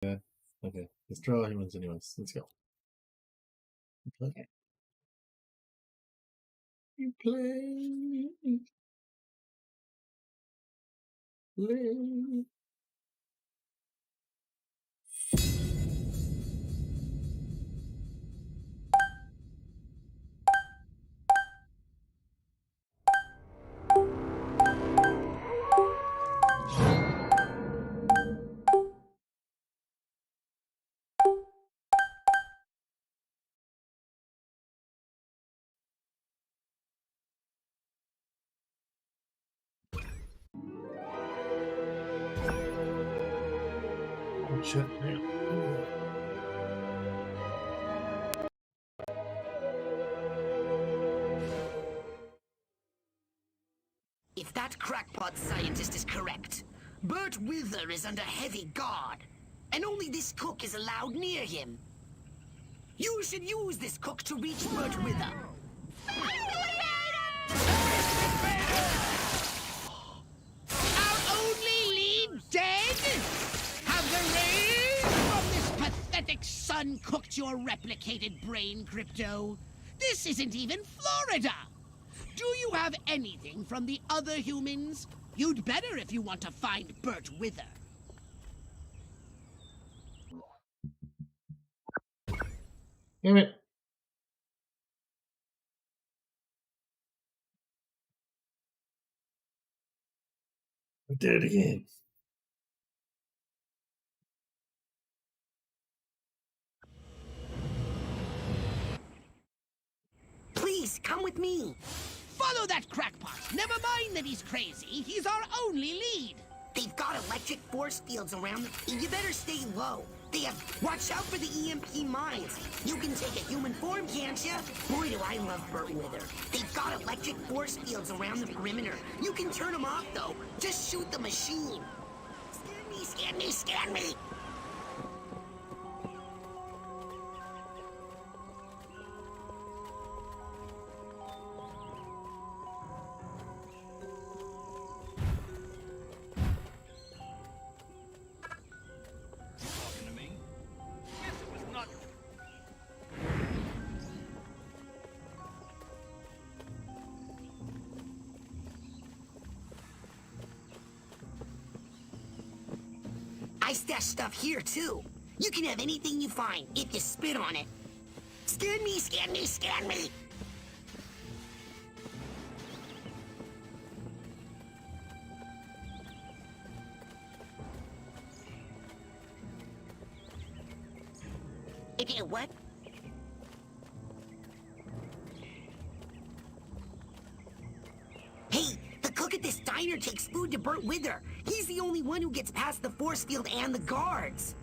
Yeah. Okay. Let's draw humans anyways. Let's go. Play. Play. Play. Oh shit. If that crackpot scientist is correct, Bert Wither is under heavy guard, and only this cook is allowed near him. You should use this cook to reach Bert Wither. Our only lead dead? Have the rays from this pathetic sun cooked your replicated brain, Crypto? This isn't even Florida! Do you have anything from the other humans? You'd better if you want to find Bert Wither. Damn it. I did it again. Please, come with me. Follow that crackpot! Never mind that he's crazy, he's our only lead! They've got electric force fields around them. You better stay low. They have... Watch out for the EMP mines. You can take a human form, can't you? Boy, do I love Bert Wither. They've got electric force fields around the perimeter. You can turn them off, though. Just shoot the machine. Scan me, scan me, scan me. Talking to me? Yes, it was not. I stash stuff here, too. You can have anything you find if you spit on it. Scan me, scan me, scan me. What? Hey, the cook at this diner takes food to Bert Wither. He's the only one who gets past the force field and the guards.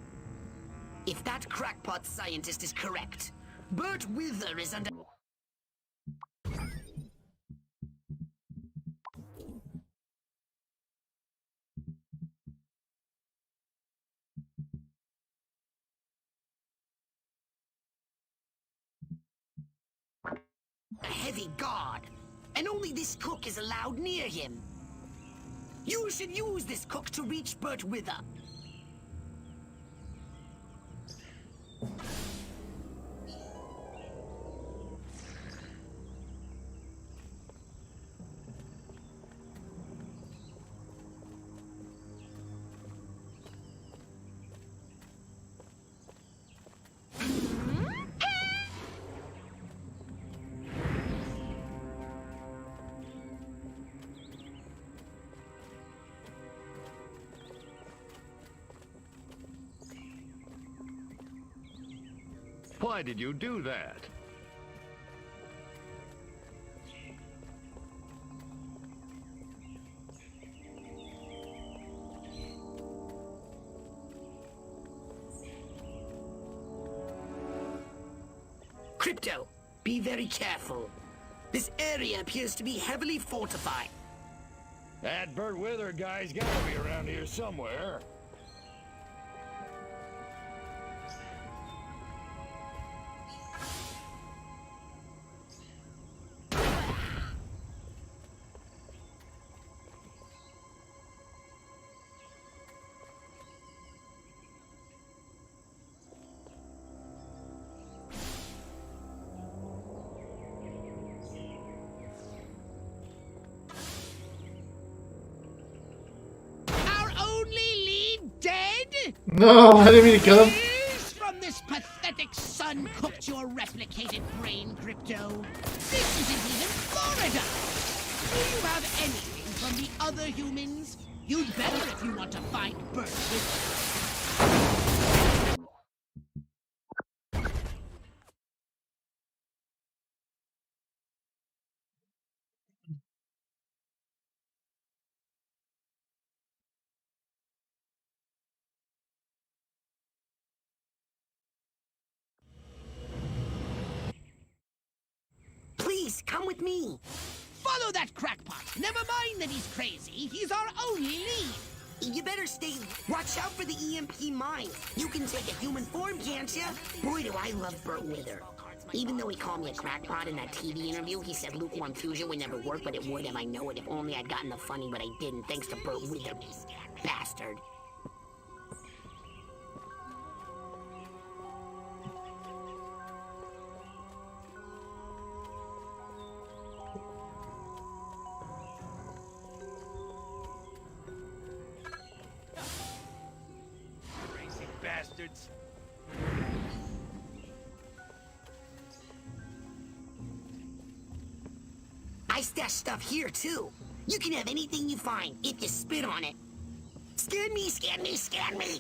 If that crackpot scientist is correct, Bert Wither is under... a heavy guard, and only this cook is allowed near him. You should use this cook to reach Bert Wither. Why did you do that? Crypto, be very careful. This area appears to be heavily fortified. That Bert Wither guy's gotta be around here somewhere. No, I didn't mean to kill him. Rays from this pathetic sun cooked your replicated brain, Crypto. This isn't even Florida. Do you have anything from the other humans? You'd better if you want to find Bert with Please, come with me. Follow that crackpot. Never mind that he's crazy. He's our only lead. You better watch out for the EMP mines. You can take a human form, can't you? Boy, do I love Burt Wither. Even though he called me a crackpot in that TV interview, he said lukewarm fusion would never work, but it would, and I know it. If only I'd gotten the funny, but I didn't, thanks to Burt Wither. Bastard. Crazy bastards. I stash stuff here, too. You can have anything you find, if you spit on it. Scan me, scan me, scan me!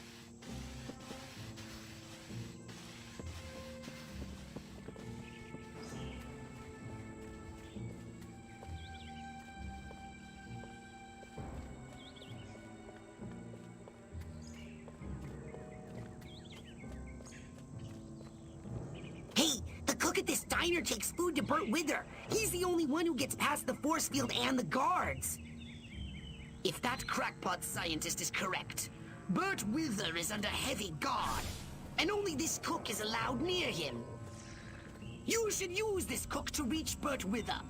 Hey, the cook at this diner takes food to Burt Wither. He's the only one who gets past the force field and the guards. If that crackpot scientist is correct, Burt Wither is under heavy guard, and only this cook is allowed near him. You should use this cook to reach Burt Wither.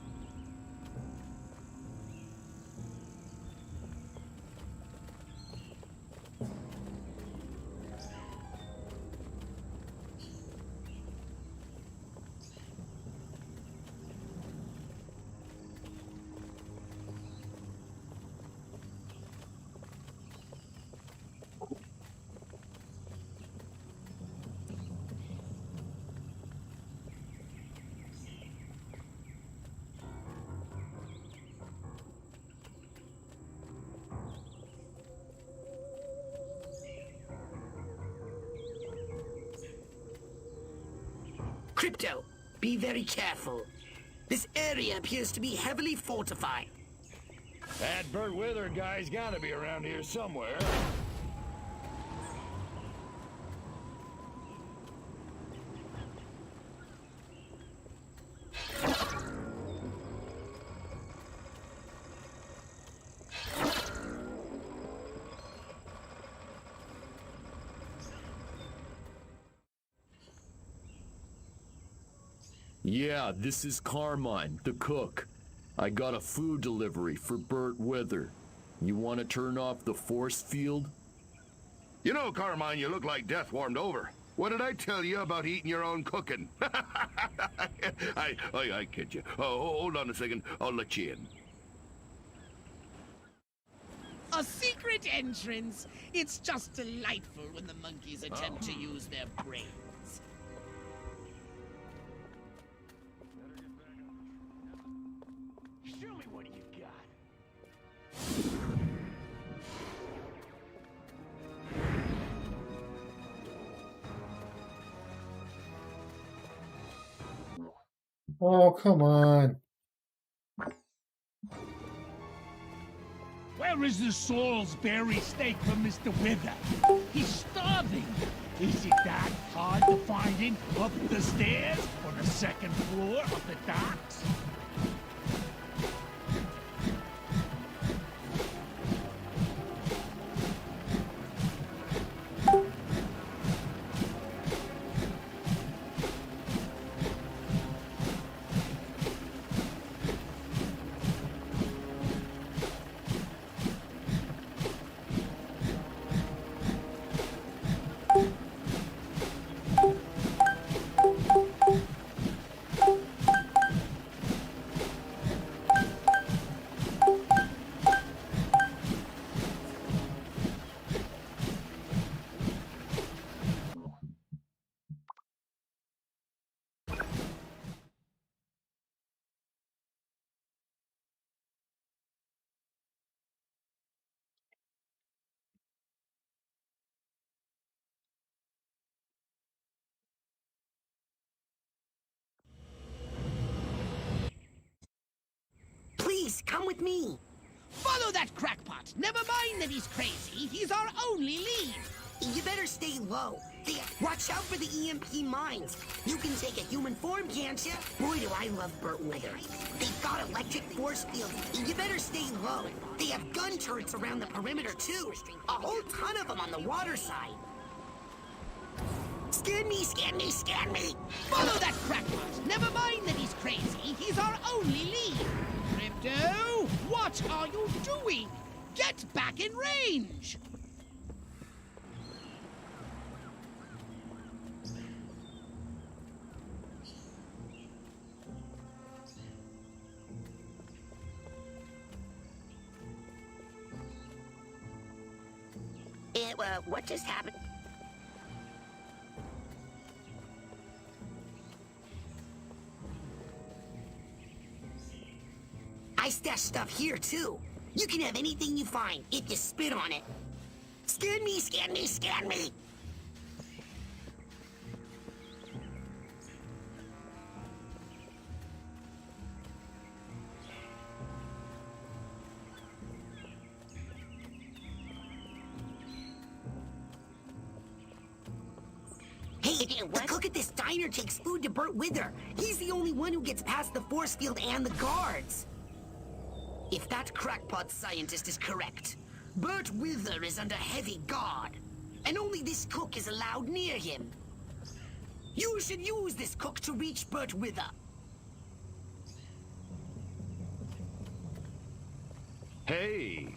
Crypto, be very careful. This area appears to be heavily fortified. That Burt Wither guy's gotta be around here somewhere. Yeah, this is Carmine, the cook. I got a food delivery for Burt Wither. You want to turn off the force field? You know, Carmine, you look like death warmed over. What did I tell you about eating your own cooking? I kid you. Oh, hold on a second. I'll let you in. A secret entrance. It's just delightful when the monkeys attempt to use their brains. Show me what you got. Oh, come on. Where is the Salisbury steak for Mr. Wither? He's starving. Is it that hard to find him up the stairs or the second floor of the docks? Please, come with me. Follow that crackpot. Never mind that he's crazy. He's our only lead. You better stay low. Watch out for the EMP mines. You can take a human form, can't you? Boy, do I love Burt Wither. They've got electric force fields. You better stay low. They have gun turrets around the perimeter, too. A whole ton of them on the water side. Scan me, scan me, scan me. Follow that crackpot. Never mind that he's crazy. He's our only lead. Crypto, what are you doing? Get back in range. What just happened? I stashed stuff here, too. You can have anything you find if you spit on it. Scan me, scan me, scan me. Hey, the cook at this diner takes food to Burt Wither. He's the only one who gets past the force field and the guards. If that crackpot scientist is correct, Burt Wither is under heavy guard, and only this cook is allowed near him. You should use this cook to reach Burt Wither. Hey,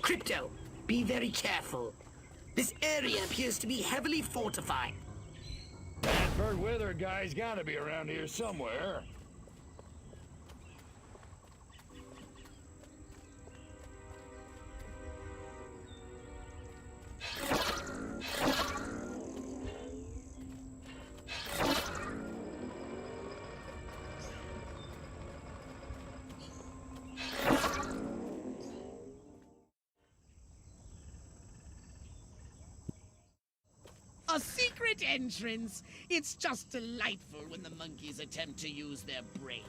Crypto, be very careful. This area appears to be heavily fortified. that Burt Wither guy's gotta be around here somewhere. A secret entrance. It's just delightful when the monkeys attempt to use their brains.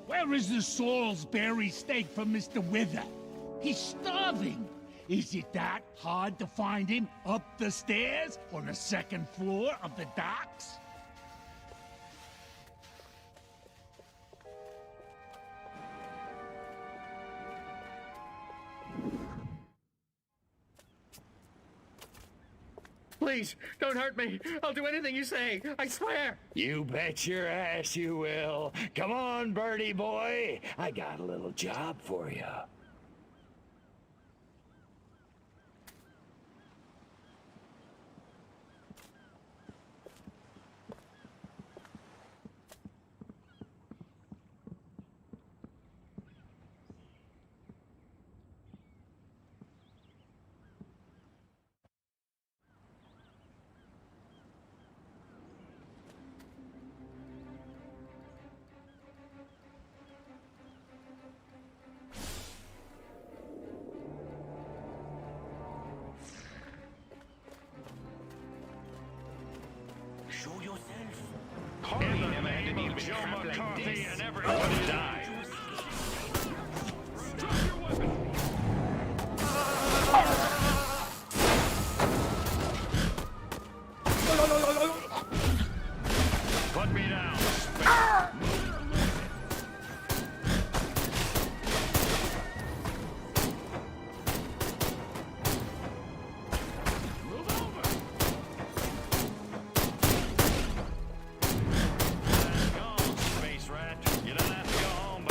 Where is the Salisbury steak from Mr. Wither? He's starving. Is it that hard to find him up the stairs on the second floor of the docks? Please, don't hurt me. I'll do anything you say. I swear. You bet your ass you will. Come on, birdie boy. I got a little job for you. Show yourself. In the name of Joe McCarthy and everybody dies. Put me down. Move over. Go on, space rat. You don't have to go home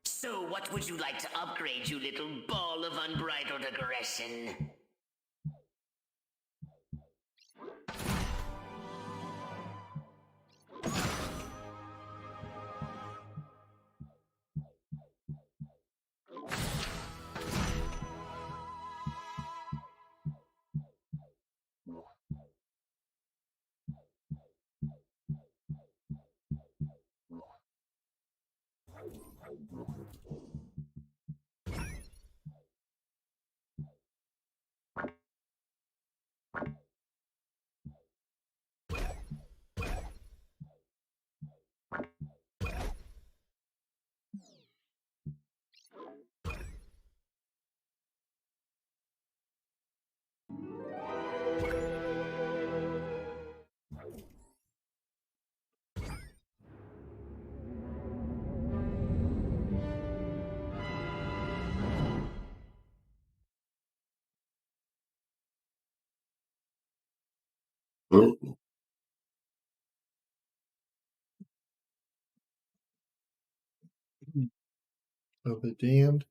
So, what would you like to upgrade, you little ball of unbridled aggression? Oh, the damned.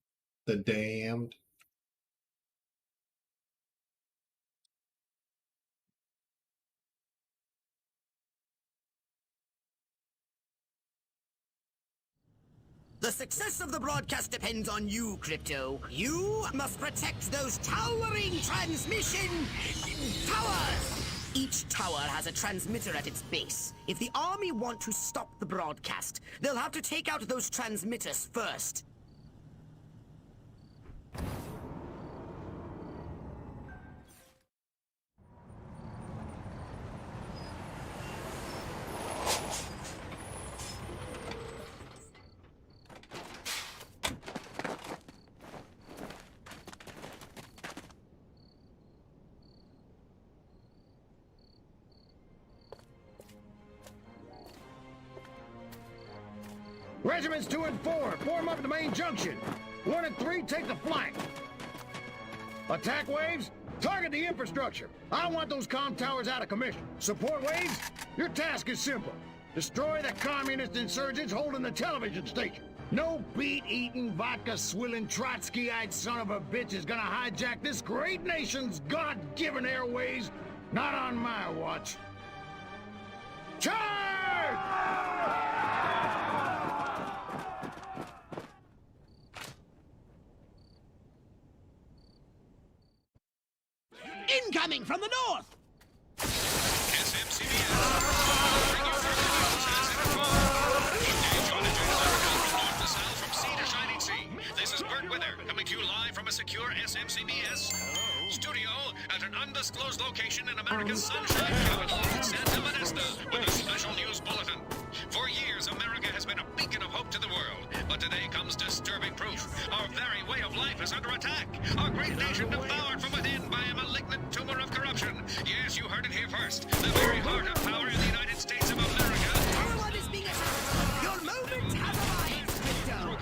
The damned. The success of the broadcast depends on you, Crypto. You must protect those towering transmission towers! Each tower has a transmitter at its base. If the army want to stop the broadcast, they'll have to take out those transmitters first. Regiments 2 and 4, form up at the main junction. 1 and 3, take the flank. Attack waves, target the infrastructure. I want those comm towers out of commission. Support waves, your task is simple. Destroy the communist insurgents holding the television station. No beet-eating, vodka-swilling, Trotsky-eyed son of a bitch is gonna hijack this great nation's God-given airways. Not on my watch. Charge! Incoming from the north! SMCBS. Bring your first responses in advance. Engage on undisclosed location in America's sunshine capital, Santa Modesto, with a special news bulletin. For years, America has been a beacon of hope to the world, but today comes disturbing proof. Our very way of life is under attack. Our great nation devoured from within by a malignant tumor of corruption. Yes, you heard it here first. The very heart of power in the United States of America. Everyone is being attacked. Your moment has arrived, Crypto.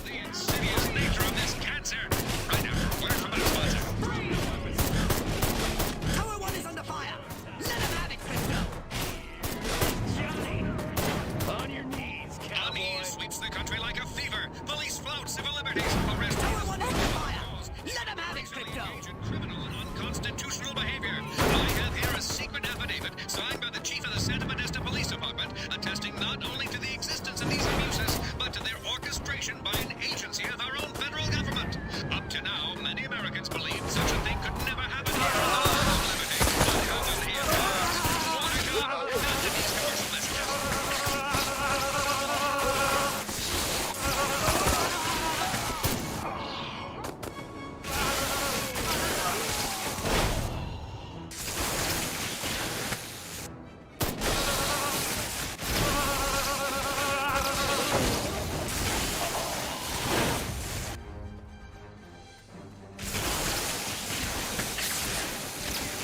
The insidious nature of this cancer. Right now, word from our sponsor. Tower 1 is under fire. Let him have it, Crypto. On your knees, cowboy. Unease sweeps the country like a fever. Police flout civil liberties. Arrest Tower 1 is under fire. Let him have it, Crypto. criminal and unconstitutional behavior. I have here a secret affidavit signed by the chief of the Santa Modesto Police Department, attesting not only to the existence of these abuses, but to their orchestration by an agency of our own federal government. Up to now, many Americans believed such a thing could never happen here in the land of liberty. But heaven is ours. More to come after these commercial messages.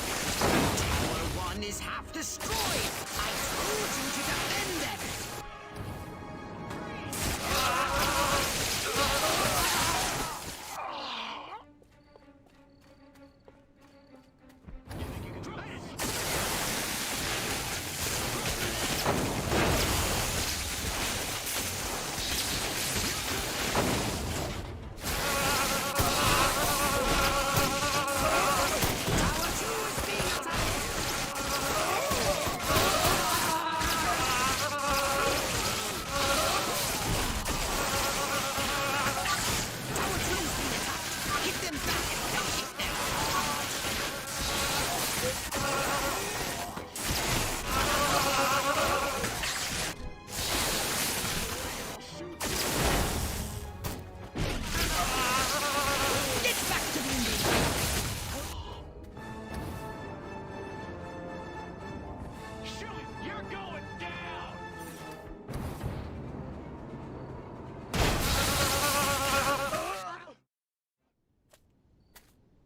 Tower 1 is half destroyed. I told you to defend it. Tower 2 is being attacked. Tower 2 is being attacked. Hit them back and hit them hard. Get back to the Indian. Shoot! You're going down!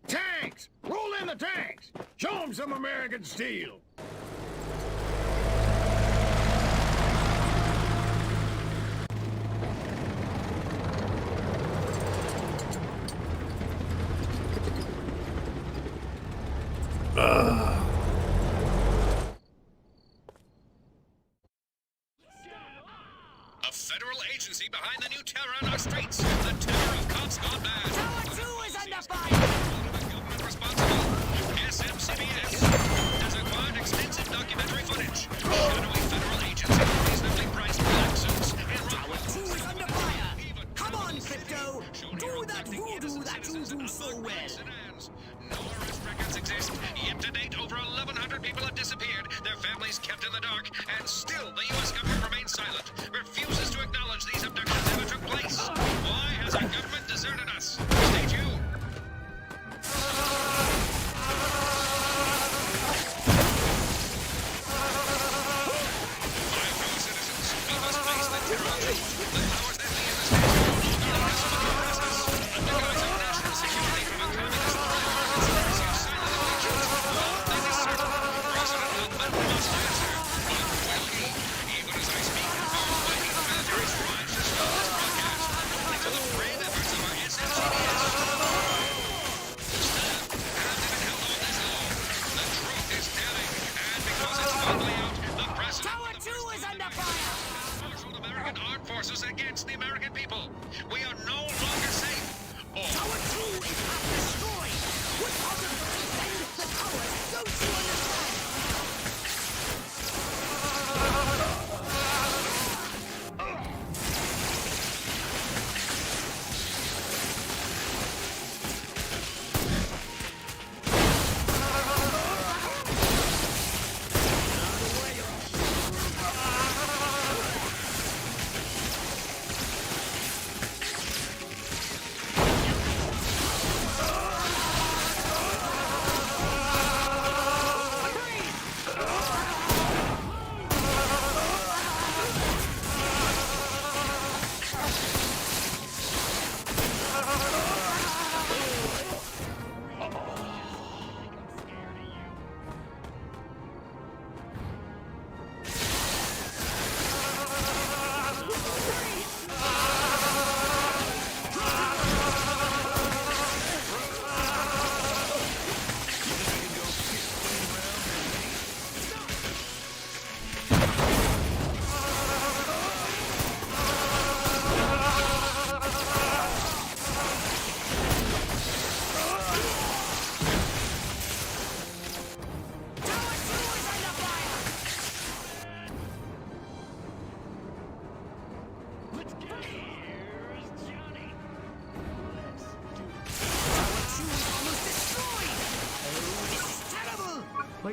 Tanks! Roll in the tanks! Show them some American steel! A federal agency behind the new terror on our streets. The terror of cops gone bad. Tower 2 is under fire. The government responsible. SMCBS has acquired extensive documentary footage. Shadowy federal agents in reasonably priced black suits and Tower 2 is under fire. Come on, Crypto. Do that voodoo that you do so well. sedans. No arrest records exist. Yet to date, over 1,100 people have disappeared, their families kept in the dark, and still the U.S. government remains silent, refuses to acknowledge these abductions ever took place. Why has our government deserted us? Stay tuned. My fellow citizens, we must face the terror of truth. The powers that be in the states no longer allow us to oppress us. Under guise of national security from a communist threat and conspiracy of silent allegiance, one thing is certain. President Elkman must answer. But will he? Even as I speak, our mighty military strives to stop this broadcast. Thanks to the brave efforts of our SMCBS. Stand, haven't been held on this long. The truth is telling, and because it's finally out, the president... Tower 2 is under fire. Marshaled American armed forces against the American people. We are no longer safe. Or Tower 2 is half destroyed. What part of defend the towers don't you understand?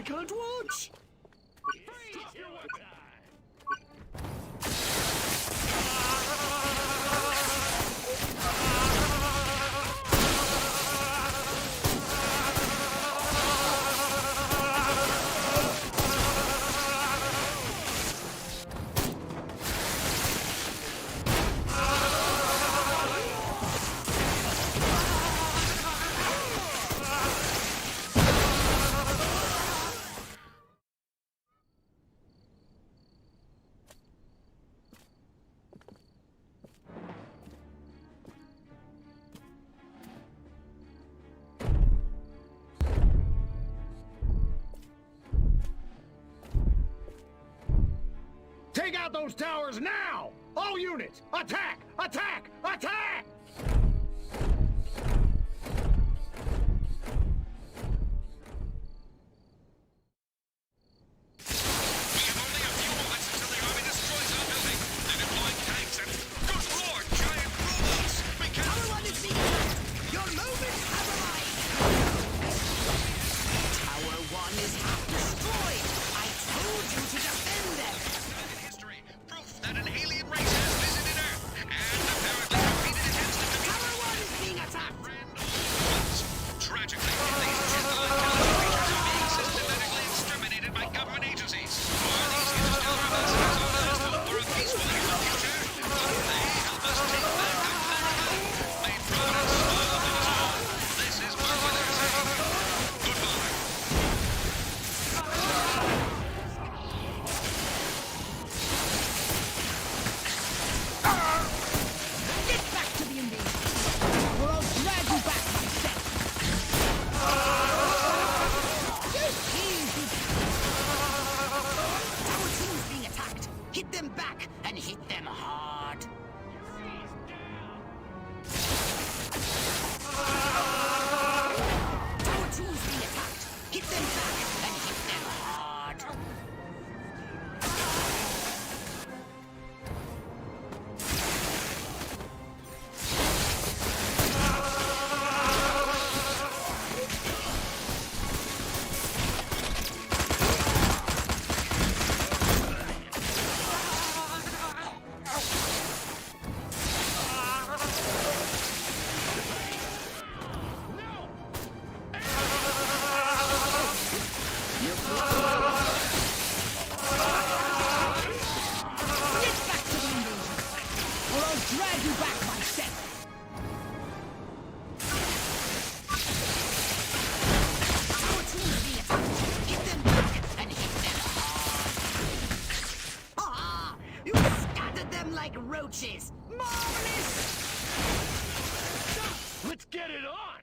can't watch. Freeze you one time. Take out those towers now! All units, attack! Attack! Attack! We have only a few moments until the army destroys our building. They're deploying tanks and, good lord, giant robots! We can't... Tower 1 is being attacked. Your movement has arrived. Tower 1 is half destroyed. I told you to defend them. In history, proof that an alien race has visited Earth and apparently repeated attempts to defeat Tower 1 is being attacked. Tragically, these jet-like creatures are being systematically exterminated by government agencies. Are these interstellar ambassadors on Earth hope for a peaceful human future? Will they help us take back our planet? May Providence smile upon us all. This is Burt Wither saying goodbye. Get back to the invasion, or I'll drag you back myself. Tower 2 is being attacked. Hit them back and hit them hard. Freeze down. Tower 2 is being attacked. Hit them back and hit them hard. Get back to the invasion, or I'll drag you back myself. Tower 2 is being attacked. Hit them back and hit them hard. Ah! You scattered them like roaches. Marvelous! Let's get it on.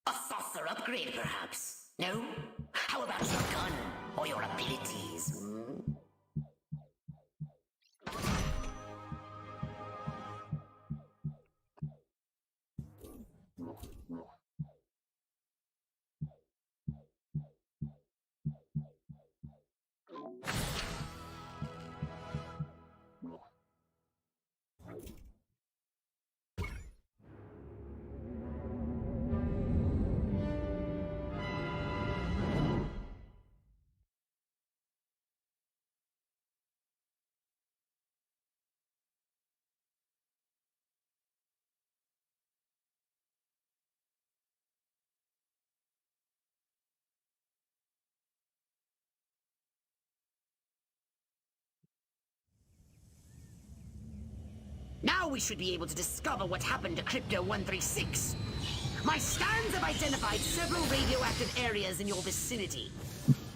A saucer upgrade, perhaps? No? How about your gun or your abilities? Hmm? Now we should be able to discover what happened to Crypto-136. My scans have identified several radioactive areas in your vicinity.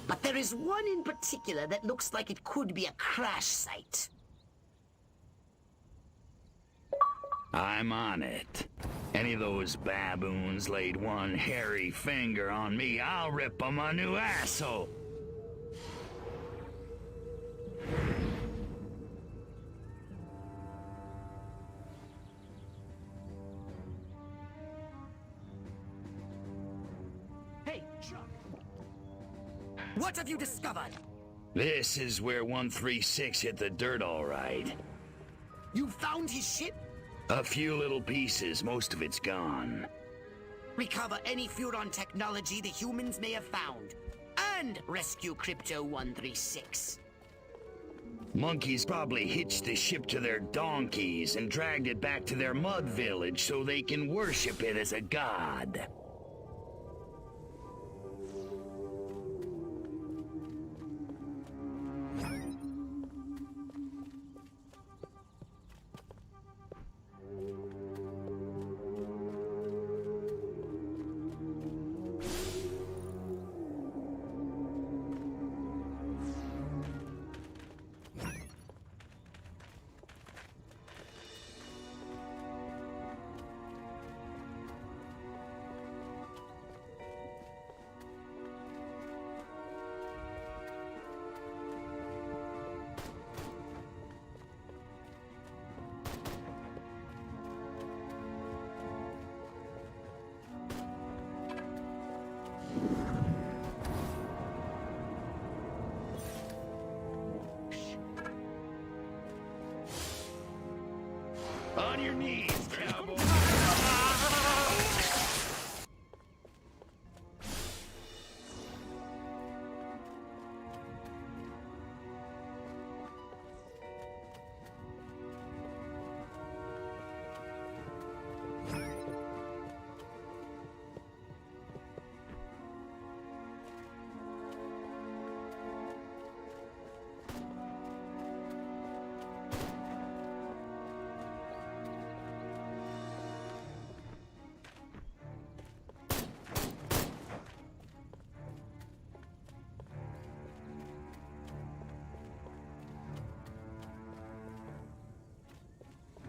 But there is one in particular that looks like it could be a crash site. I'm on it. Any of those baboons laid one hairy finger on me, I'll rip them a new asshole. Hey, Chuck. What have you discovered? This is where 136 hit the dirt all right. You found his ship? A few little pieces, most of it's gone. Recover any Furon technology the humans may have found. And rescue Crypto 136. Monkeys probably hitched the ship to their donkeys and dragged it back to their mud village so they can worship it as a god. On your knees, cowboy!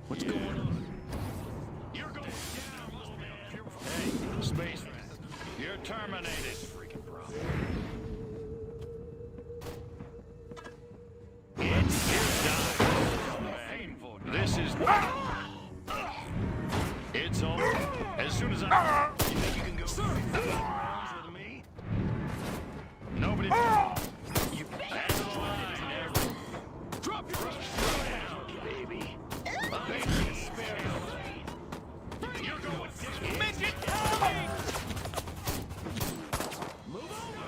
What's going on? You're going down, little man. Hey, Space Rat. You're terminated. Freaking problem. This is... It's over. As soon as I... You think you can go... with me? Nobody... You pass the line. Drop your... Throw down, baby. You're going down. Midget coming! Move over!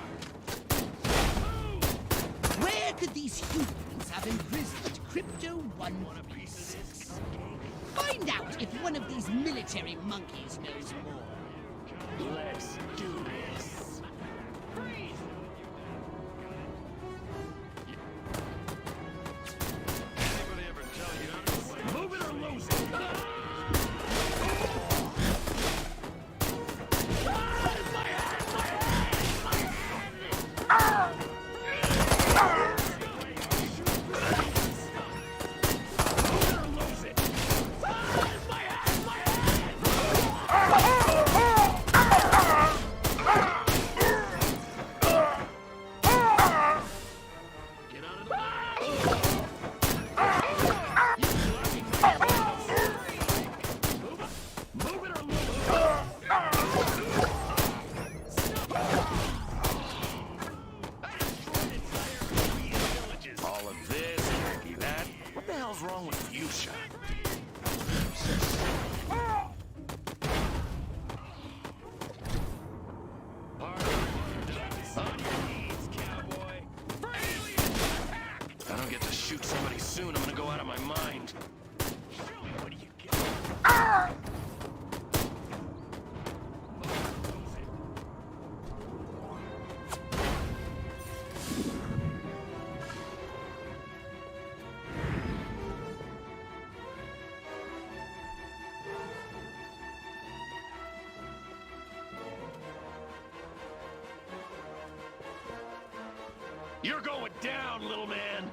Where could these humans have imprisoned Crypto 136? Find out if one of these military monkeys knows more. Let's do this. Anybody ever tell you... Move it or lose it! All of this, that. What the hell's wrong with you, Sean? On your knees, cowboy. I don't get to shoot somebody soon. I'm gonna go out of my mind. What do you get? You're going down, little man!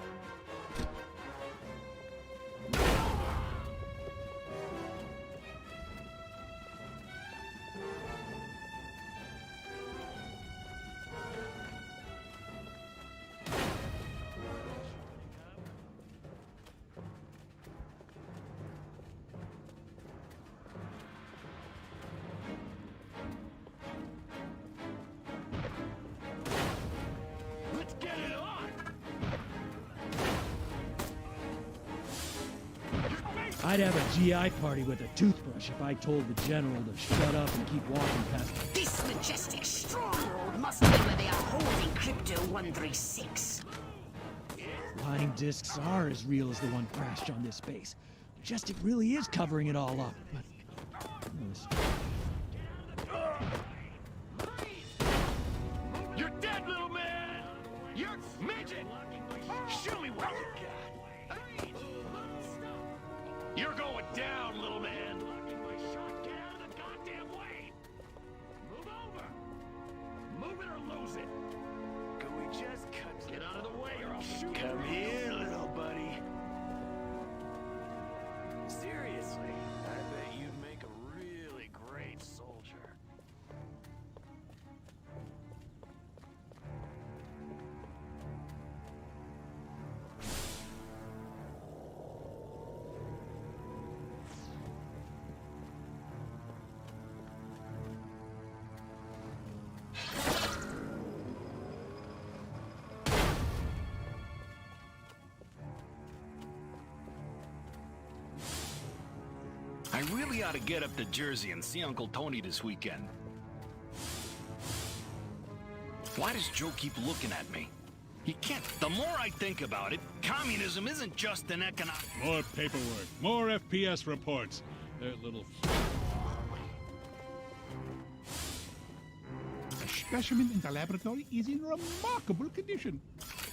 Let's get it on! I'd have a GI party with a toothbrush if I told the general to shut up and keep walking past me. This majestic stronghold must be where they are holding Crypto 136. Flying discs are as real as the one crashed on this base. Majestic really is covering it all up, but... You're dead, little man! You're midget! Show me what you got! You're going down, little man! Get out of the goddamn way! Move over! Move it or lose it! Can we just cut? Get out of the way or I'll shoot! Come here, little buddy! Seriously, I bet you'd make a really great soldier. I really ought to get up to Jersey and see Uncle Tony this weekend. Why does Joe keep looking at me? He can't. The more I think about it, communism isn't just an economic... More paperwork, more FPS reports. Their little... The specimen in the laboratory is in remarkable condition.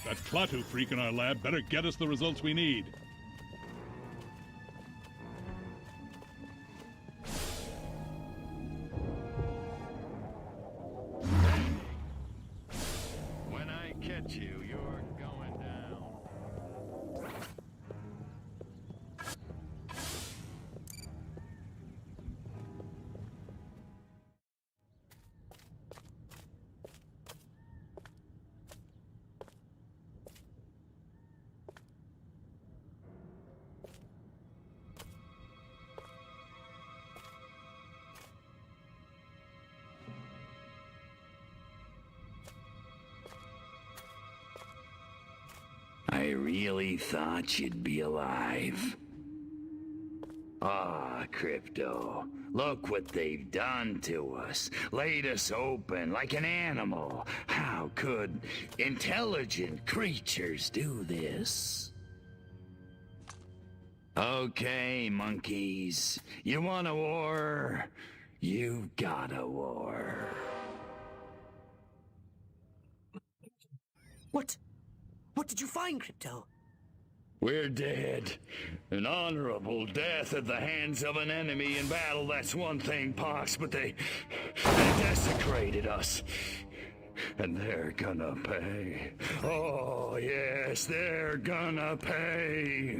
That Klaatu freak in our lab better get us the results we need. When I catch you, you're going down. I really thought you'd be alive. Ah, Crypto. Look what they've done to us. Laid us open like an animal. How could intelligent creatures do this? Okay, monkeys. You want a war? You've got a war. What did you find, Crypto? We're dead. An honorable death at the hands of an enemy in battle, that's one thing, Pox, but they desecrated us. And they're gonna pay. Oh, yes, they're gonna pay.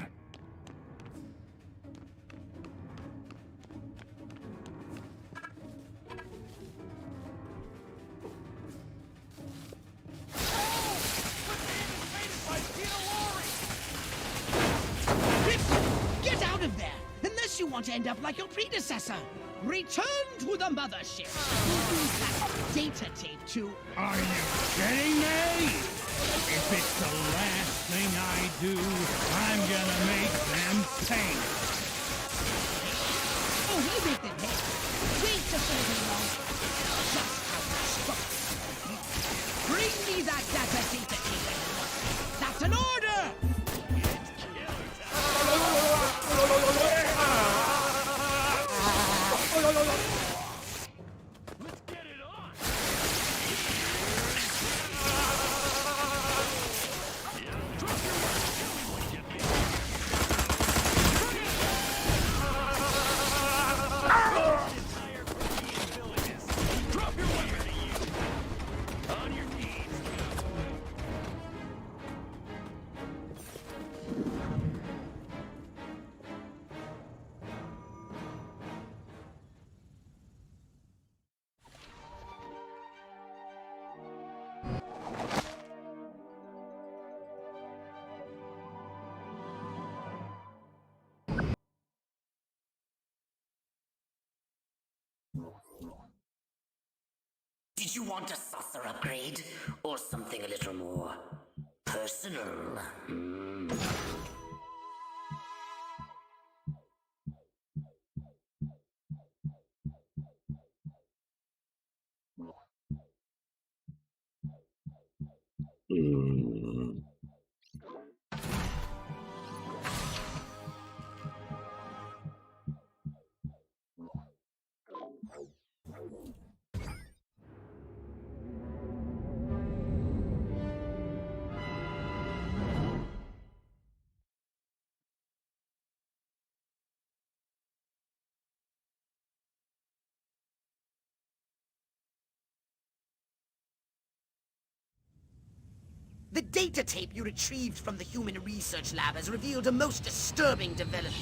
Get out of there! Unless you want to end up like your predecessor! Return to the mothership! Use that data tape to... Are you kidding me? If it's the last thing I do, I'm gonna make them pay. Oh, you make them pay! Wait just a little longer. Just how you're supposed to. Bring me that data data tape! That's an order! Let's get it on! Drop your weapon! Tell me what you think! Entire Korean villages! Drop your weapon! On your knees! Did you want a saucer upgrade? Or something a little more personal? The data tape you retrieved from the Human Research Lab has revealed a most disturbing development.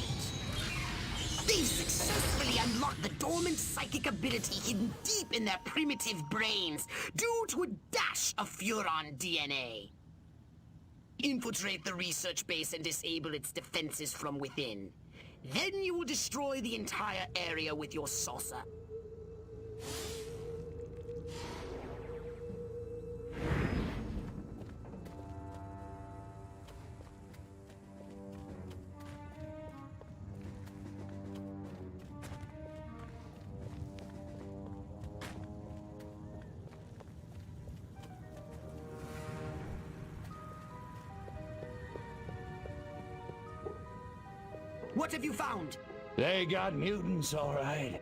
They successfully unlocked the dormant psychic ability hidden deep in their primitive brains due to a dash of Furon DNA. Infiltrate the research base and disable its defenses from within. Then you will destroy the entire area with your saucer. What have you found? They got mutants, all right.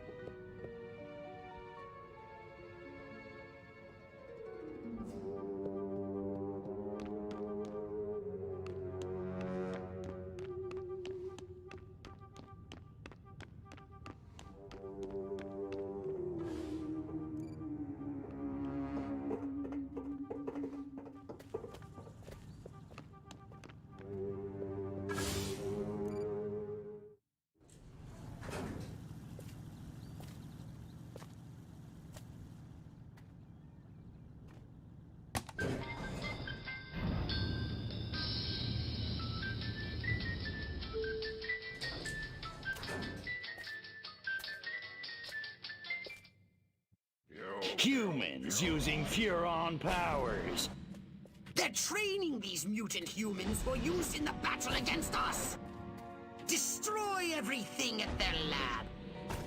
Humans using Furon powers. They're training these mutant humans for use in the battle against us. Destroy everything at their lab.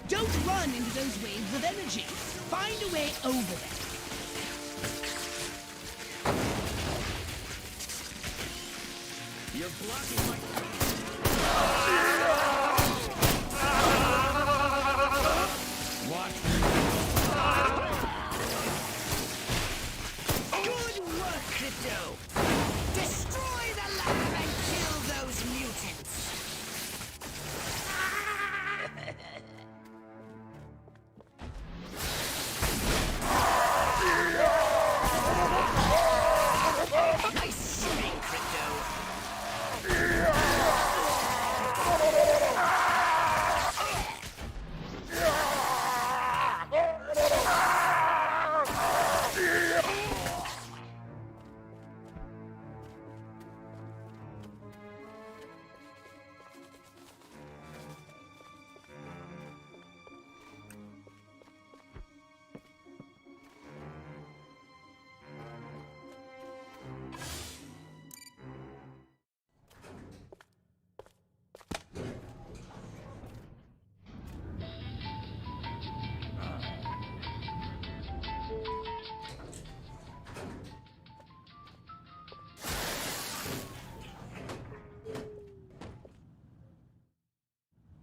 Don't run into those waves of energy. Find a way over them. You're blocking my... Watch. Good work, Crypto. Destroy the lab and kill those mutants. Nice shooting, Crypto.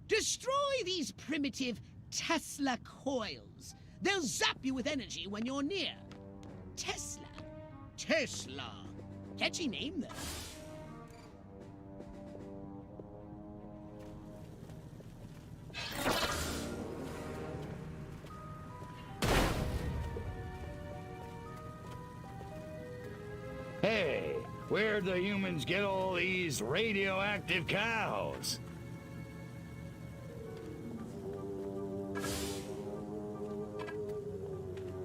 Destroy these primitive Tesla coils. They'll zap you with energy when you're near. Tesla. Tesla. Catchy name, though. Hey, where'd the humans get all these radioactive cows?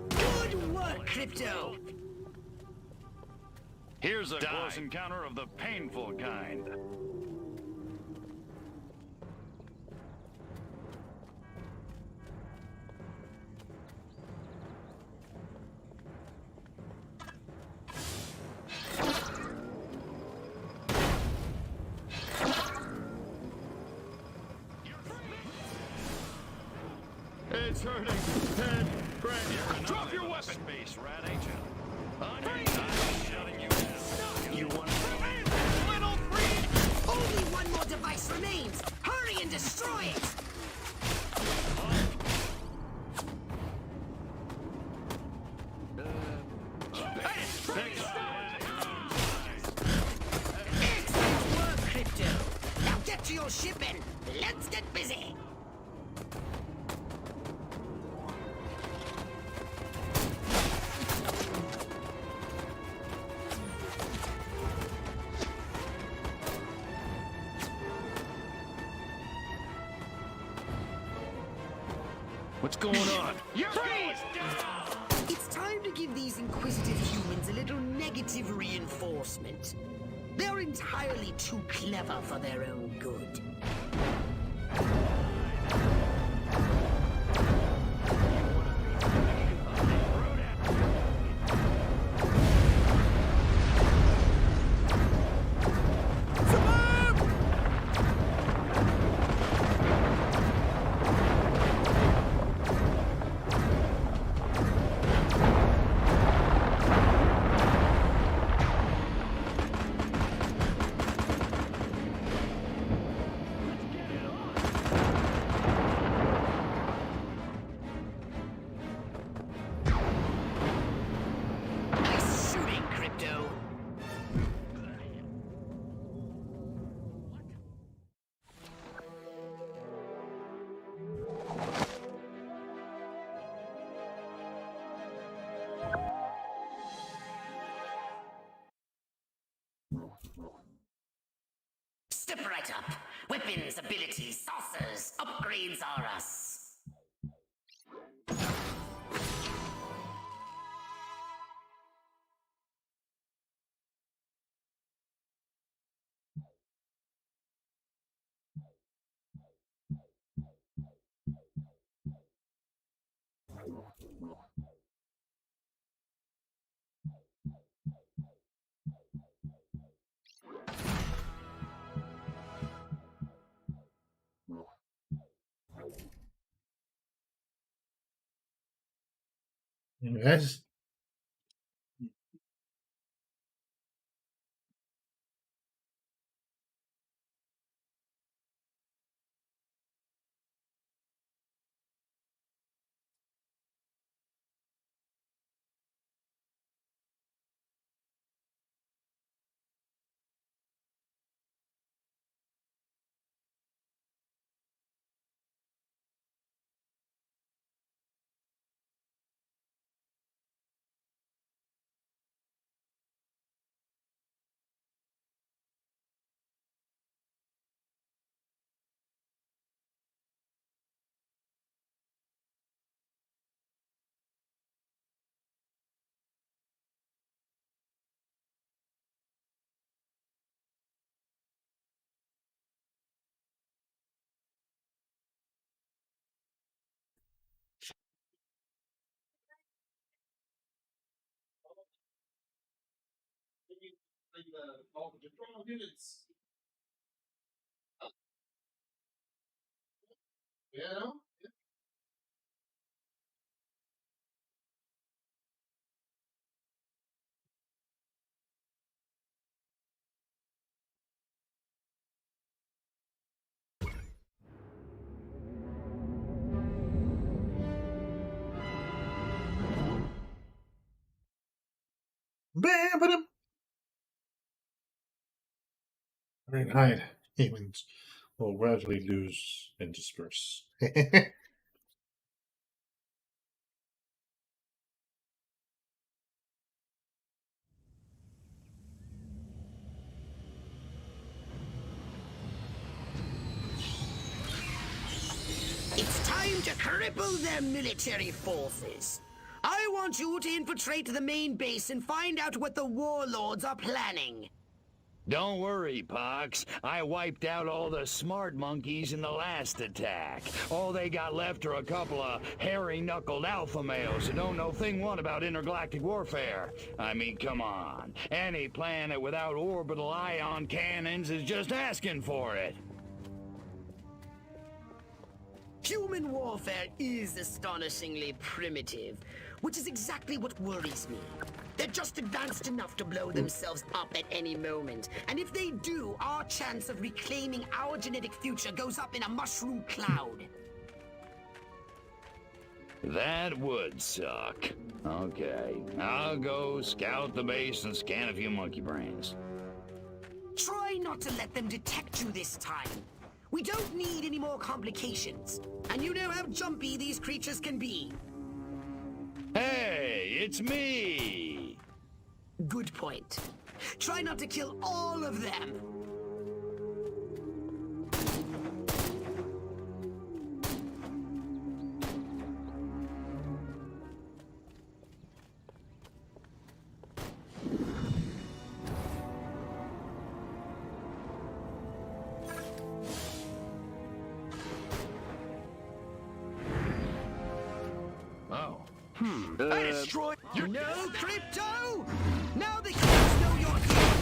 Good work, Crypto. Here's a close encounter of the painful kind. It's hurting. Head, brain. Drop your weapon! Space rat, ain't you? I'm shutting you down. You want Little green! Only one more device remains. Hurry and destroy it. Excellent work, Crypto. Now get to your ship and let's get busy. What's going on? It's time to give these inquisitive humans a little negative reinforcement. They're entirely too clever for their own good. Nice shooting, Crypto. Step right up. Weapons, abilities, saucers, upgrades are us. Yes. Yeah. Bam, ba-dum. Hide. Humans will gradually lose and disperse. It's time to cripple their military forces. I want you to infiltrate the main base and find out what the warlords are planning. Don't worry, Pox. I wiped out all the smart monkeys in the last attack. All they got left are a couple of hairy-knuckled alpha males who don't know thing one about intergalactic warfare. I mean, come on. Any planet without orbital ion cannons is just asking for it. Human warfare is astonishingly primitive, which is exactly what worries me. They're just advanced enough to blow themselves up at any moment. And if they do, our chance of reclaiming our genetic future goes up in a mushroom cloud. That would suck. Okay, I'll go scout the base and scan a few monkey brains. Try not to let them detect you this time. We don't need any more complications. And you know how jumpy these creatures can be. Hey, it's me! Good point. Try not to kill all of them. I destroyed your... No, Crypto! Now the humans know you're here!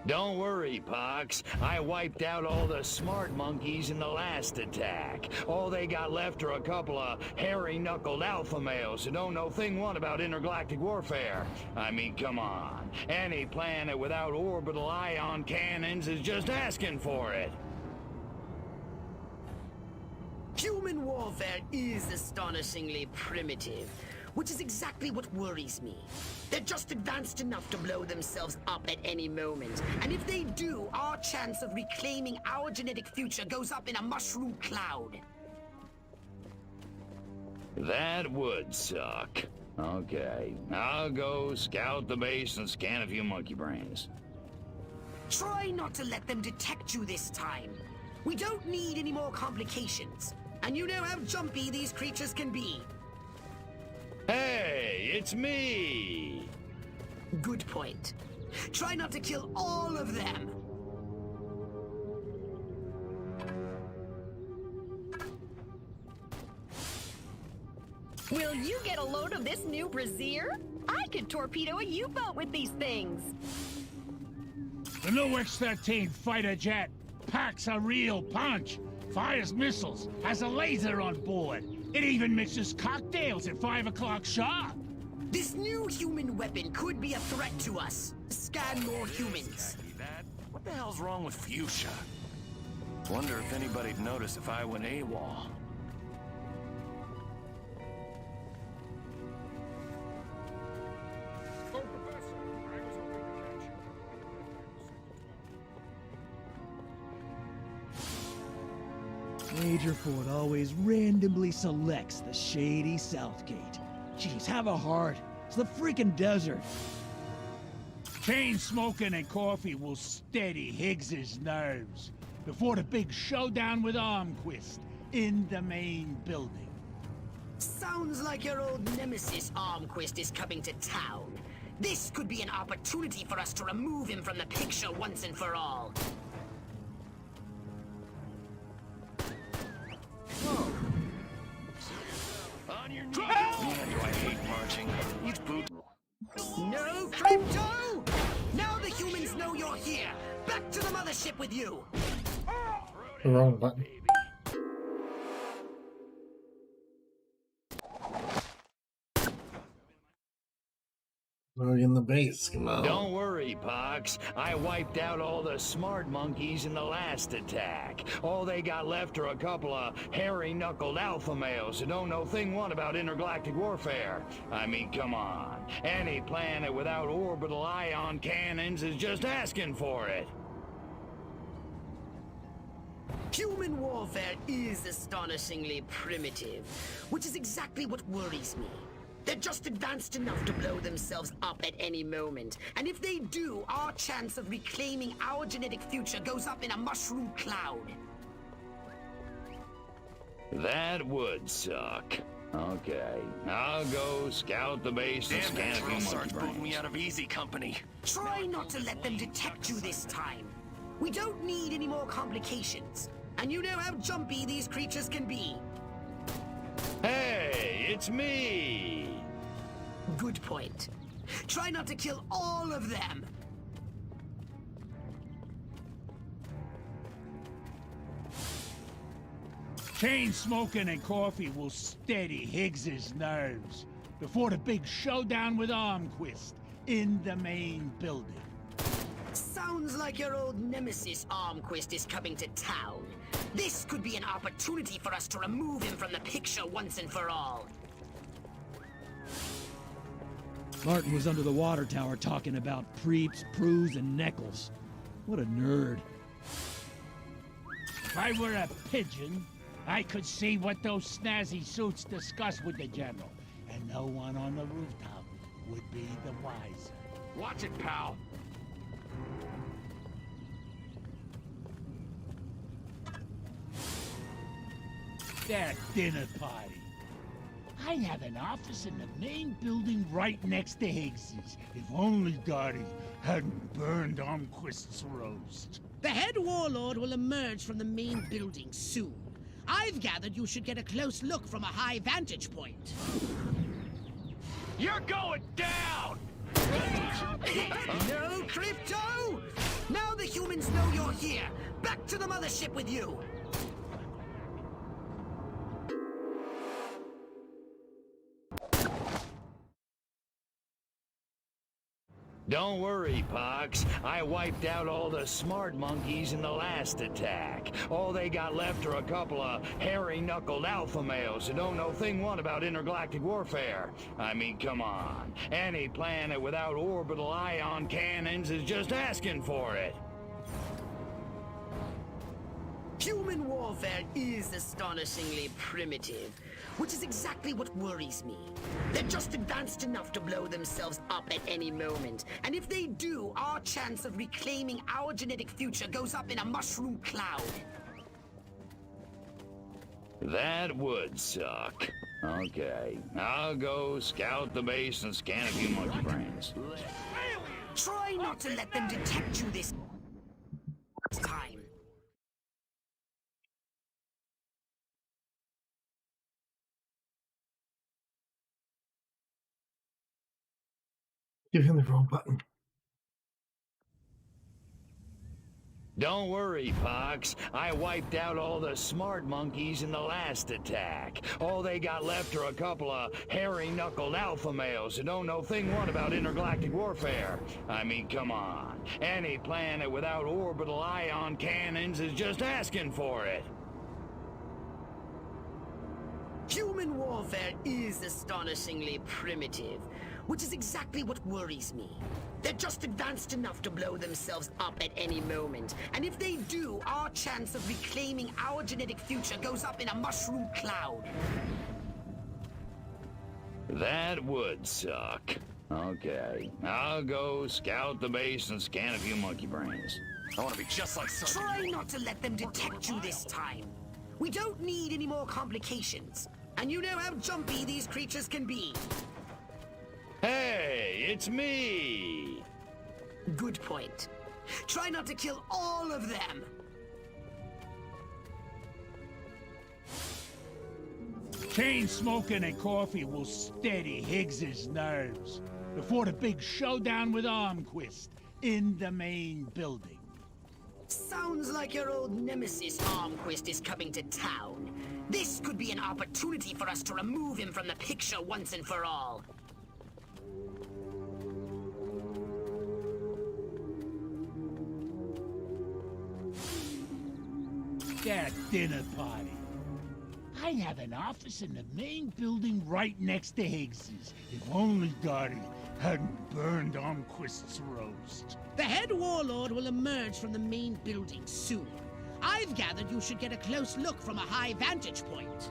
Don't worry, Pox. I wiped out all the smart monkeys in the last attack. All they got left are a couple of hairy-knuckled alpha males who don't know thing one about intergalactic warfare. I mean, come on. Any planet without orbital ion cannons is just asking for it. Human warfare is astonishingly primitive, which is exactly what worries me. They're just advanced enough to blow themselves up at any moment. And if they do, our chance of reclaiming our genetic future goes up in a mushroom cloud. That would suck. Okay, I'll go scout the base and scan a few monkey brains. Try not to let them detect you this time. We don't need any more complications. And you know how jumpy these creatures can be. Hey, it's me! Good point. Try not to kill all of them. Will you get a load of this new brazier? I could torpedo a U-boat with these things. The new X-13 fighter jet packs a real punch, fires missiles, has a laser on board. It even mixes cocktails at 5 o'clock sharp. This new human weapon could be a threat to us. Scan more humans. Exactly that. What the hell's wrong with Fuchsia? Wonder if anybody'd notice if I went AWOL. Oh, Professor, I was hoping to catch you. Major Ford always randomly selects the shady Southgate. Jeez, have a heart. It's the freaking desert. Chain smoking and coffee will steady Higgs's nerves before the big showdown with Armquist in the main building. Sounds like your old nemesis Armquist is coming to town. This could be an opportunity for us to remove him from the picture once and for all. On your knees! Man, do I hate marching. These boots... No, Crypto! Now the humans know you're here. Back to the mothership with you. The wrong button. We're in the base, come on. Don't worry, Pox. I wiped out all the smart monkeys in the last attack. All they got left are a couple of hairy-knuckled alpha males who don't know thing one about intergalactic warfare. I mean, come on. Any planet without orbital ion cannons is just asking for it. Human warfare is astonishingly primitive, which is exactly what worries me. They're just advanced enough to blow themselves up at any moment. And if they do, our chance of reclaiming our genetic future goes up in a mushroom cloud. That would suck. Okay, I'll go scout the base and Damn, scan a that few drill monkey sergeant booted me brains. out of easy company. Try not to let them detect you this time. We don't need any more complications. And you know how jumpy these creatures can be. Hey, it's me! Good point. Try not to kill all of them. Chain smoking and coffee will steady Higgs's nerves before the big showdown with Armquist in the main building. Sounds like your old nemesis Armquist is coming to town. This could be an opportunity for us to remove him from the picture once and for all. Martin was under the water tower talking about Preeps, Prus, and Neckles. What a nerd. If I were a pigeon, I could see what those snazzy suits discuss with the general, and no one on the rooftop would be the wiser. Watch it, pal. That dinner party. I have an office in the main building right next to Higgs's. If only Gotti hadn't burned Armquist's roast. The head warlord will emerge from the main building soon. I've gathered you should get a close look from a high vantage point. You're going down! No, Crypto! Now the humans know you're here. Back to the mothership with you. Don't worry, Pox. I wiped out all the smart monkeys in the last attack. All they got left are a couple of hairy-knuckled alpha males who don't know thing one about intergalactic warfare. I mean, come on. Any planet without orbital ion cannons is just asking for it. Human warfare is astonishingly primitive, which is exactly what worries me. They're just advanced enough to blow themselves up at any moment. And if they do, our chance of reclaiming our genetic future goes up in a mushroom cloud. That would suck. Okay, I'll go scout the base and scan a few monkey brains. Try not to let them detect you this time. Give him the wrong button. Don't worry, Pox. I wiped out all the smart monkeys in the last attack. All they got left are a couple of hairy-knuckled alpha males who don't know thing one about intergalactic warfare. I mean, come on. Any planet without orbital ion cannons is just asking for it. Human warfare is astonishingly primitive, which is exactly what worries me. They're just advanced enough to blow themselves up at any moment. And if they do, our chance of reclaiming our genetic future goes up in a mushroom cloud. That would suck. Okay, I'll go scout the base and scan a few monkey brains. I want to be just like Sergeant. Try not to let them detect you this time. We don't need any more complications. And you know how jumpy these creatures can be. Hey, it's me! Good point. Try not to kill all of them. Chain smoking and coffee will steady Higgs's nerves before the big showdown with Armquist in the main building. Sounds like your old nemesis Armquist is coming to town. This could be an opportunity for us to remove him from the picture once and for all. That dinner party. I have an office in the main building right next to Higgs's. If only Gotti hadn't burned Armquist's roast. The head warlord will emerge from the main building soon. I've gathered you should get a close look from a high vantage point.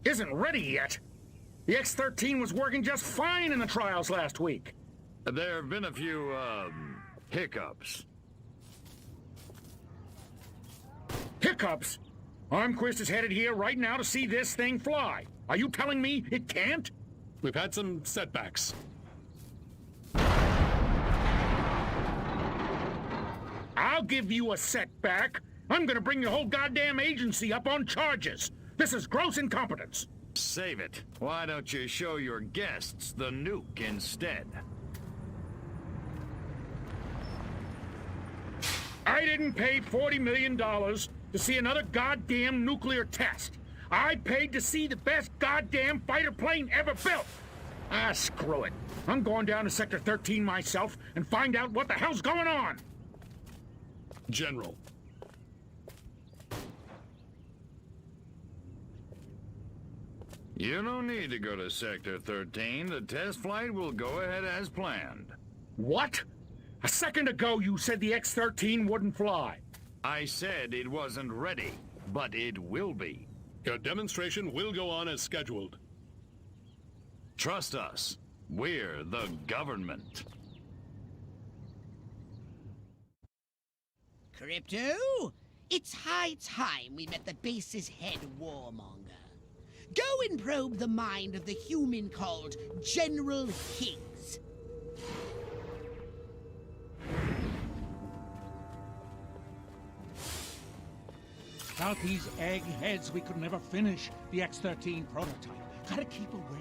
Isn't ready yet. The X-13 was working just fine in the trials last week. There have been a few, hiccups. Hiccups? Armquist is headed here right now to see this thing fly. Are you telling me it can't? We've had some setbacks. I'll give you a setback. I'm gonna bring the whole goddamn agency up on charges. This is gross incompetence. Save it. Why don't you show your guests the nuke instead? I didn't pay $40 million to see another goddamn nuclear test. I paid to see the best goddamn fighter plane ever built. Ah, screw it. I'm going down to Sector 13 myself and find out what the hell's going on. General. You don't need to go to Sector 13. The test flight will go ahead as planned. What? A second ago you said the X-13 wouldn't fly. I said it wasn't ready, but it will be. Your demonstration will go on as scheduled. Trust us. We're the government. Crypto, it's high time we met the base's head warmonger. Go and probe the mind of the human called General Higgs. Without these eggheads, we could never finish the X-13 prototype. Gotta keep away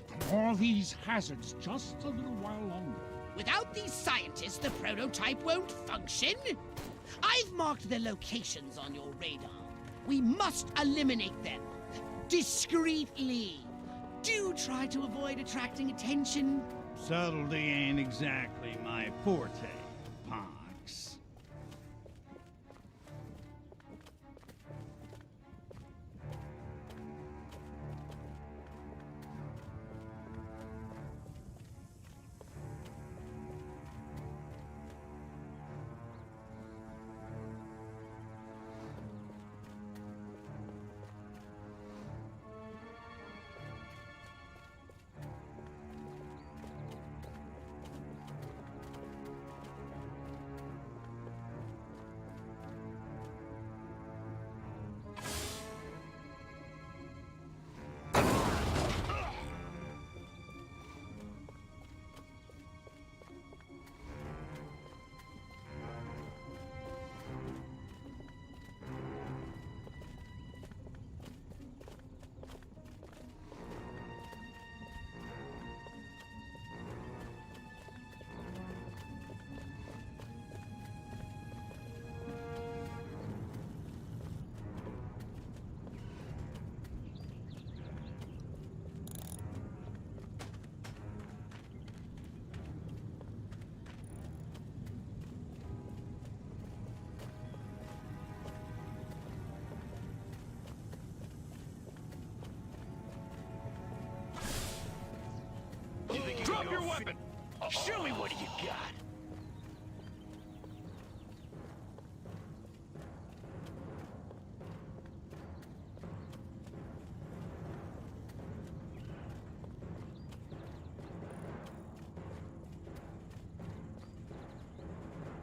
from all these hazards just a little while longer. Without these scientists, the prototype won't function. I've marked their locations on your radar. We must eliminate them. Discreetly. Do try to avoid attracting attention. Subtlety ain't exactly my forte, Pox. Drop your weapon! Show me what you got!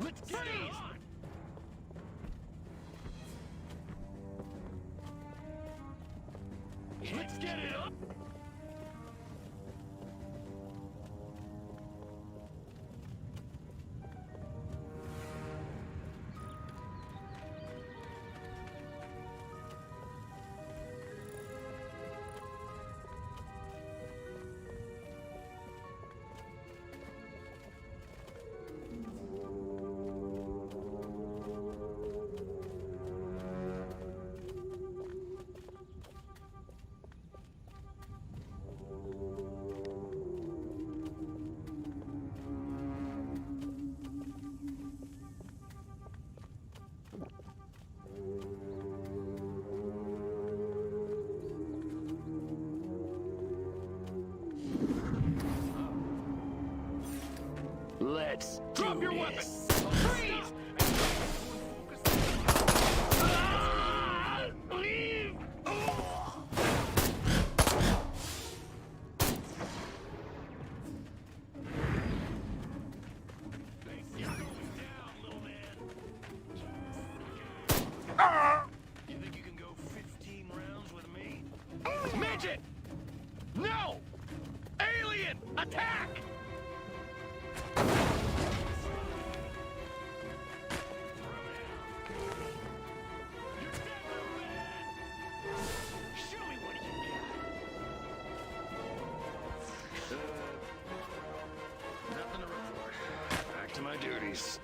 Let's get it on! Let's get it up! Let's drop your weapon. Freeze! Leave! You're going down, little man. You think you can go 15 rounds with me? Midget! No! Alien! Attack! Nothing to report. Back to my duties.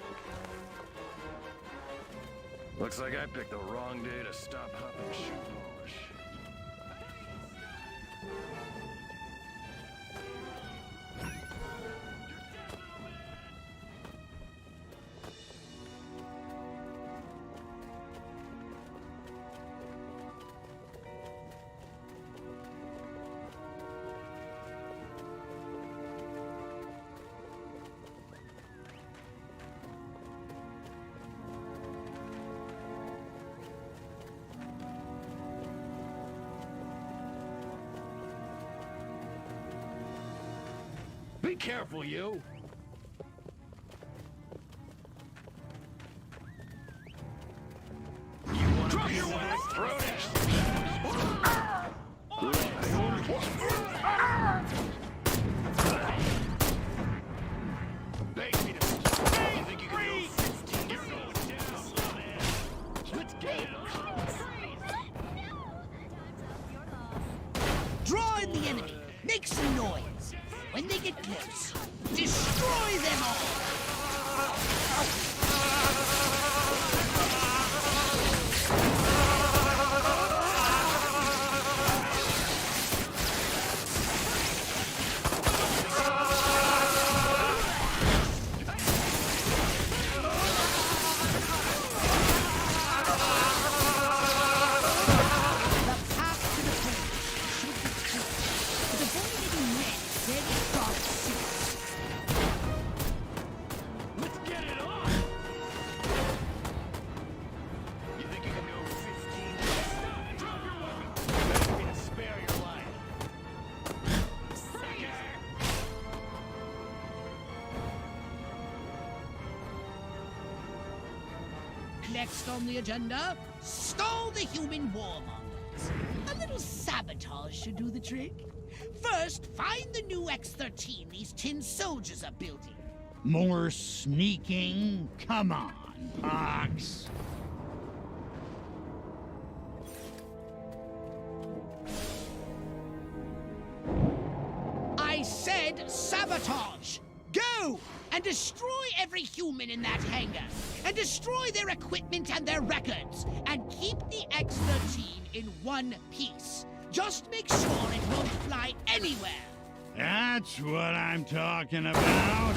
Looks like I picked the wrong day to stop hopping shoe polish. Be careful, you. Drop your weapon! Throw it! Beg me to... You think you can go 15? You're going down, man. Let's get it on. Draw in the enemy. Make some noise. When they get close, destroy them all. Let's get it on! You think you can go 15? Drop your weapon! Beg me to spare your life. Next on the agenda, stall the human warmongers. A little sabotage should do the trick. First, find the new X-13 these tin soldiers are building. More sneaking? Come on, Pox. I said sabotage! Go! And destroy every human in that hangar! And destroy their equipment and their records! And keep the X-13 in one piece! Just make sure it won't fly anywhere! That's what I'm talking about.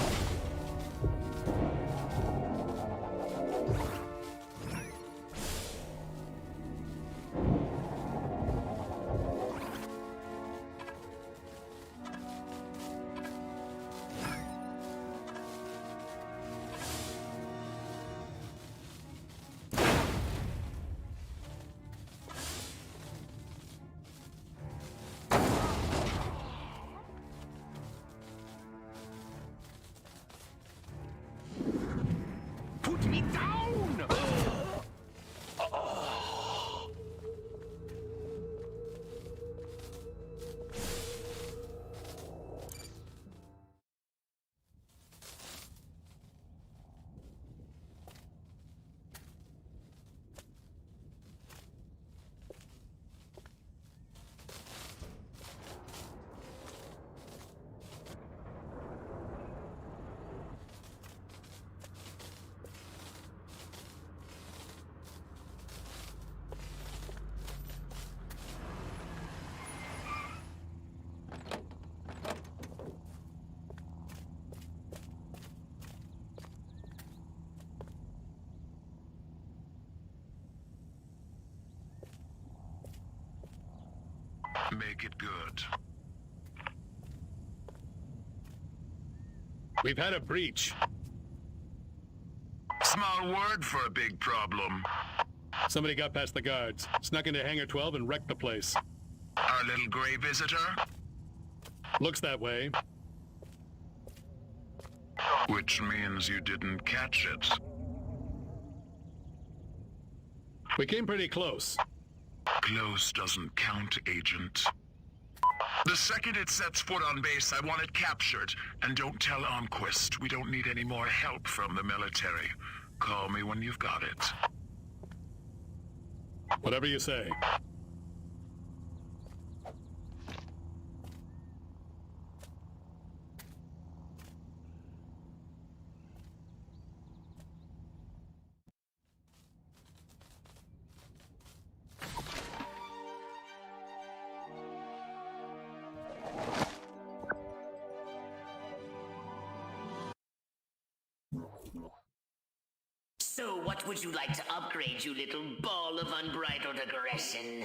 Put me down! Make it good. We've had a breach. Small word for a big problem. Somebody got past the guards, snuck into Hangar 12 and wrecked the place. Our little gray visitor? Looks that way. Which means you didn't catch it. We came pretty close. Close doesn't count, Agent. The second it sets foot on base, I want it captured. And don't tell Almquist. We don't need any more help from the military. Call me when you've got it. Whatever you say. So what would you like to upgrade, you little ball of unbridled aggression?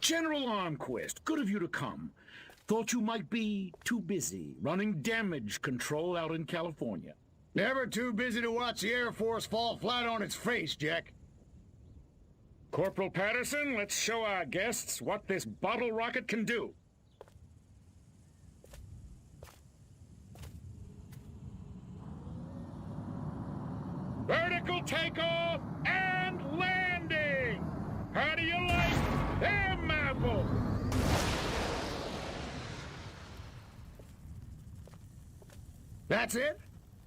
General Armquist, good of you to come. Thought you might be too busy running damage control out in California. Never too busy to watch the Air Force fall flat on its face, Jack. Corporal Patterson, let's show our guests what this bottle rocket can do. Vertical takeoff and landing! How do you like them apples? That's it?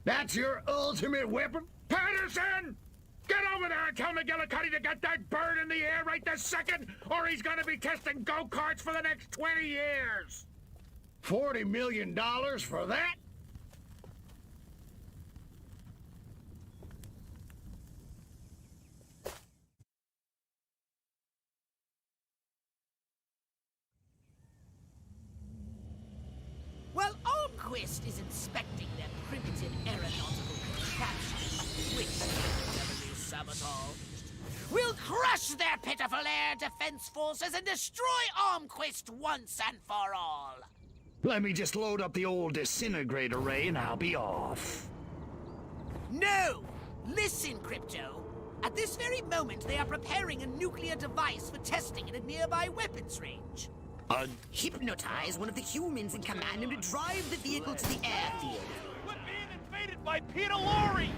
That's your ultimate weapon? Patterson! Get over there and tell McGillicuddy to get that bird in the air right this second, or he's gonna be testing go-karts for the next 20 years! $40 million for that? While Almquist is inspecting their primitive aeronautical contraptions, which never be sabotaged, we'll crush their pitiful air defense forces and destroy Almquist once and for all. Let me just load up the old disintegrator ray and I'll be off. No! Listen, Crypto. At this very moment, they are preparing a nuclear device for testing in a nearby weapons range. Hypnotize one of the humans in command and to drive the vehicle to the airfield. We're being invaded by Peter Lorre!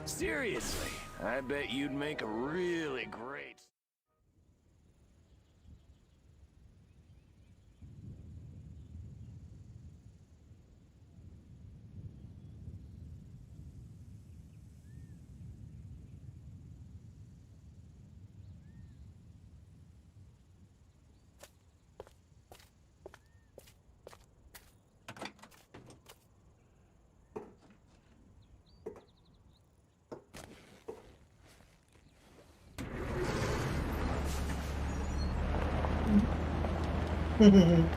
Seriously, I bet you'd make a really great... My God.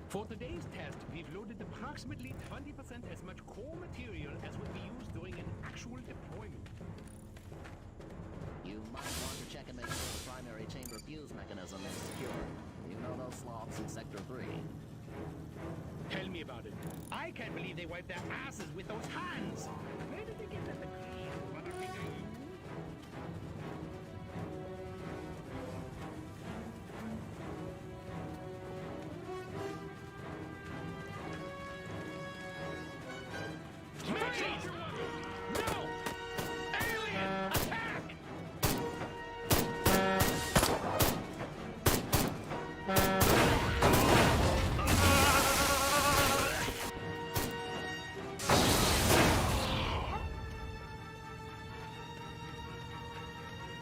For today's test, we've loaded approximately 20% as much core material as would be used during an actual deployment. You might want to check and make sure the primary chamber fuse mechanism is secure. You know those sloths in Sector 3. Tell me about it. I can't believe they wiped their asses with those hands. Where did they get that degree? What are we doing?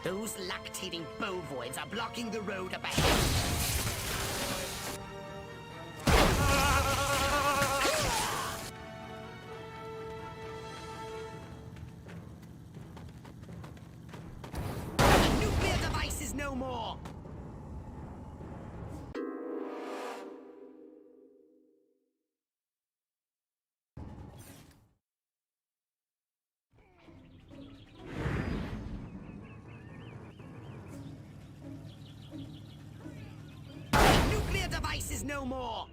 Those lactating bovoids are blocking the road up ahead. The nuclear device is no more! Device is no more!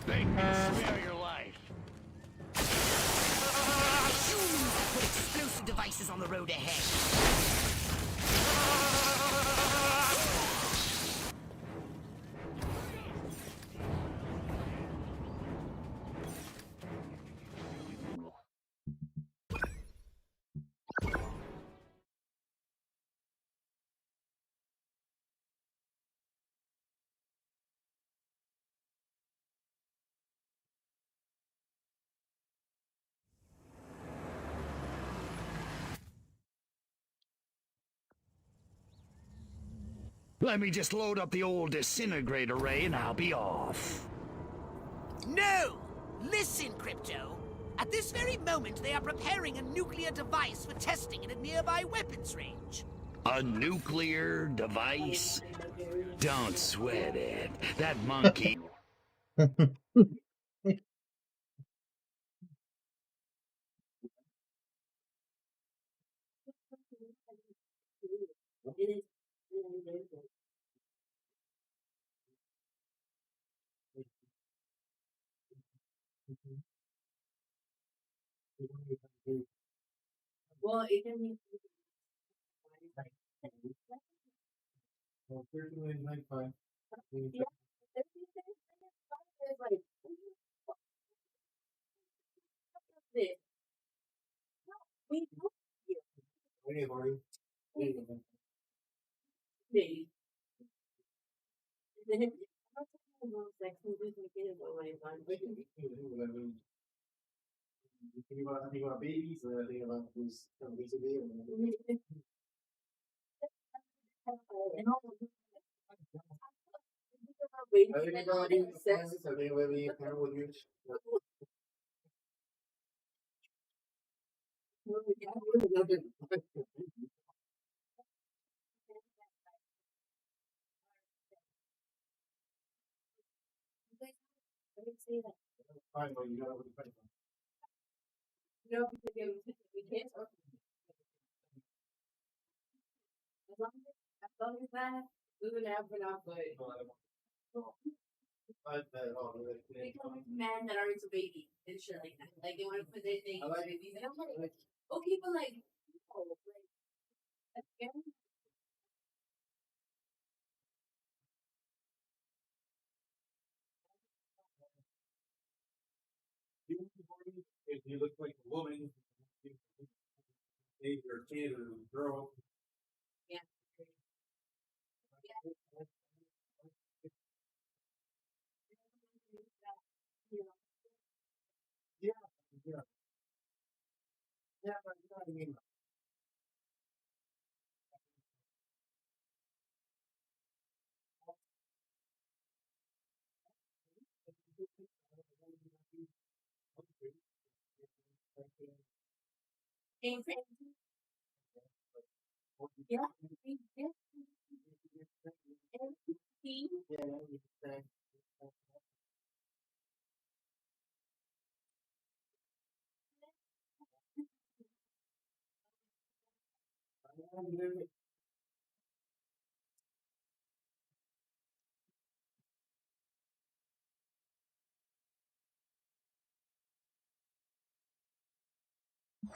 They can spare your life. Humans that put explosive devices on the road ahead. Let me just load up the old disintegrate array and I'll be off. No! Listen, Crypto. At this very moment, they are preparing a nuclear device for testing at a nearby weapons range. A nuclear device? Don't sweat it. That monkey... Well, it can be. Well, 13.95. Yeah, like this. No, we don't here. Hey, Marty. Hey, man. Maybe. And then I'm not like who doesn't get it away one. You think about babies, or think about who's from these days. And also, I think about being friends. I think about being a parent with you. Fine, but you gotta look at it. No, because we can't talk. As long as that, we would have enough, but become men that are into babies and shit like that. Like they want to put their thing in babies. And I'm like, okay, but like, oh, like, that's scary. If you look like a woman, maybe you're a kid or a girl. Yeah. Yeah. Yeah, but you know what I mean. Yeah.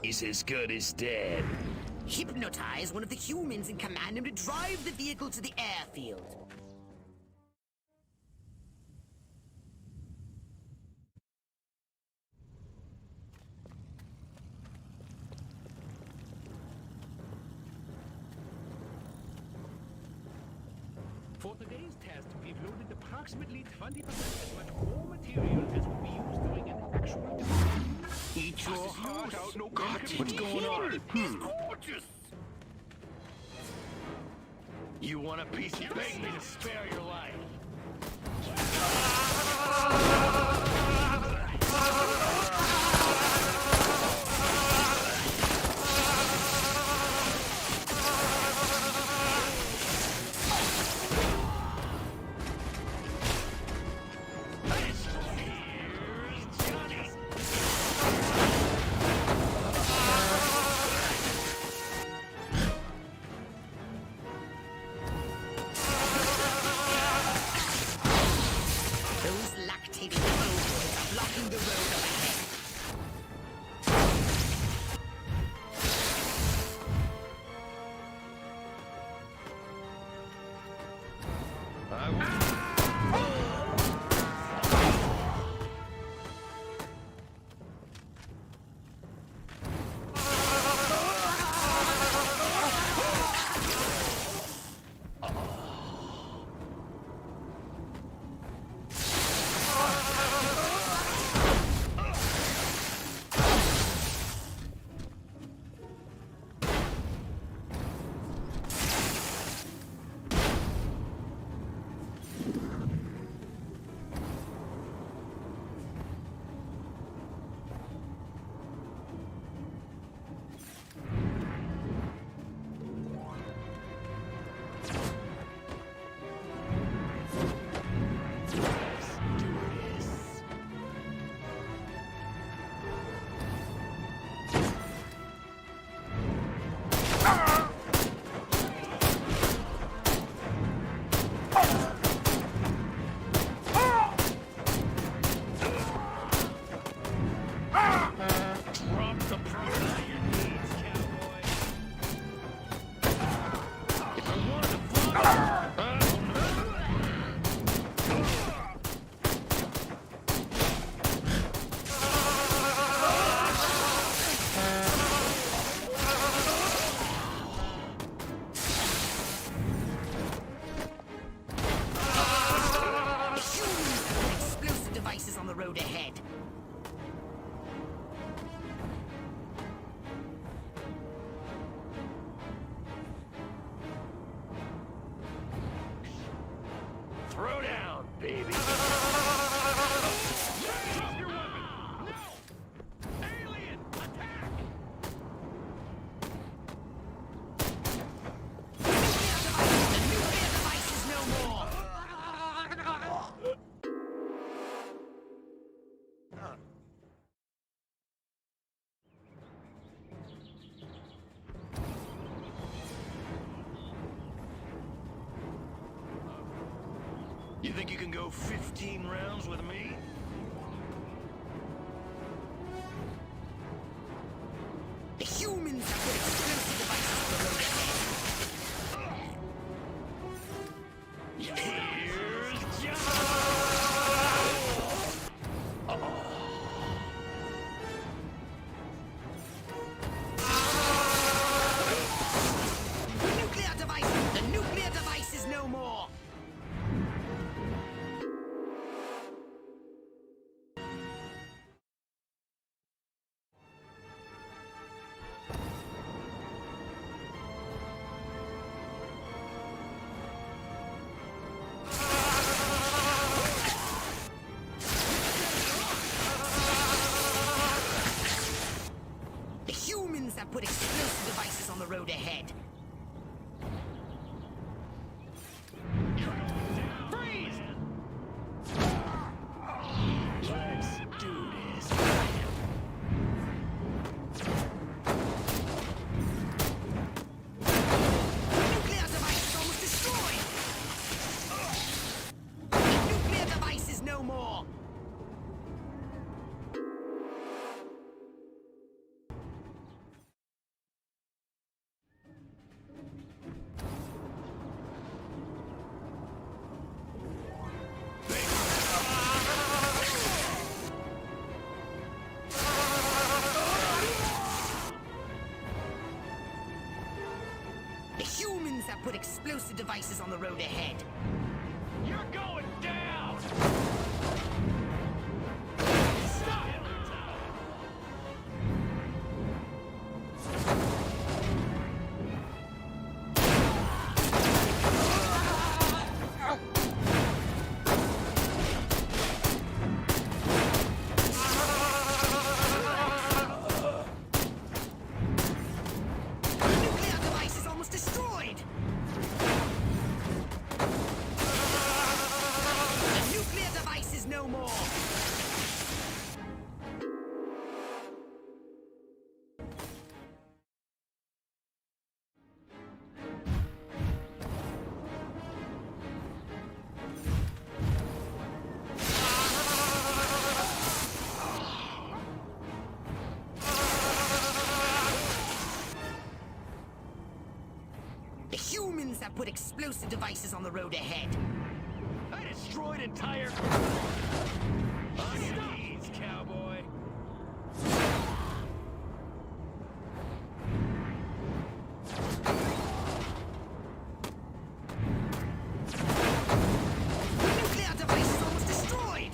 He's as good as dead. Hypnotize one of the humans and command him to drive the vehicle to the airfield. For today's test, we've loaded approximately 20% as much core material as would be used during an actual test. Eat your heart out, no gotcha. What's going on? Gorgeous! You want a piece of bacon to spare your life? the road up ahead. Throw down, baby. Drop your weapon! No! Alien, attack! The nuclear device is no more! You think you can go 15 rounds with me? The humans have put explosive devices on the road ahead. Here's John! The nuclear device is no more! The humans have put explosive devices on the road ahead. Freeze! Let's do this. The nuclear device is almost destroyed! The nuclear device is no more! The humans have put explosive devices on the road ahead. You're going down! Stop! The nuclear device is almost destroyed! humans have put explosive devices on the road ahead. I destroyed entire... On your knees, cowboy. The nuclear device is almost destroyed!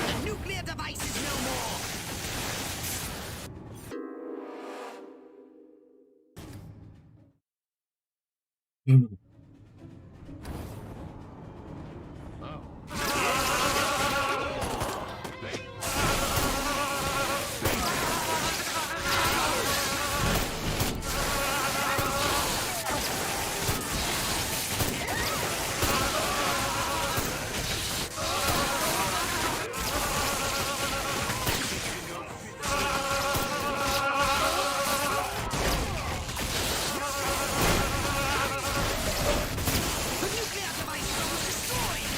The nuclear device is no more! The nuclear device is almost destroyed!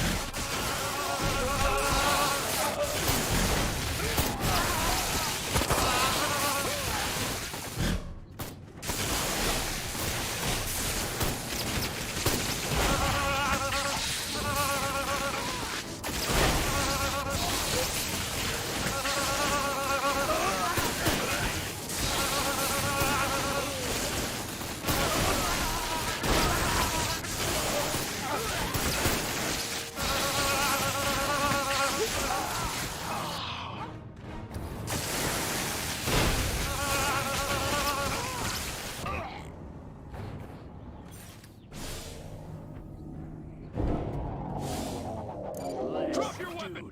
Drop your weapon!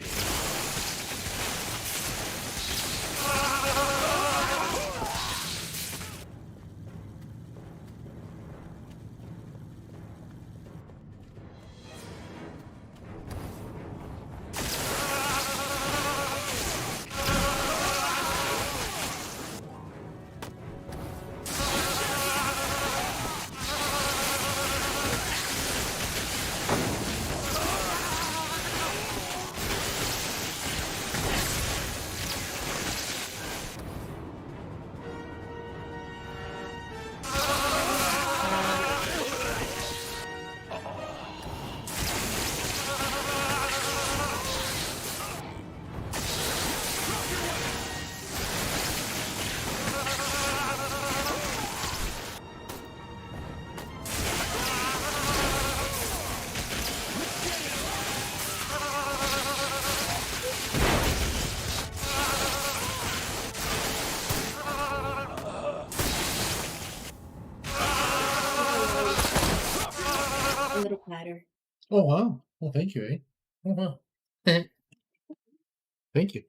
A little platter. Oh wow. Well, thank you, eh? Oh wow. Thank you.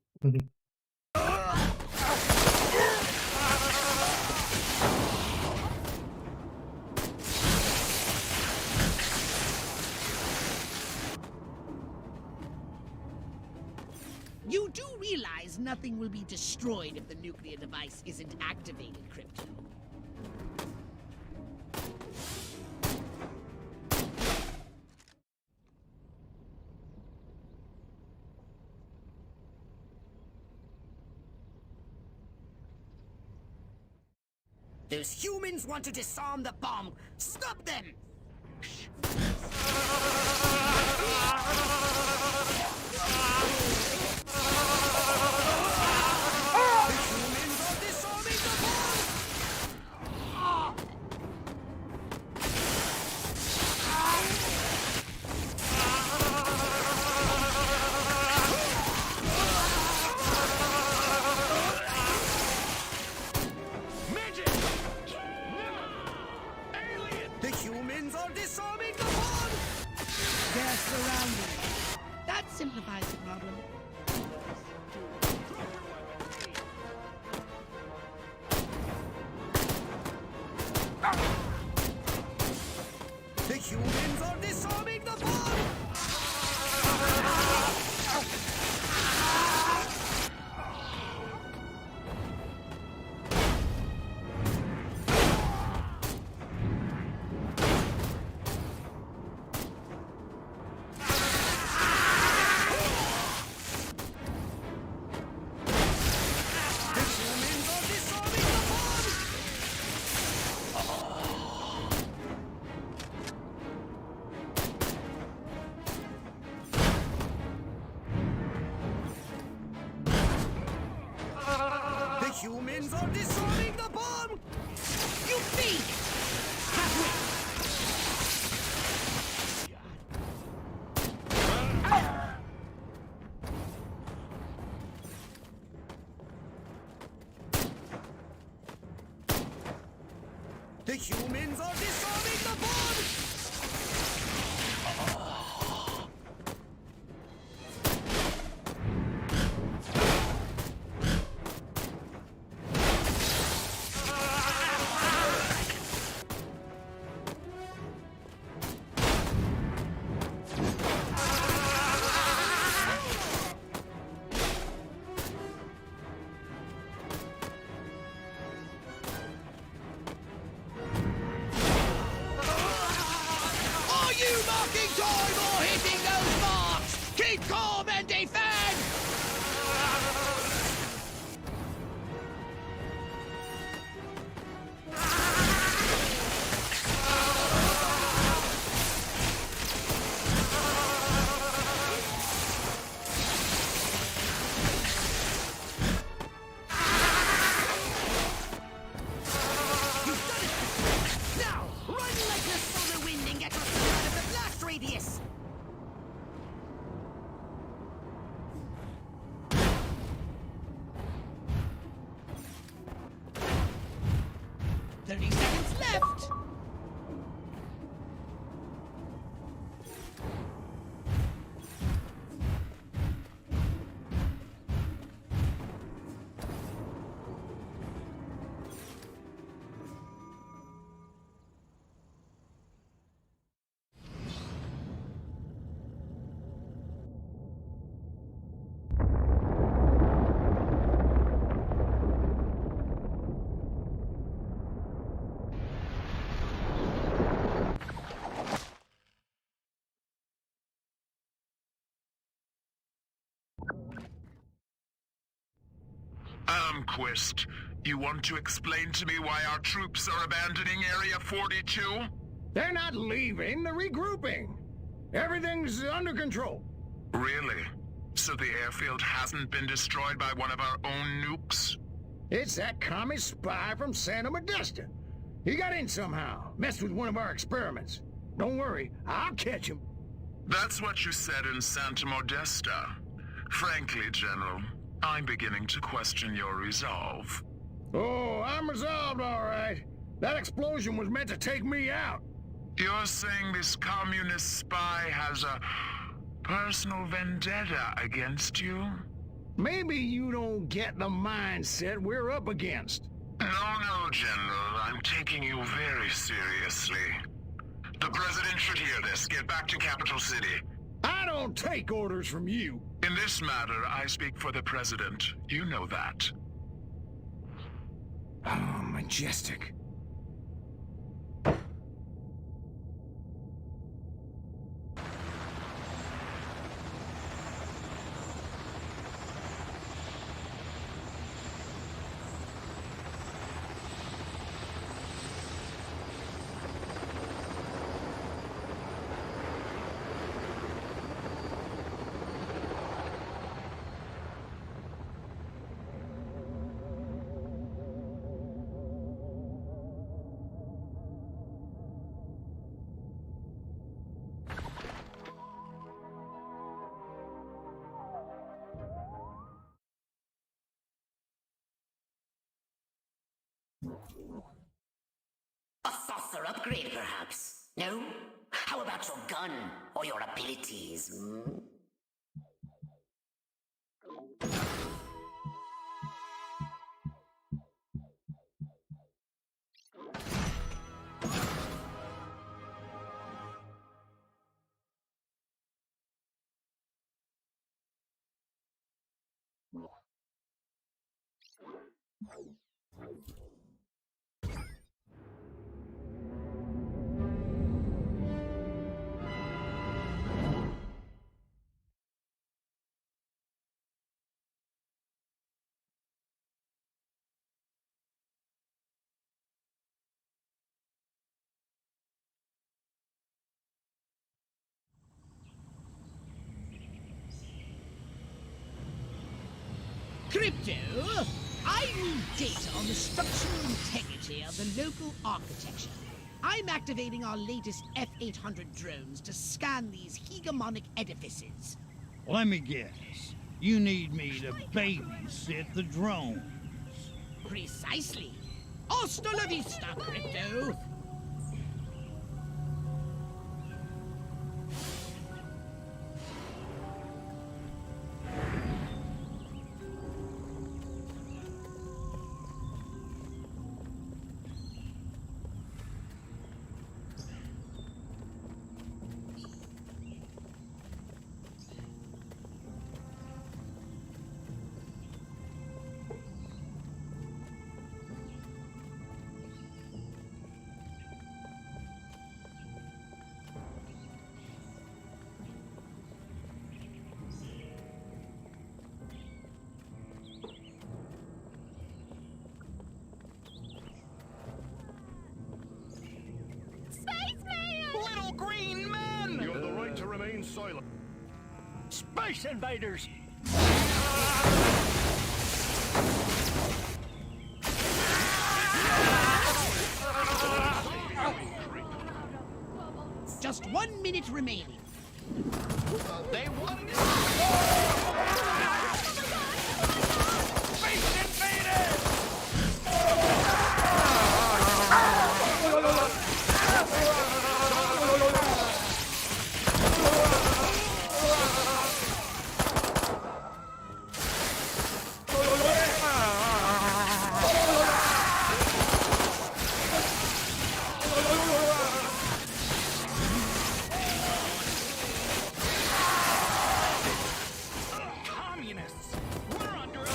You do realize nothing will be destroyed if the nuclear device isn't activated, Crypto. Those humans want to disarm the bomb! Stop them! The humans are disarming the bomb! They're surrounded. That simplifies the problem. The humans are disarming the bomb! Humans are disarming the bomb! You feed! Halfway! The humans are disarming the bomb! Marking time or hitting those marks! Keep calm and defend! You've done it! Now, run like the solar wind and get yourself out of the blast radius! 30 seconds left! Quist, you want to explain to me why our troops are abandoning Area 42? They're not leaving, they're regrouping. Everything's under control. Really? So the airfield hasn't been destroyed by one of our own nukes? It's that commie spy from Santa Modesta. He got in somehow, messed with one of our experiments. Don't worry, I'll catch him. That's what you said in Santa Modesta. Frankly, General, I'm beginning to question your resolve. Oh, I'm resolved, all right. That explosion was meant to take me out. You're saying this communist spy has a personal vendetta against you? Maybe you don't get the mindset we're up against. No, General. I'm taking you very seriously. The President should hear this. Get back to Capital City. I don't take orders from you. In this matter, I speak for the President. You know that. Oh, majestic. A saucer upgrade, perhaps? No? How about your gun or your abilities? Crypto, I need data on the structural integrity of the local architecture. I'm activating our latest F-800 drones to scan these hegemonic edifices. Let me guess. You need me to babysit the drones. Precisely. Hasta la vista, Crypto. Little green men! You have the right to remain silent. Space invaders! Just 1 minute remaining. They won! Space invaders! Communists! We're under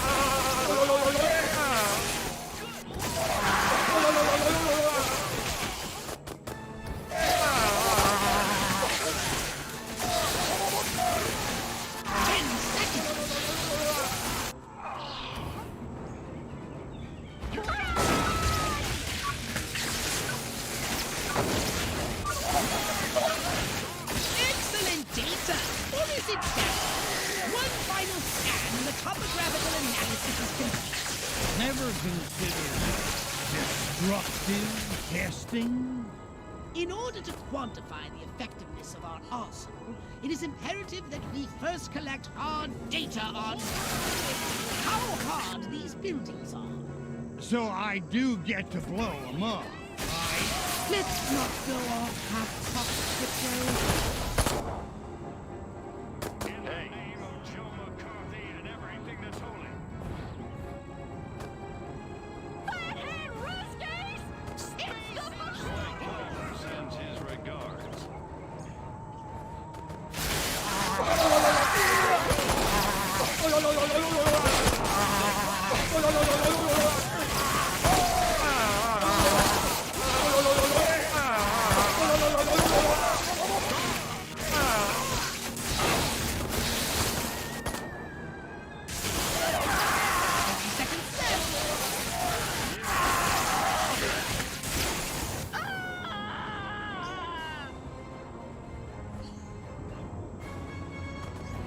Excellent data! What is it down? One final scan and the topographical analysis is complete. Never considered destructive testing? In order to quantify the effectiveness of our arsenal, it is imperative that we first collect hard data on how hard these buildings are. So I do get to blow them up, right? Let's not go off half-cocked, Crypto. In the name of Joe McCarthy and everything that's holy. Fathead Ruskies! It's the Roy Palmer sends his regards.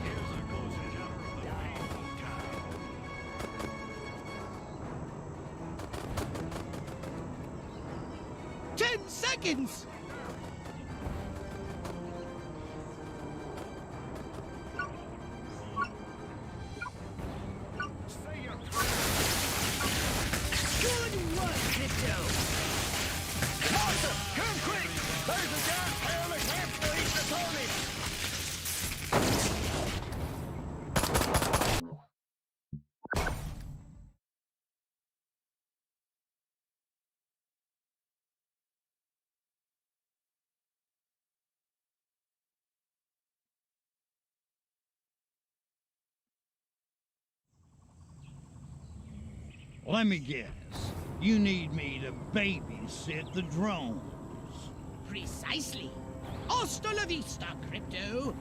Here's a close encounter of the painful cow. 10 seconds! Say your Good work! work, Crypto! Monster, come quick! There's a giant hairless hamster eating the Tony! Let me guess. You need me to babysit the drones. Precisely. Hasta la vista, Crypto!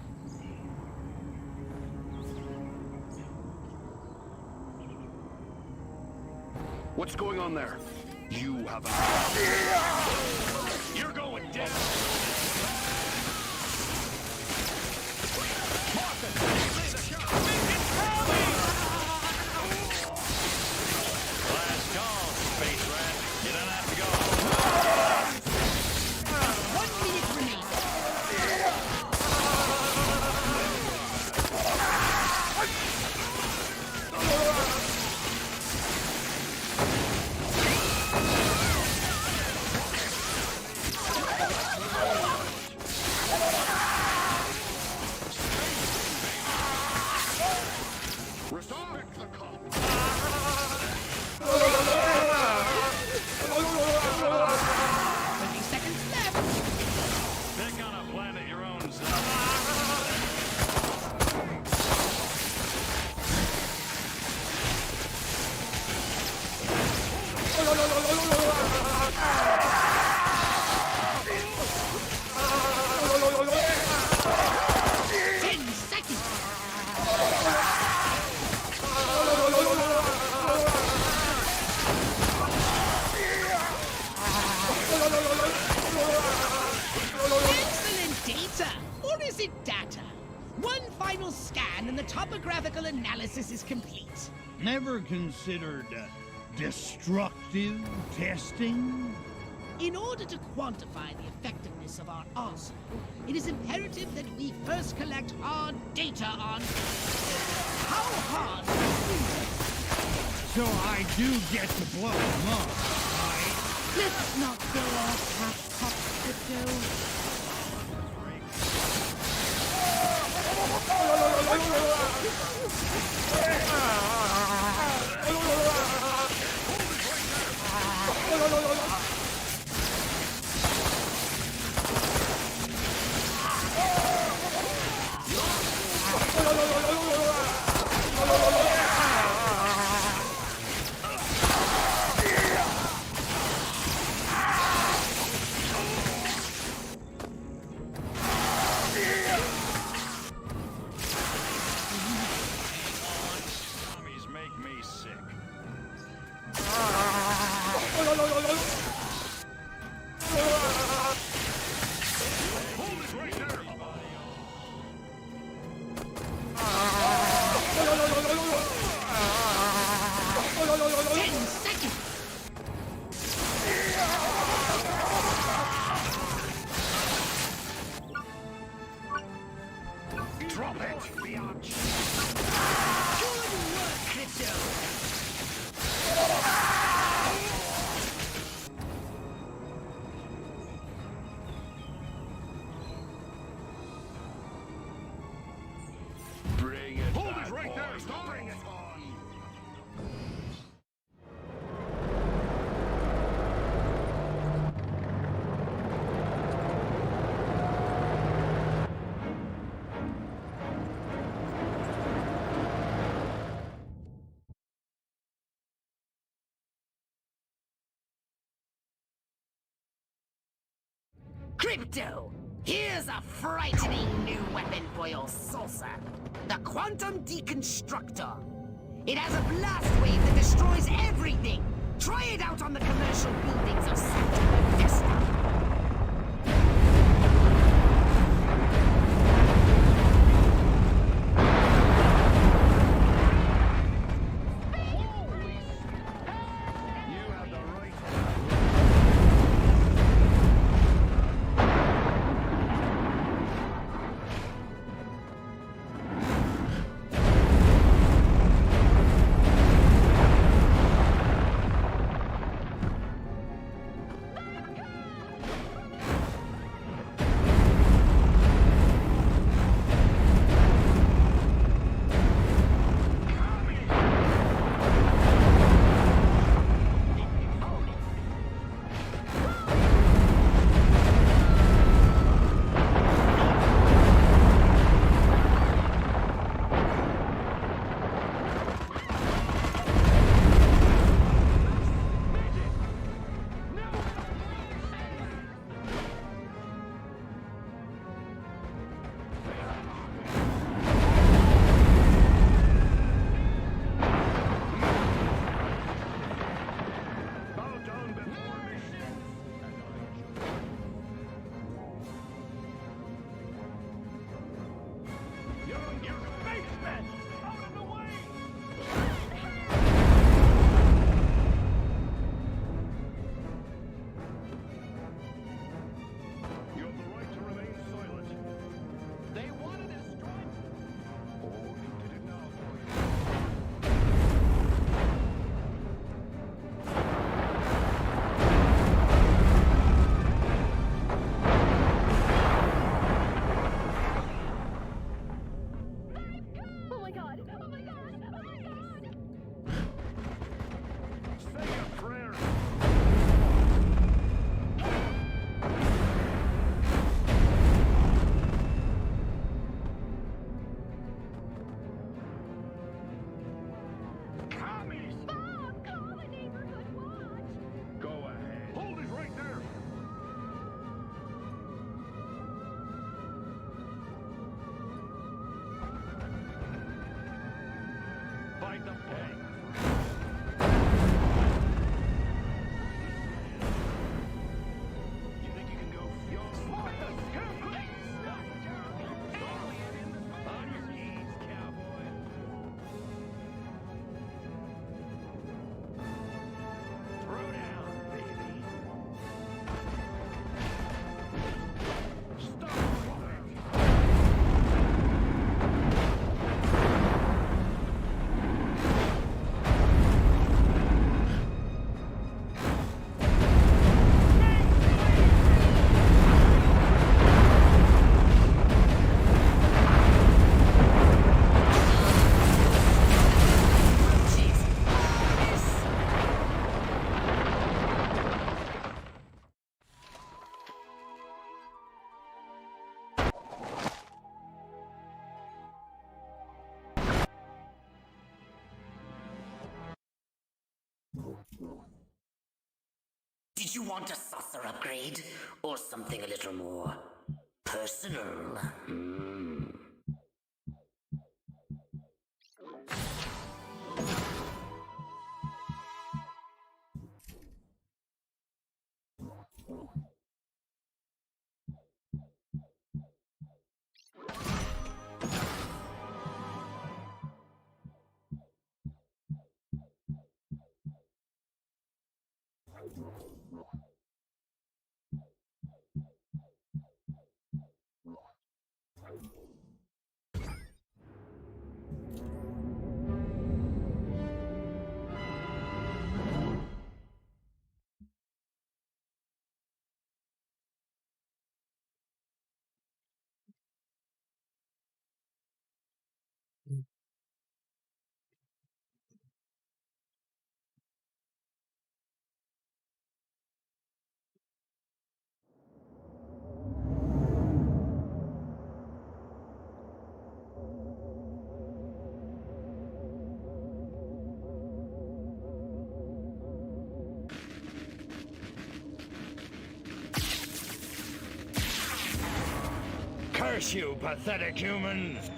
What's going on there? You have a... You're going down! Last call, Space Rat. You don't have to go. 1 minute remaining. Respect the call. 30 seconds left. Pick on a planet your own size. Excellent data! Or is it data? One final scan and the topographical analysis is complete. Never considered destructive testing? In order to quantify the effectiveness of our arsenal, it is imperative that we first collect hard data on how hard So I do get to blow them up, right? Let's not go off half-cocked, Crypto. Zombies make me sick. Hold it right there! 10 seconds! Drop it, biatch! Good work, Crypto! Bring it Hold it right there! Stop bring it on! Crypto! Here's a frightening new weapon for your saucer. The Quantum Deconstructor. It has a blast wave that destroys everything. Try it out on the commercial buildings of Santa Modesta. You have the right. you want a saucer upgrade? Or something a little more personal? Curse you, pathetic humans!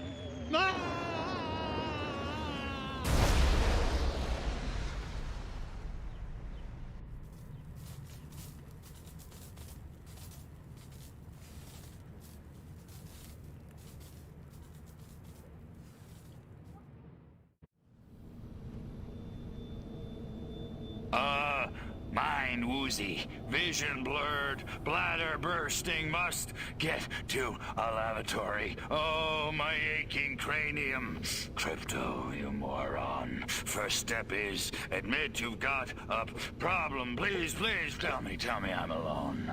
Mind woozy, vision blurred, bladder bursting, must get to a lavatory. Oh, my aching cranium. Crypto, you moron. First step is admit you've got a problem. Please, please, tell me I'm alone.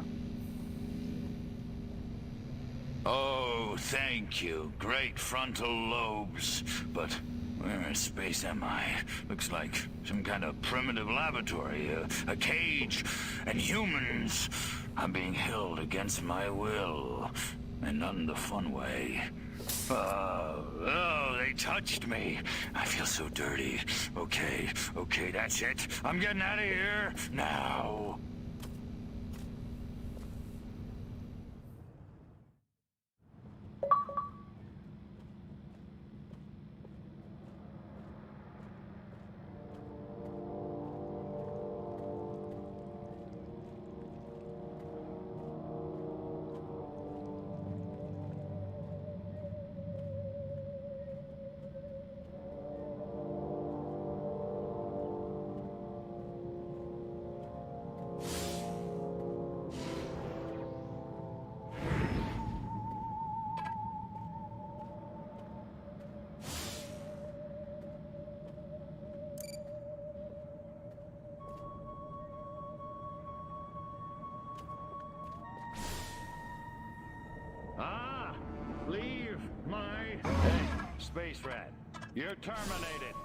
Oh, thank you. Great frontal lobes. But where in space am I? Looks like some kind of primitive laboratory, a cage, and humans. I'm being held against my will, and not in the fun way. Oh, they touched me. I feel so dirty. Okay, that's it. I'm getting out of here now. Leave my... Hey, Space Rat, you're terminated.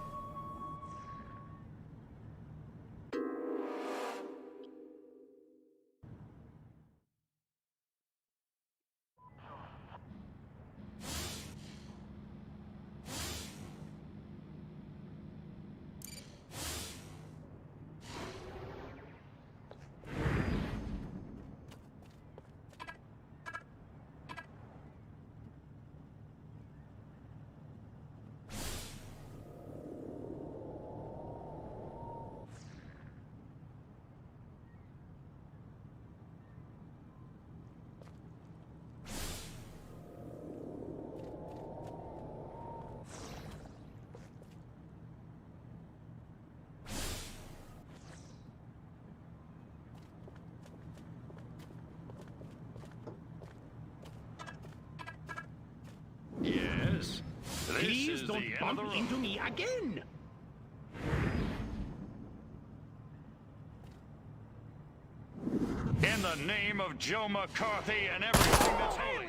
Yes? Please don't bump into me again! In the name of Joe McCarthy and everything that's holy!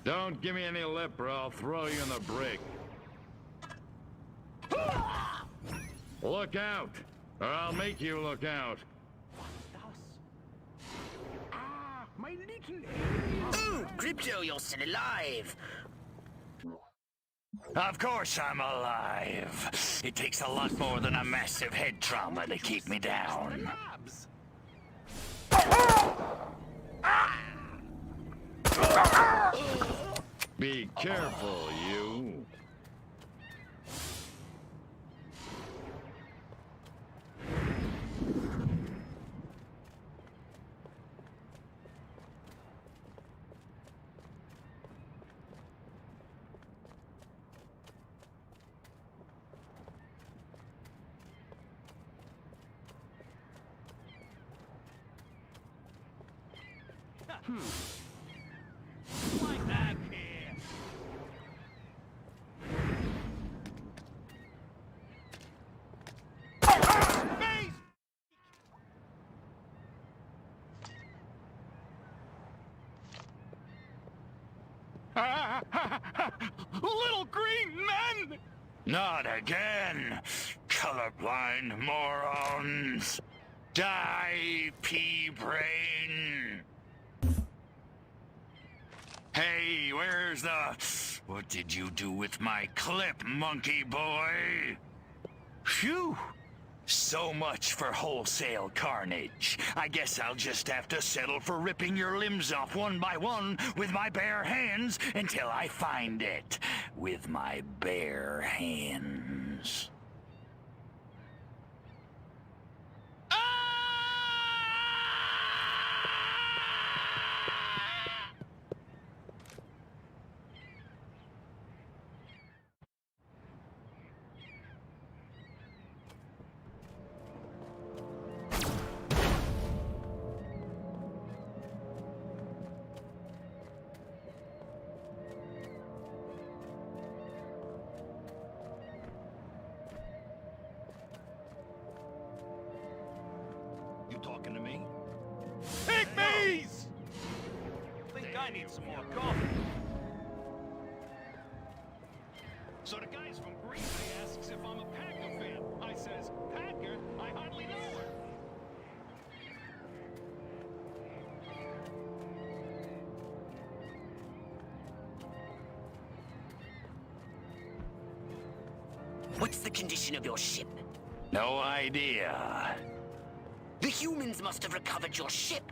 Don't give me any lip or I'll throw you in the brig. Look out, or I'll make you look out. My little... Ooh, Crypto, you're still alive. Of course I'm alive. It takes a lot more than a massive head trauma to keep me down. Be careful, you. Like that here. Little green men! Not again! Colorblind morons! Die, pea brain! Hey, where's the... What did you do with my clip, monkey boy? Phew! So much for wholesale carnage. I guess I'll just have to settle for ripping your limbs off one by one with my bare hands until I find it. With my bare hands. You talking to me? Pygmies! Think I need some more coffee. So the guys from Green Bay asks if I'm a Packer fan. I says, Packer? I hardly know her. What's the condition of your ship? No idea. The humans must have recovered your ship.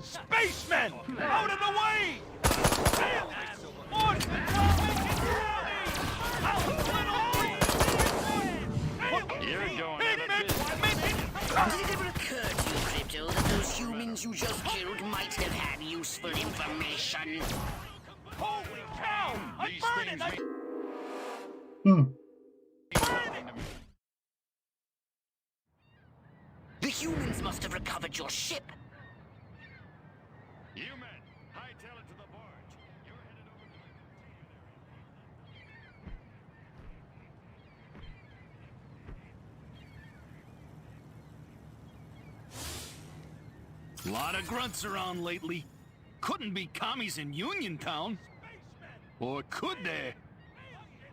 Spacemen! Out of the way! You're going out of business. Did it ever occur to you, Crypto, that those humans you just killed might have had useful information? Holy cow! These things The humans must have recovered your ship. You men, hightail it to the barge. You're headed over to A lot of grunts around lately. Couldn't be commies in Uniontown. Or could they?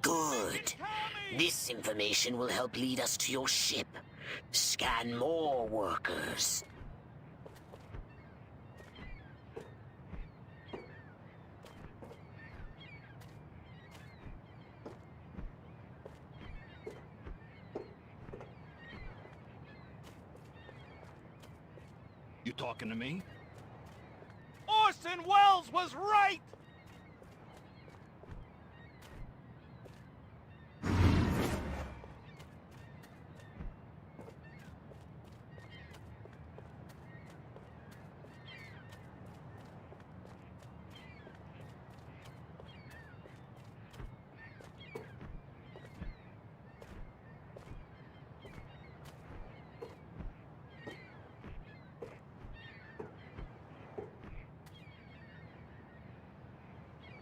Good. This information will help lead us to your ship. Scan more workers. You talking to me? Orson Welles was right!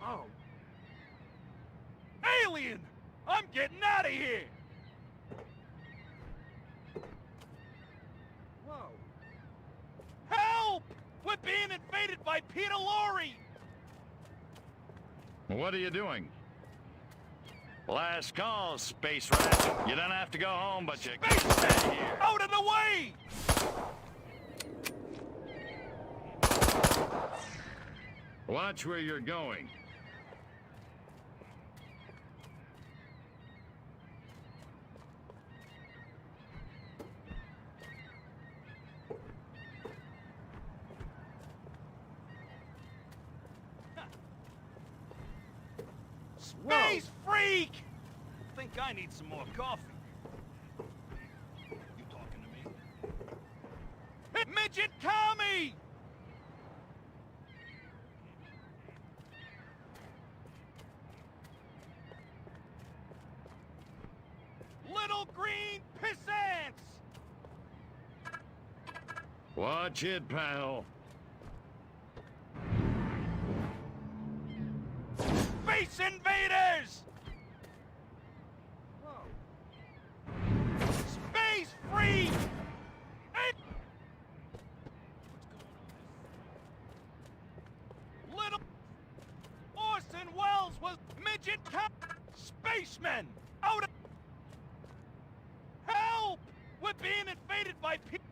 Oh. Alien! I'm getting out of here! Whoa. Help! We're being invaded by Peter Lorre! What are you doing? Last call, Space Rat. You don't have to go home, but you can't stay here. Out of the way! Watch where you're going. Space freak! Think I need some more coffee. You talking to me? Midget Kami! Little green pissants! Watch it, pal. Space invaders! Whoa. Space freak! Hey! Little Orson Welles was midget spacemen out of help! We're being invaded by people.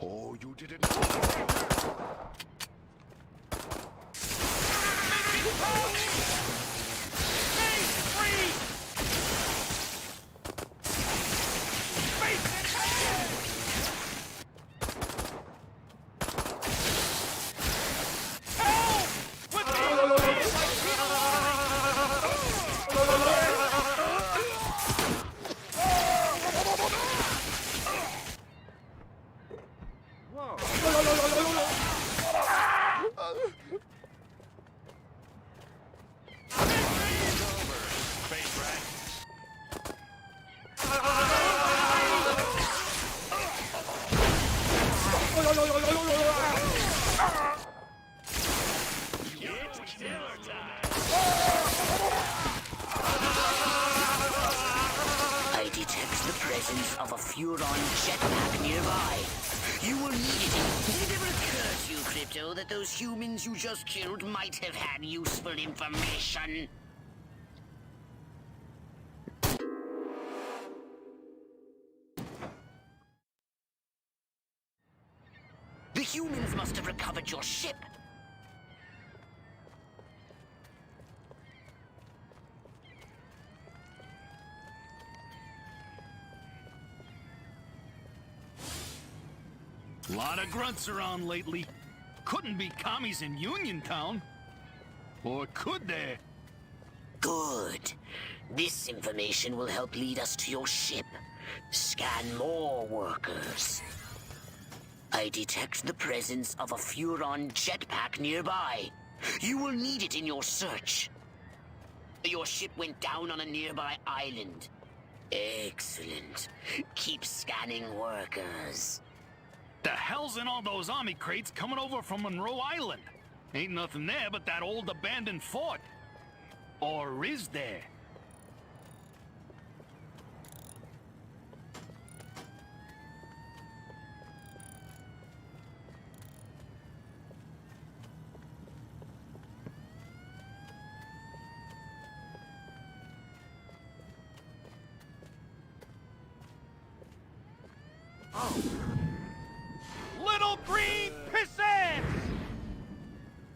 Oh, you didn't. I detect the presence of a Furon jetpack nearby. You will need it. Did it ever occur to you, Crypto, that those humans you just killed might have had useful information? The humans must have recovered your ship. Lot of grunts around lately. Couldn't be commies in Uniontown. Or could there? Good. This information will help lead us to your ship. Scan more workers. I detect the presence of a Furon jetpack nearby. You will need it in your search. Your ship went down on a nearby island. Excellent. Keep scanning workers. The hell's in all those army crates coming over from Monroe Island? Ain't nothing there but that old abandoned fort. Or is there? Little green pissants!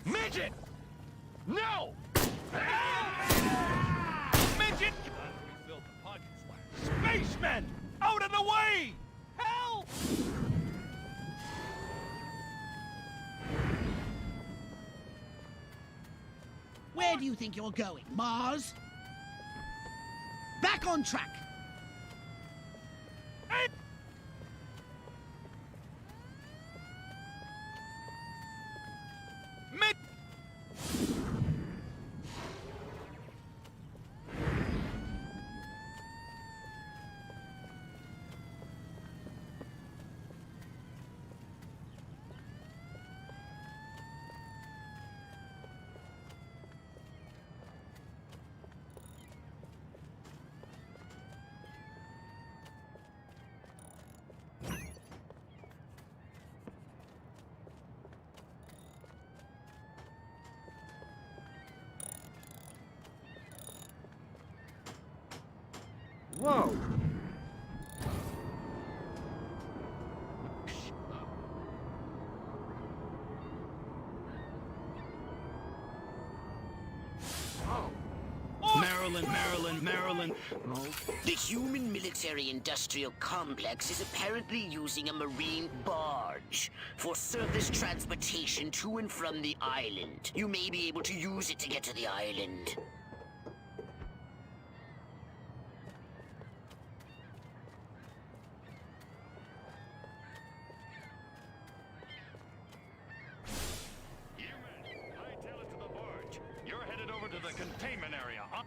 Midget! No! Midget! Spacemen! Out of the way! Help! Where Where do you think you're going, Mars? Back on track. Whoa! Maryland. Oh. The human military-industrial complex is apparently using a marine barge for surface transportation to and from the island. You may be able to use it to get to the island. Hightail it to the barge. You're headed over to the containment area, huh?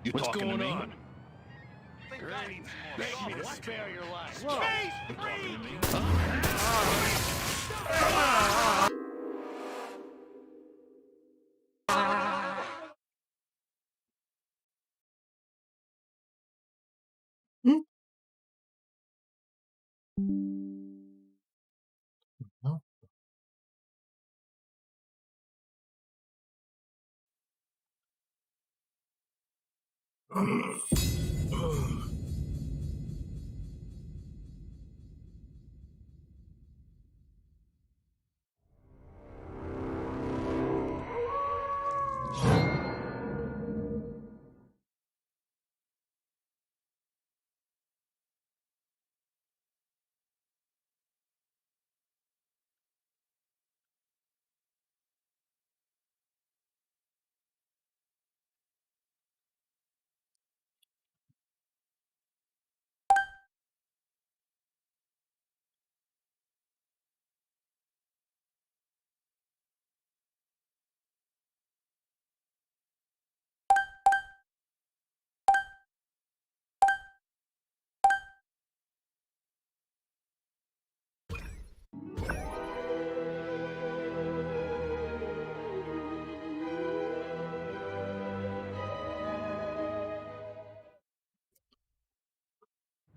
You What's talking going to me? on? Great. Beg me to spare your life. No.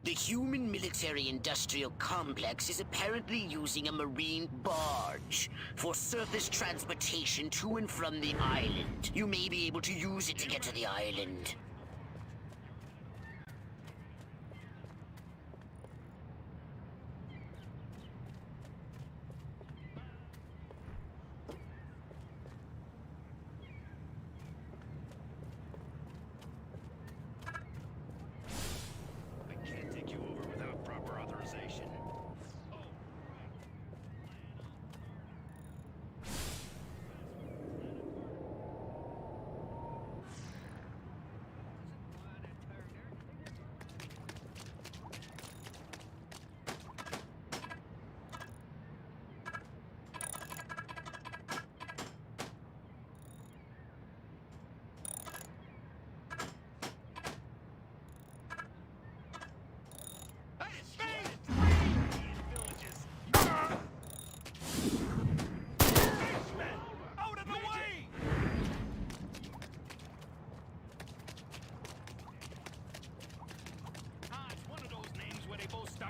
The human military-industrial complex is apparently using a marine barge for surface transportation to and from the island. You may be able to use it to get to the island. I can't take you over without proper authorization.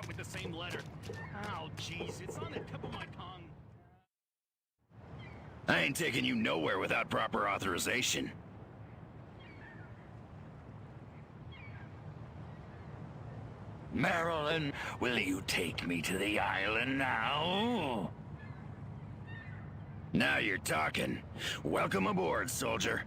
With the same letter. Oh, jeez, it's on the tip of my tongue. I ain't taking you nowhere without proper authorization. Marilyn, will you take me to the island now? Now you're talking. Welcome aboard, soldier.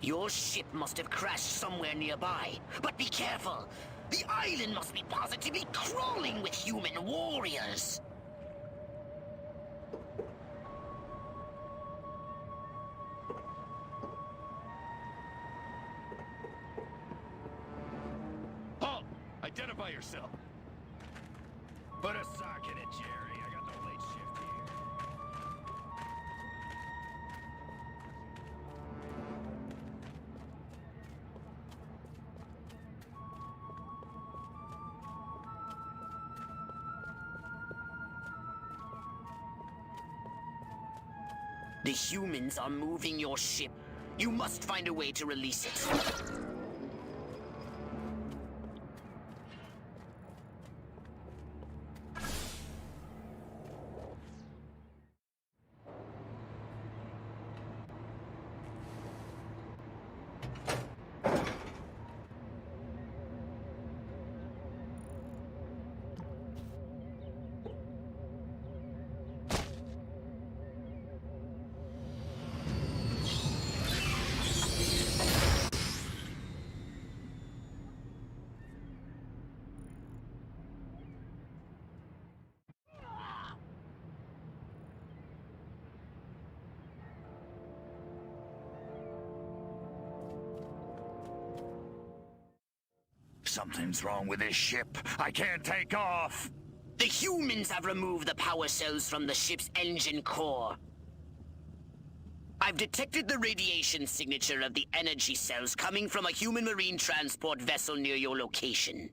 Your ship must have crashed somewhere nearby. But be careful. The island must be positively crawling with human warriors. Halt! Identify yourself. Put a sock in it, Jerry. I got the late shift here. The humans are moving your ship. You must find a way to release it. Something's wrong with this ship. I can't take off. The humans have removed the power cells from the ship's engine core. I've detected the radiation signature of the energy cells coming from a human marine transport vessel near your location.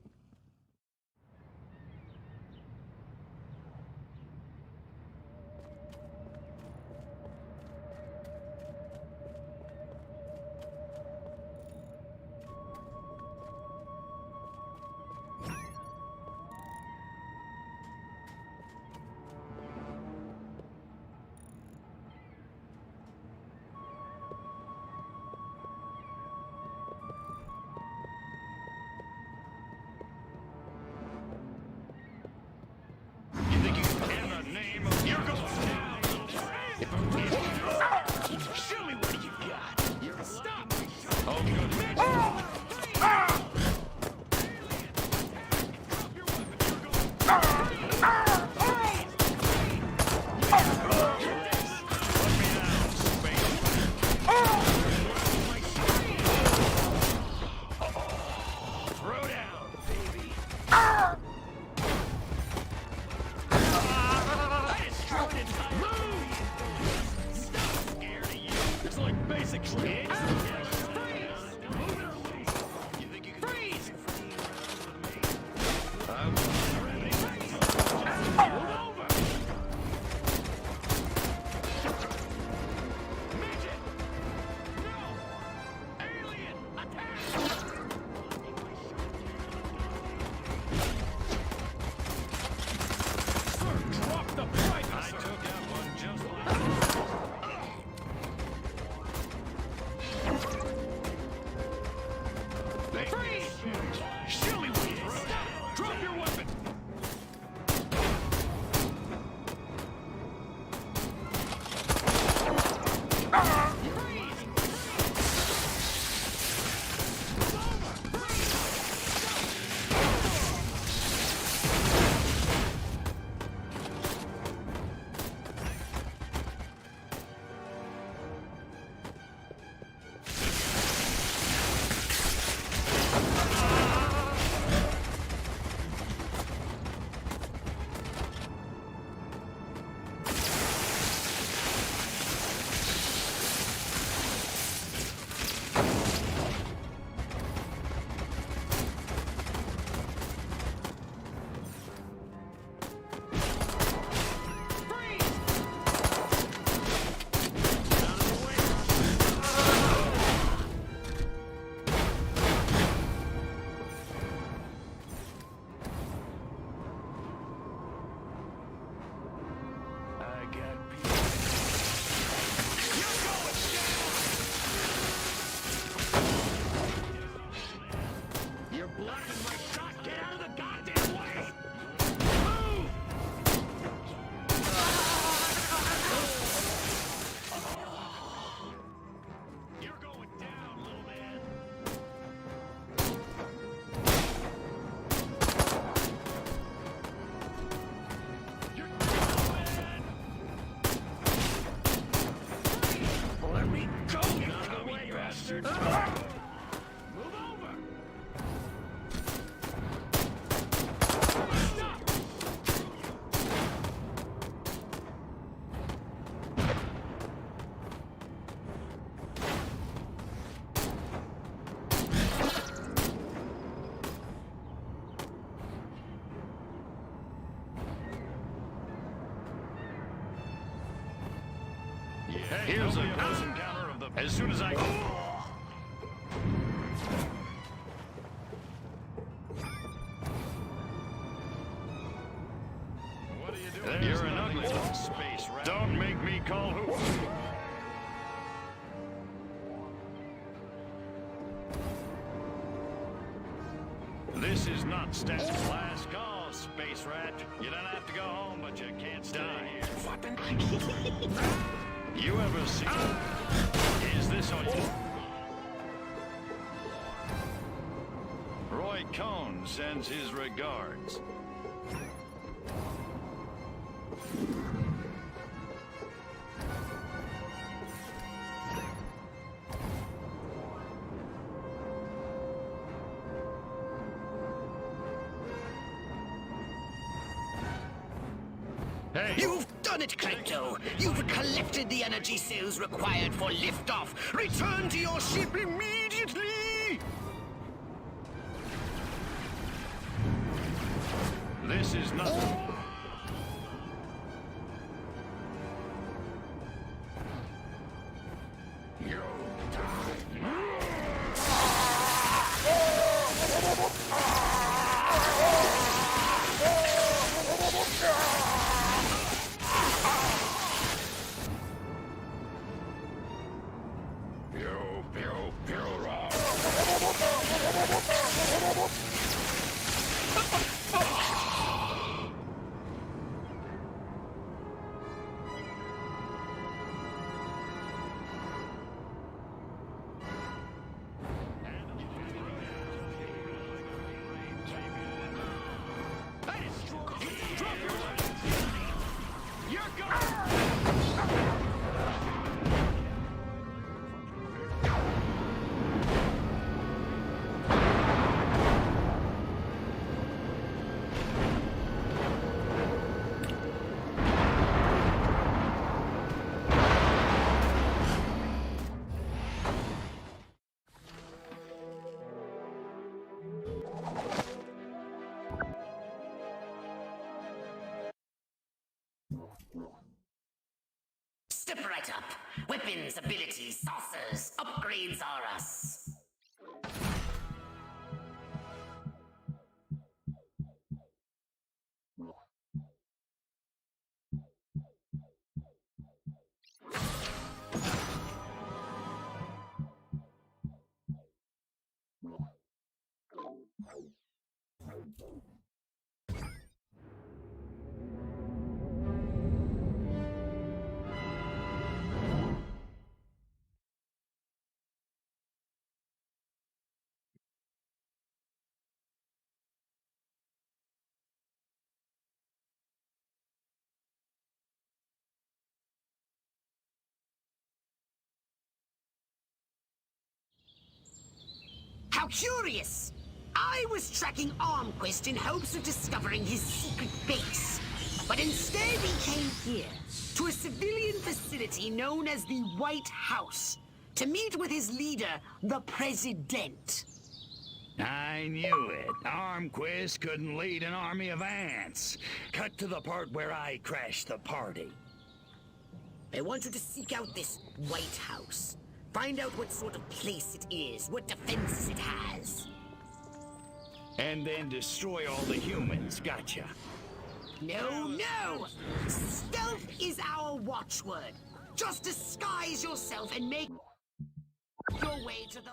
Here's a close encounter of the... As soon as I... What are you doing? You're an ugly little space rat. Don't make me call who... This is not standard. Last call, space rat. You don't have to go home, but you can't stay here. You ever see... Is this on you? Roy Cohn sends his regards. You've done it, Crypto! You've collected the energy cells required for liftoff! Return to your ship immediately! This is nothing. Step right up. Weapons, abilities, saucers, upgrades are us. How curious! I was tracking Armquist in hopes of discovering his secret base. But instead he came here, to a civilian facility known as the White House, to meet with his leader, the President. I knew it. Armquist couldn't lead an army of ants. Cut to the part where I crashed the party. I want you to seek out this White House. Find out what sort of place it is, what defenses it has. And then destroy all the humans, gotcha. No, no! Stealth is our watchword. Just disguise yourself and make your way to the...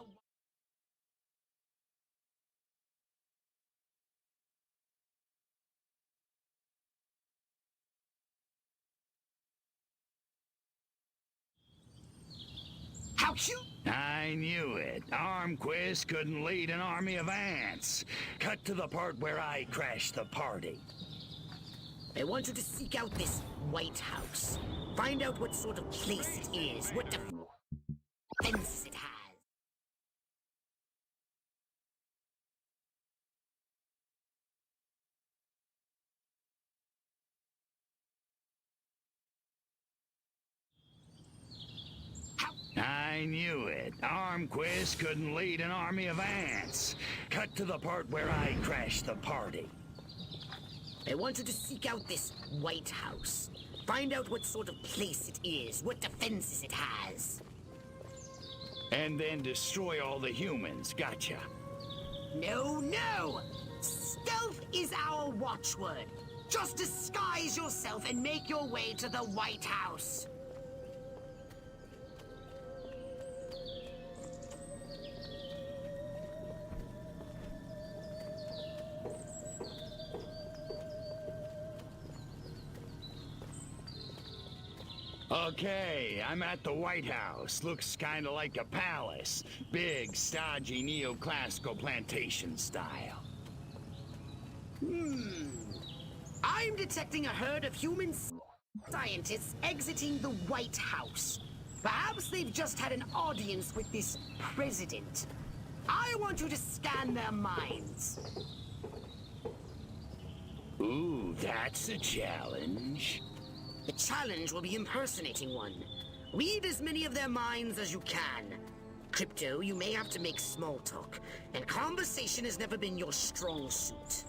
How cute! I knew it. Armquist couldn't lead an army of ants. Cut to the part where I crashed the party. I want you to seek out this White House. Find out what sort of place it is, what defenses it has. I knew it. Armquist couldn't lead an army of ants. Cut to the part where I crashed the party. I want you to seek out this White House. Find out what sort of place it is, what defenses it has. And then destroy all the humans. Gotcha. No, no! Stealth is our watchword. Just disguise yourself and make your way to the White House. Okay, I'm at the White House. Looks kinda like a palace. Big, stodgy, neoclassical plantation style. I'm detecting a herd of human scientists exiting the White House. Perhaps they've just had an audience with this president. I want you to scan their minds. Ooh, that's a challenge. The challenge will be impersonating one. Read as many of their minds as you can. Crypto, you may have to make small talk, and conversation has never been your strong suit.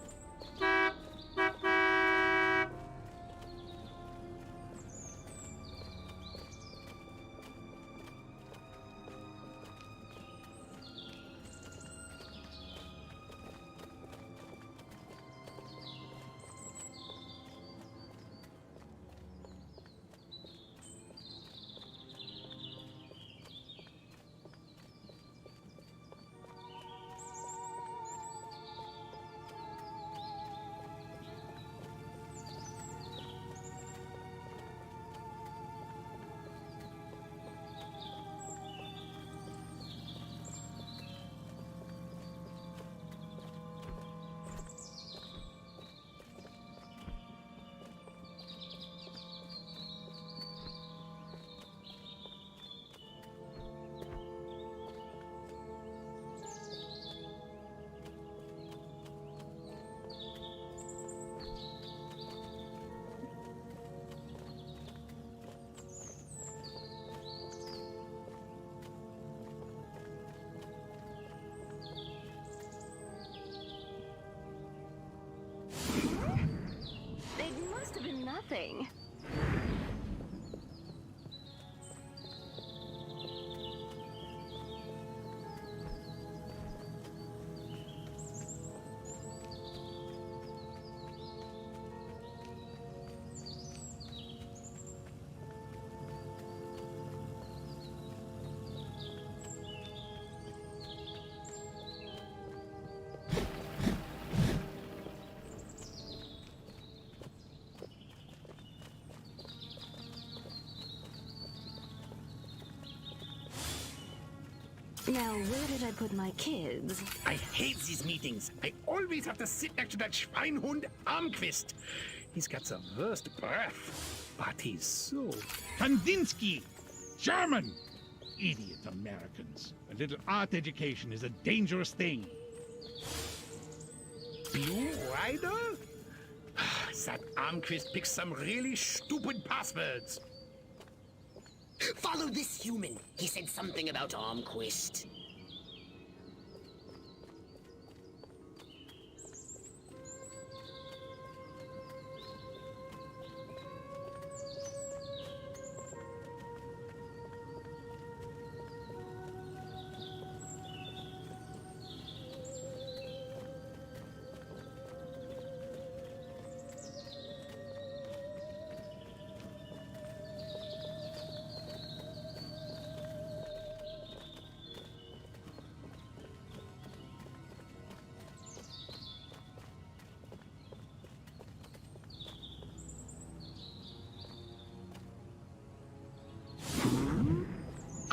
It must have been nothing. Now, where did I put my kids? I hate these meetings. I always have to sit next to that Schweinhund Armquist. He's got the worst breath, but he's so... Kandinsky! German! Idiot Americans. A little art education is a dangerous thing. Blue Rider? That Armquist picks some really stupid passwords. Follow this human. He said something about Armquist.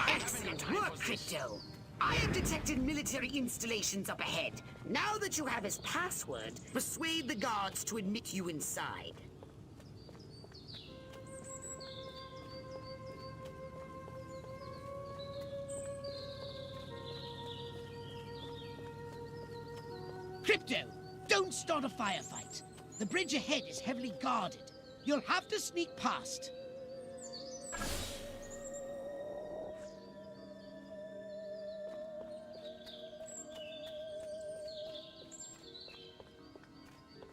Excellent work, Crypto. I have detected military installations up ahead. Now that you have his password, persuade the guards to admit you inside. Crypto, don't start a firefight. The bridge ahead is heavily guarded. You'll have to sneak past.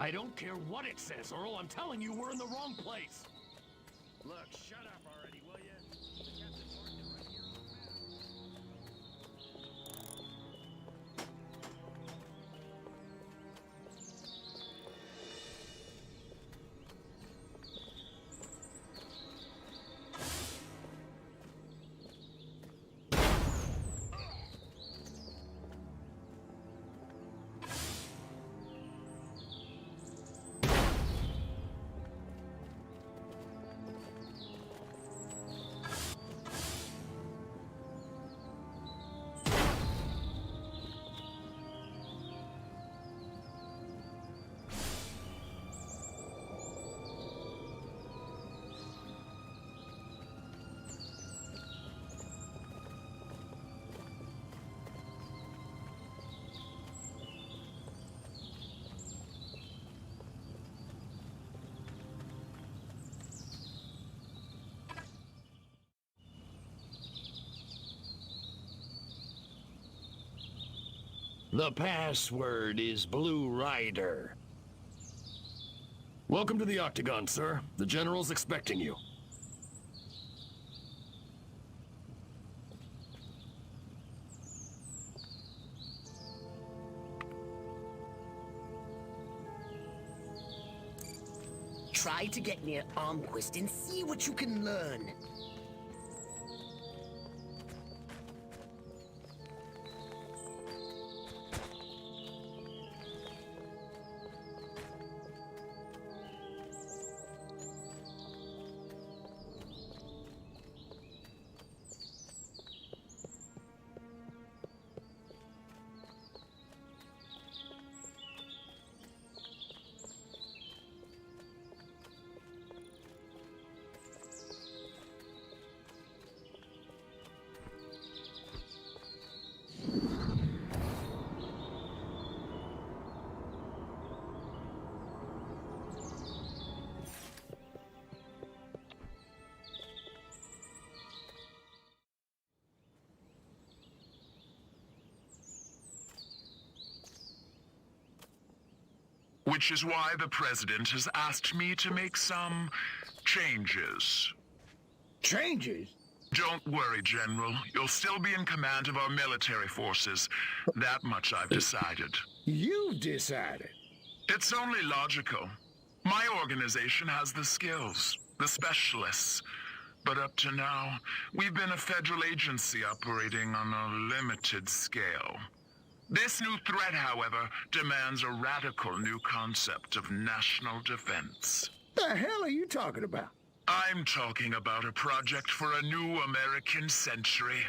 I don't care what it says, Earl. I'm telling you, we're in the wrong place. Look, shut up already, will you? The captain marked it right here on the map. The password is Blue Rider. Welcome to the Octagon, sir. The General's expecting you. Try to get near Armquist and see what you can learn. Which is why the President has asked me to make some changes. Changes? Don't worry, General. You'll still be in command of our military forces. That much I've decided. You've decided? It's only logical. My organization has the skills, the specialists. But up to now, we've been a federal agency operating on a limited scale. This new threat, however, demands a radical new concept of national defense. The hell are you talking about? I'm talking about a project for a new American century.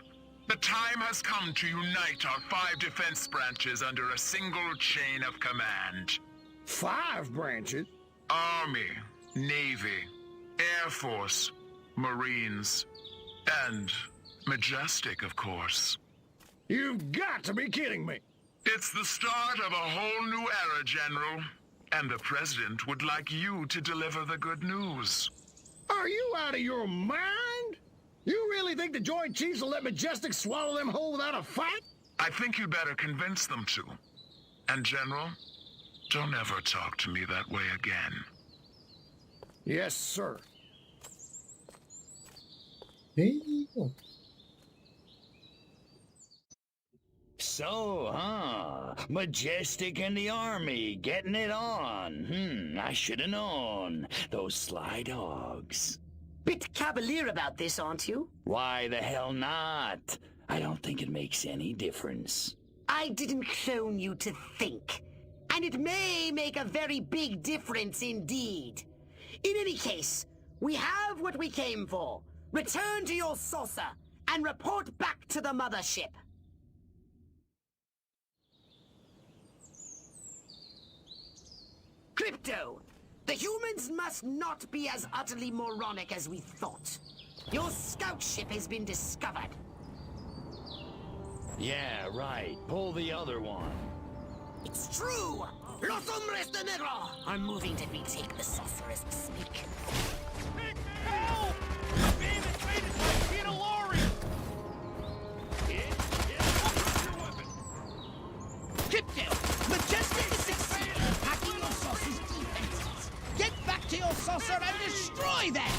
The time has come to unite our 5 defense branches under a single chain of command. 5 branches? Army, Navy, Air Force, Marines, and Majestic, of course. You've got to be kidding me! It's the start of a whole new era, General. And the President would like you to deliver the good news. Are you out of your mind? You really think the Joint Chiefs will let Majestic swallow them whole without a fight? I think you better convince them to. And General, don't ever talk to me that way again. Yes, sir. So, Majestic and the Army getting it on. I should have known. Those sly dogs. Bit cavalier about this, aren't you? Why the hell not? I don't think it makes any difference. I didn't clone you to think. And it may make a very big difference indeed. In any case, we have what we came for. Return to your saucer and report back to the mothership. Crypto, the humans must not be as utterly moronic as we thought. Your scout ship has been discovered. Yeah, right. Pull the other one. It's true! Los Hombres de Negro! I'm moving to retake the saucer as we speak. Help! I'm being invaded by Peter Lorre! What's your weapon? Crypto, Majestic is succeeding in hacking your saucer's defenses. Get back to your saucer and destroy them!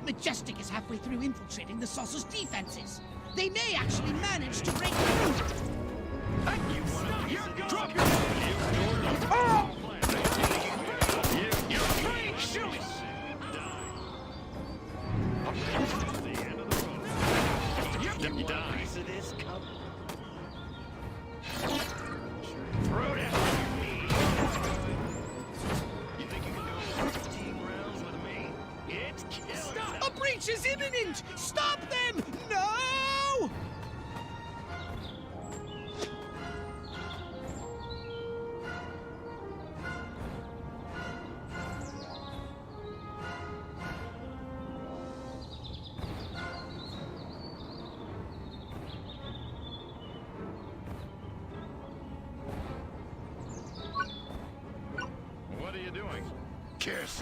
Majestic is halfway through infiltrating the saucer's defenses. They may actually manage to break through. Drop your... You're afraid, shoot! You die. Throw that at me. You think you can do 15 rounds with me? It's killing. Stop! A breach is imminent! Stop them! No! What are you doing? Kiss.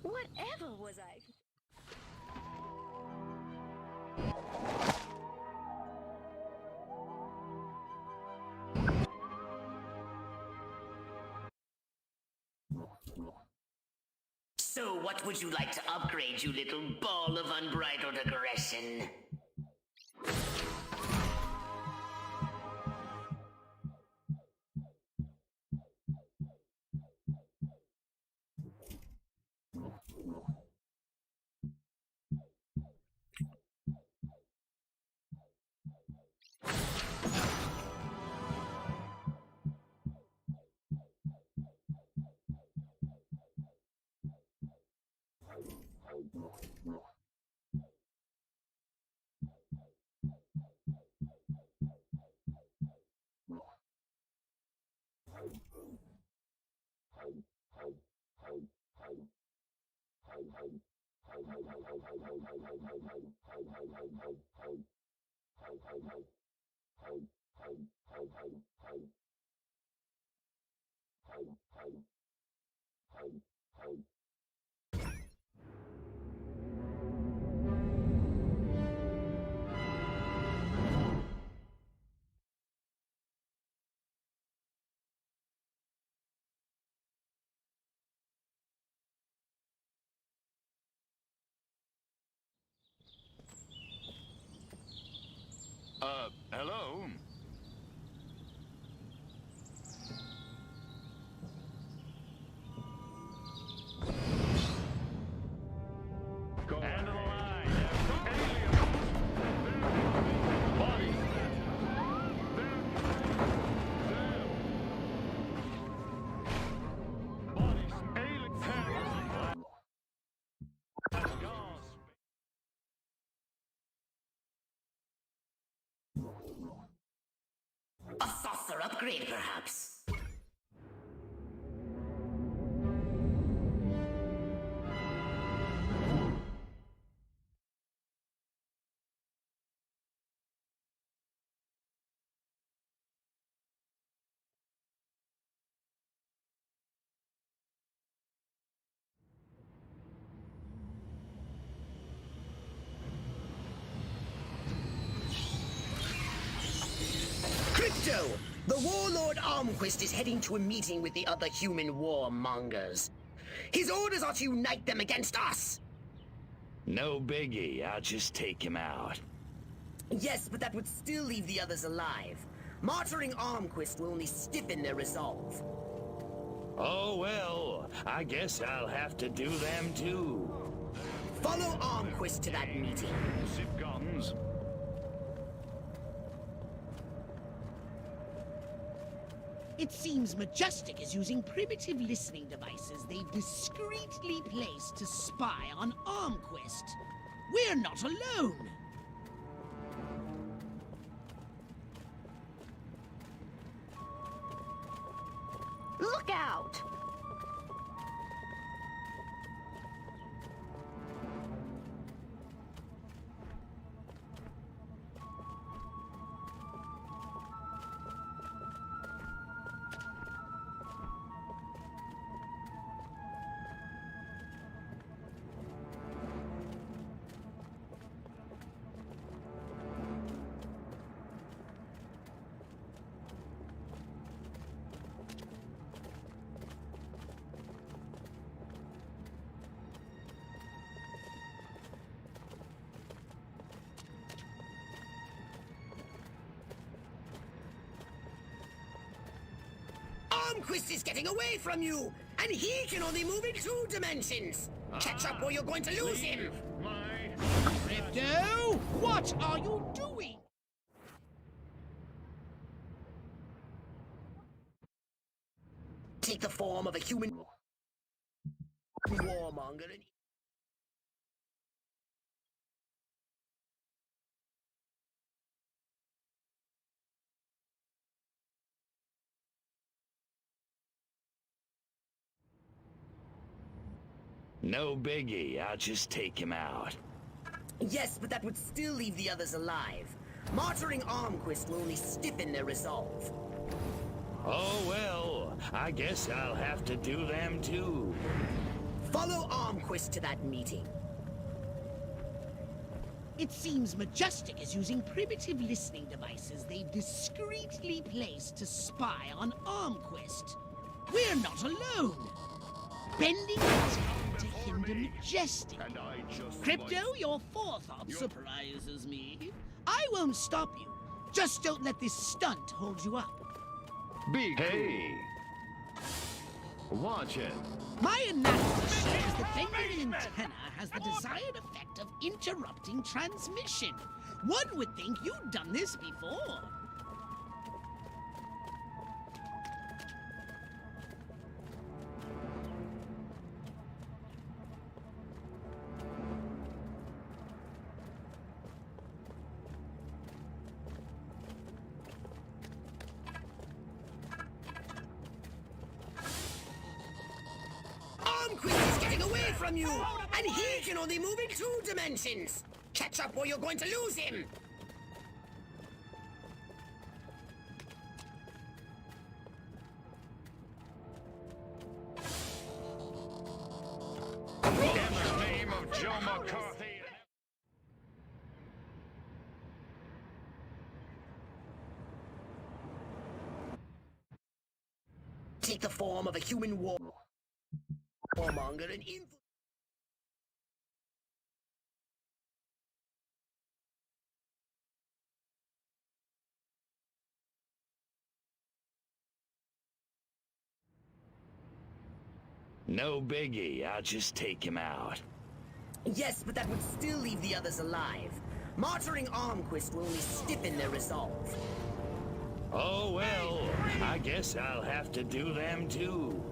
Whatever was I? So what would you like to upgrade, you little ball of unbridled aggression? Hello? Go end of the line. Body. A saucer upgrade, perhaps? Crypto! The warlord Armquist is heading to a meeting with the other human warmongers. His orders are to unite them against us! No biggie, I'll just take him out. Yes, but that would still leave the others alive. Martyring Armquist will only stiffen their resolve. Oh well, I guess I'll have to do them too. Follow Armquist to that meeting. Zip guns. It seems Majestic is using primitive listening devices they've discreetly placed to spy on Armquist. We're not alone. Look out! Armquist is getting away from you, and he can only move in 2 dimensions. Catch up or you're going to lose him. Crypto, what are you doing? Take the form of a human warmonger and... No biggie, I'll just take him out. Yes, but that would still leave the others alive. Martyring Armquist will only stiffen their resolve. Oh well, I guess I'll have to do them too. Follow Armquist to that meeting. It seems Majestic is using primitive listening devices they've discreetly placed to spy on Armquist. We're not alone. Bending time to hinder Majestic. Crypto, your forethought surprises me. I won't stop you. Just don't let this stunt hold you up. Hey! Watch it. My analysis shows that bending an antenna has the desired effect of interrupting transmission. One would think you'd done this before. Armquist is getting away from you, and he can only move in 2 dimensions. Catch up or you're going to lose him. In the name of Joe McCarthy. Take the form of a human warmonger and No biggie, I'll just take him out. Yes, but that would still leave the others alive. Martyring Armquist will only stiffen their resolve. Oh well, I guess I'll have to do them too.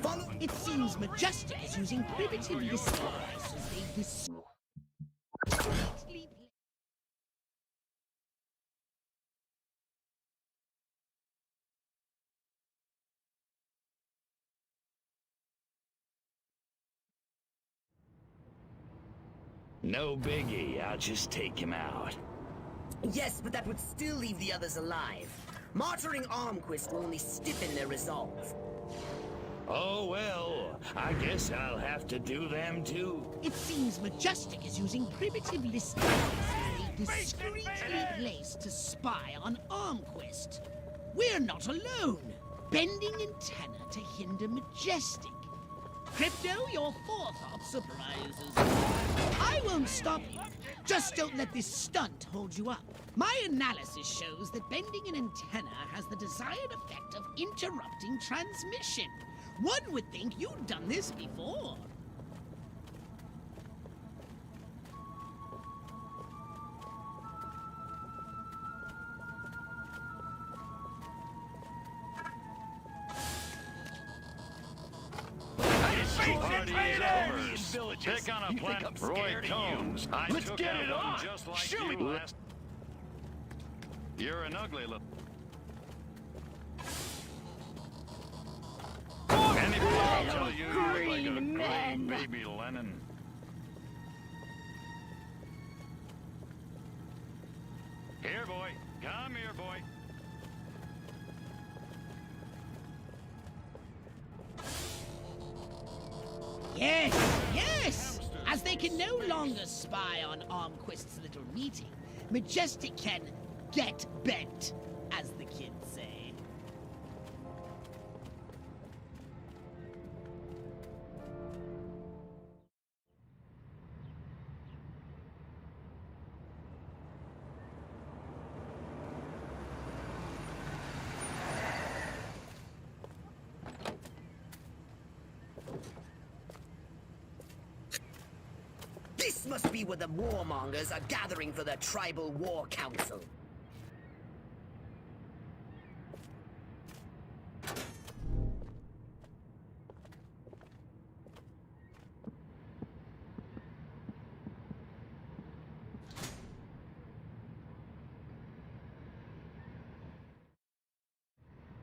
Follow. It seems Majestic is using primitive listening devices they've discreetly... No biggie, I'll just take him out. Yes, but that would still leave the others alive. Martyring Armquist will only stiffen their resolve. Oh well, I guess I'll have to do them too. It seems Majestic is using primitive listening devices they've discreetly placed to spy on Armquist. We're not alone. Bending antenna to hinder Majestic. Crypto, your forethought surprises me. I won't stop you. Just don't let this stunt hold you up. My analysis shows that bending an antenna has the desired effect of interrupting transmission. One would think you'd done this before. Pick on a planet, Roy Combs. Let's get it on. Just like Shoot you me. last. You're an ugly little. Anybody will tell you you're like a green baby Lennon. Here, boy. Come here, boy. Yes, yes! As they can no longer spy on Armquist's little meeting, Majestic can get bent, as the kids say. This must be where the warmongers are gathering for the Tribal War Council.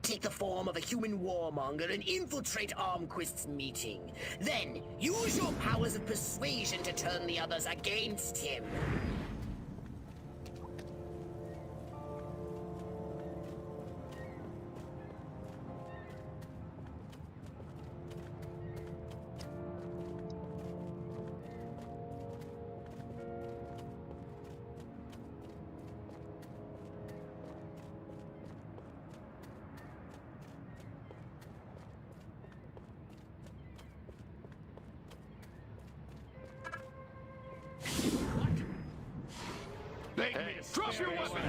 Take the form of a human warmonger and infiltrate Armquist's meeting. Then, use your powers of persuasion to turn the others against him. Hey, drop your weapon!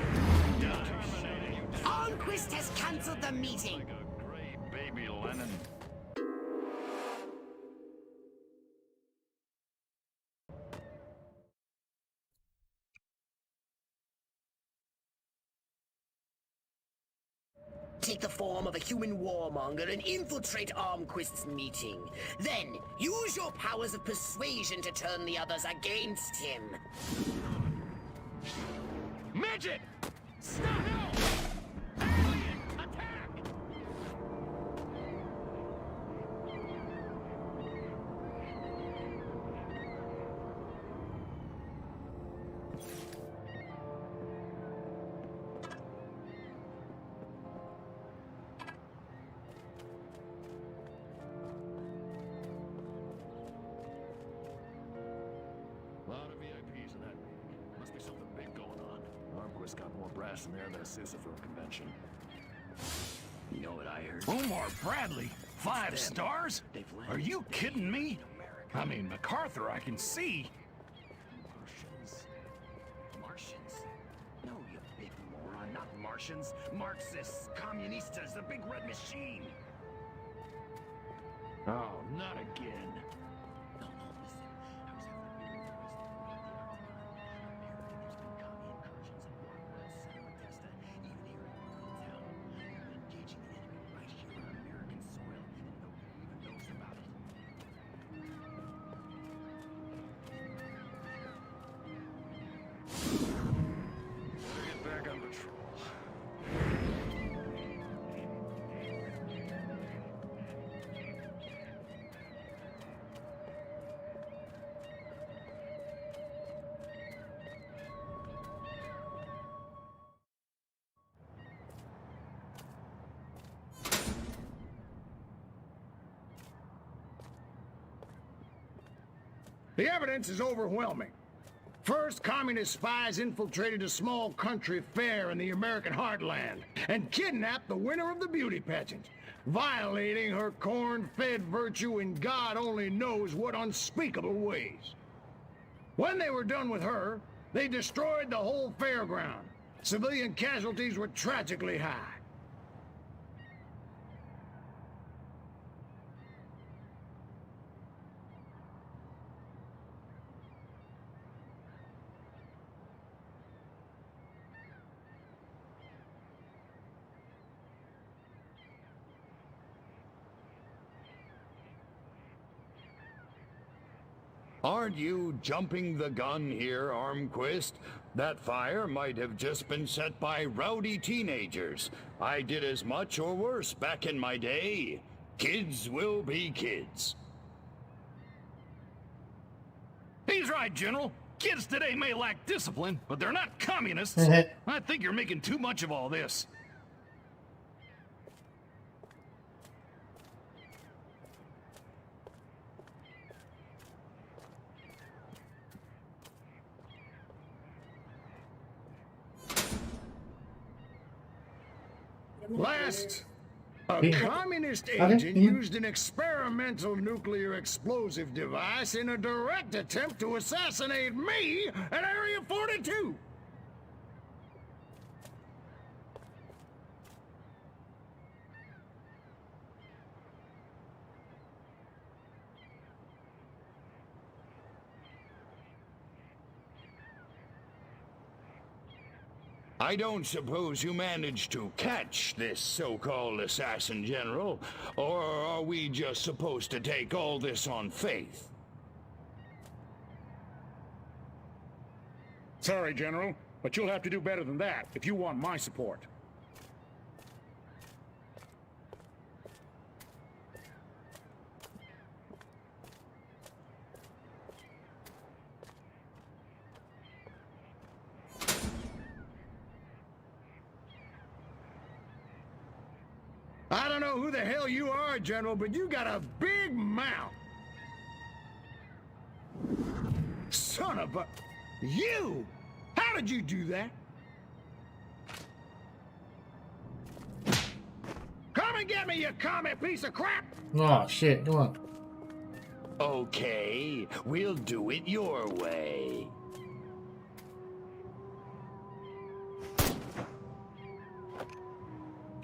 Armquist has cancelled the meeting. Like a gray baby Lennon. Take the form of a human warmonger and infiltrate Armquist's meeting. Then, use your powers of persuasion to turn the others against him. Midget! Stop! No! Alien! Attack! Lot of VIPs in that meeting. Must be something big going on. Armquist got more brass in there than a Sisyphus convention. You know what I heard? Omar Bradley? 5 stars? Are you kidding me? I mean, MacArthur, I can see. Martians? Martians? No, you big moron, not Martians. Marxists, communistas, the big red machine. Oh, not again. No, listen. I was having a meeting with the President of the American incursions in Guatemala, Santa Modesta, even here in Town. We're engaging the enemy right here on American soil, and nobody even knows about it. Better get back on patrol. The evidence is overwhelming. First, communist spies infiltrated a small country fair in the American heartland and kidnapped the winner of the beauty pageant, violating her corn-fed virtue in God only knows what unspeakable ways. When they were done with her, they destroyed the whole fairground. Civilian casualties were tragically high. Aren't you jumping the gun here, Armquist? That fire might have just been set by rowdy teenagers. I did as much or worse back in my day. Kids will be kids. He's right, General. Kids today may lack discipline, but they're not communists. I think you're making too much of all this. Last, a communist agent used an experimental nuclear explosive device in a direct attempt to assassinate me at Area 42. I don't suppose you managed to catch this so-called assassin general, or are we just supposed to take all this on faith? Sorry, General, but you'll have to do better than that if you want my support. I don't know who the hell you are, General, but you got a big mouth. Son of a... You! How did you do that? Come and get me, you commie piece of crap! Oh, shit. Come on. Okay, we'll do it your way.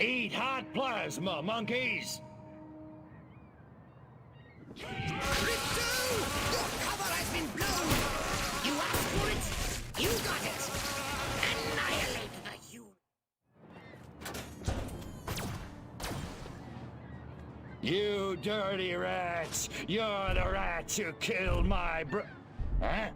Eat hot plasma, monkeys! Crypto! Your cover has been blown! You asked for it, you got it! Annihilate the human! You dirty rats! You're the rats who killed my Huh?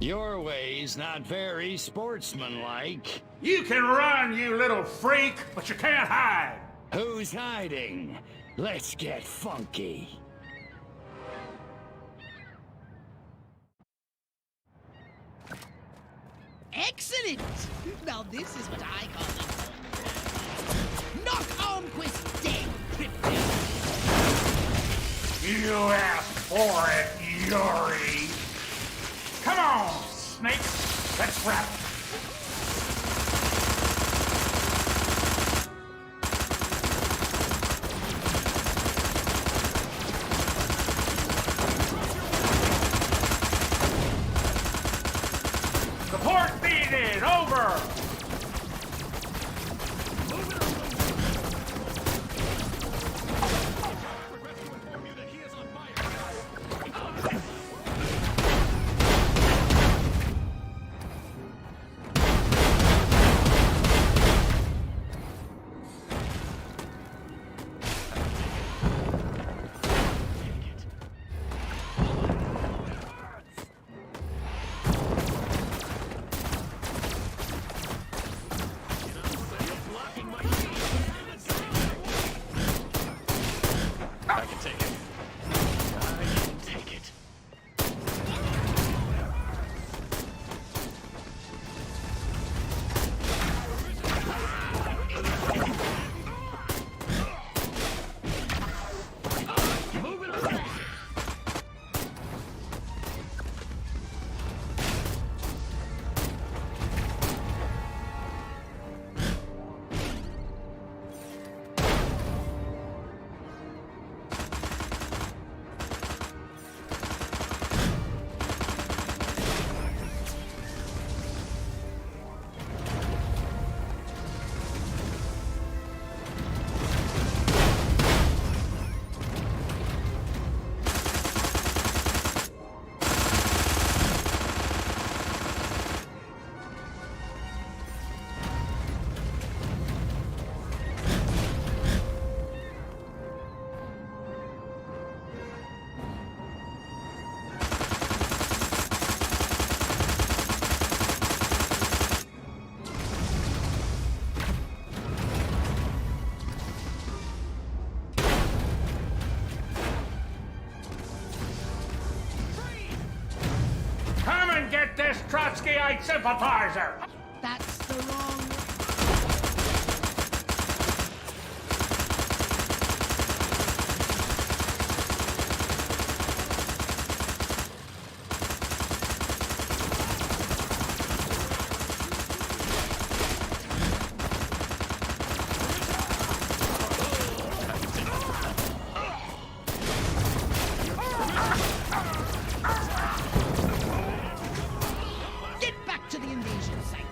Your way's not very sportsmanlike. You can run, you little freak, but you can't hide. Who's hiding? Let's get funky. Excellent! Now this is what I call it. Knock Armquist dead, Crypto! You asked for it, Yuri. Come on, Snake. Let's wrap. Support needed. Over. Get this Trotskyite sympathizer! That's the wrong... Get back to the invasion site!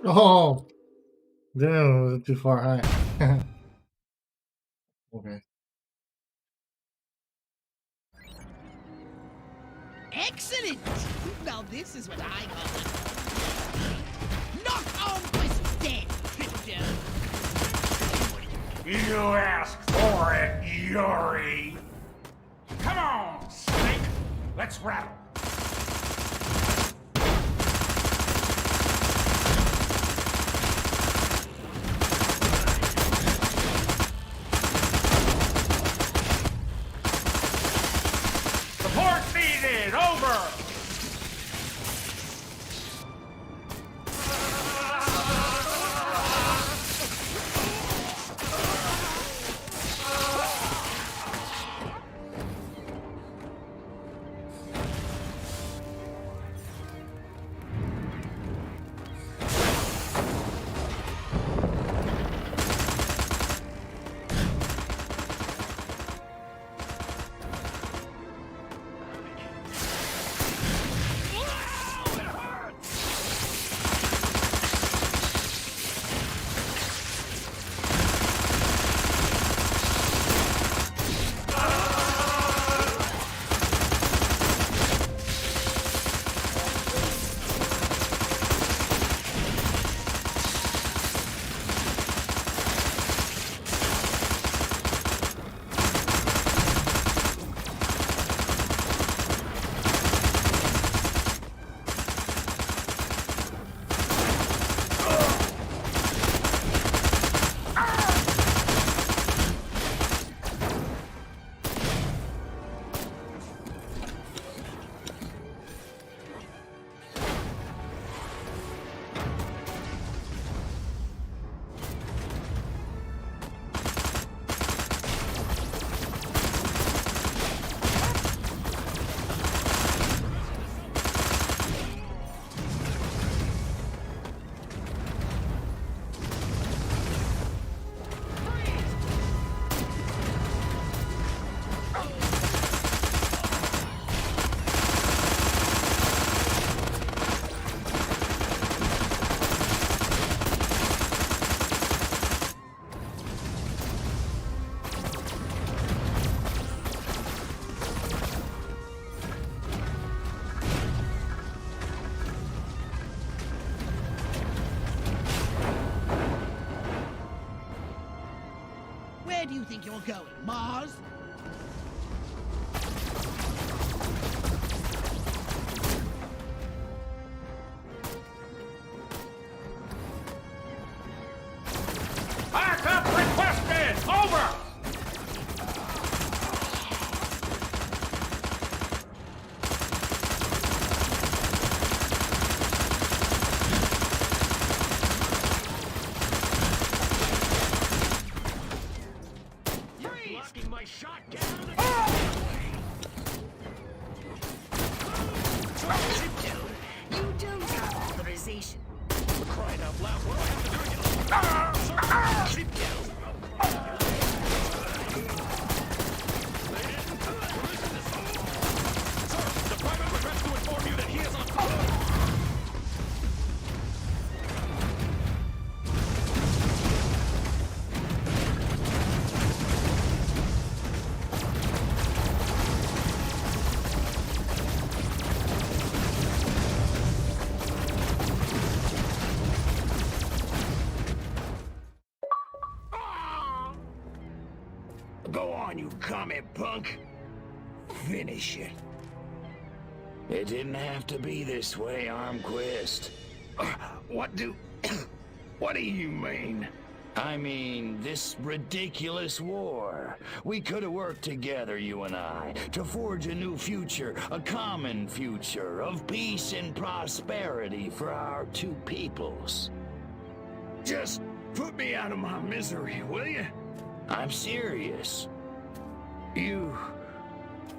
Oh! Damn, too far high. Okay. Excellent! Now this is what I call it. Knock Armquist dead, Crypto! You asked for it, Yuri! Come on, Snake! Let's rattle! Support needed! Over! Where do you think you're going, Mars? Backup requested! Over! Blocking my shot. Get out of the Crypto, you don't have authorization. crying out loud. What do I have to do to get Crypto. Sir, the private regrets to inform you that he is on Go on, you comet punk. Finish it. It didn't have to be this way, Armquist. What do you mean? I mean, this ridiculous war. We could have worked together, you and I, to forge a new future, a common future of peace and prosperity for our two peoples. Just put me out of my misery, will you? I'm serious. You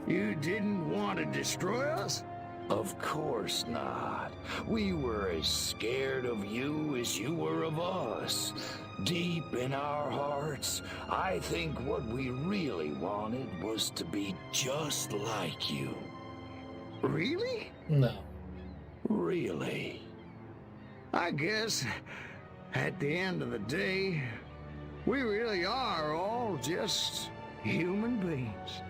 didn't want to destroy us? Of course not. We were as scared of you as you were of us. Deep in our hearts, I think what we really wanted was to be just like you. Really? No. Really. I guess, at the end of the day, we really are all just human beings.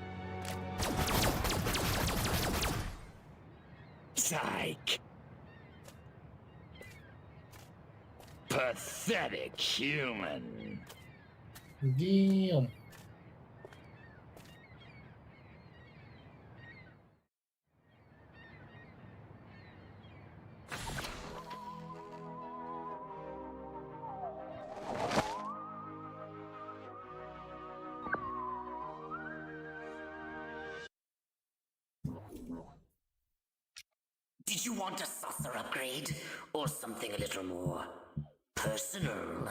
Psych. Pathetic human. Damn. Did you want a saucer upgrade? Or something a little more personal?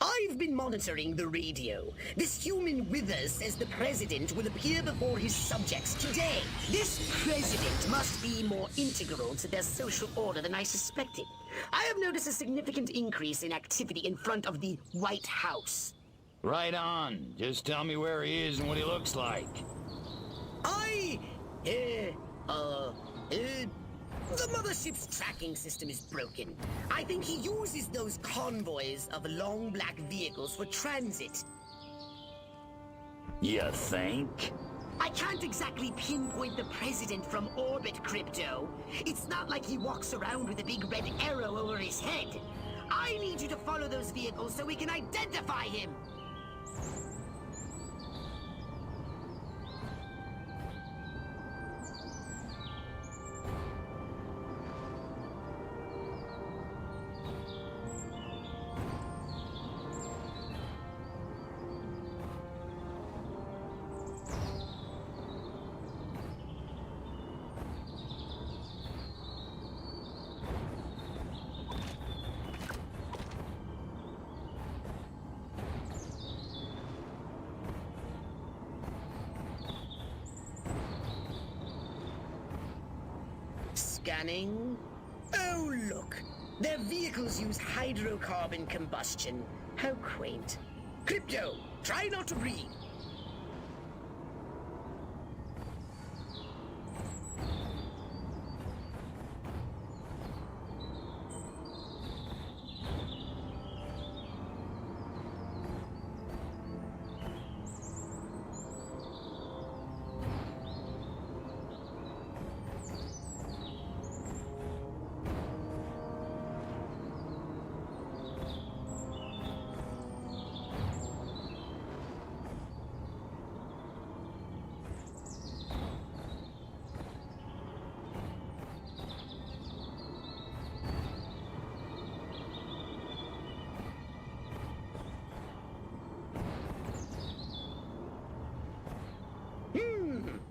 I've been monitoring the radio. This human Withers says the president will appear before his subjects today. This president must be more integral to their social order than I suspected. I have noticed a significant increase in activity in front of the White House. Right on. Just tell me where he is and what he looks like. The mothership's tracking system is broken. I think he uses those convoys of long black vehicles for transit. You think? I can't exactly pinpoint the president from orbit, Crypto. It's not like he walks around with a big red arrow over his head. I need you to follow those vehicles so we can identify him. Scanning. Oh, look. Their vehicles use hydrocarbon combustion. How quaint. Crypto, try not to breathe.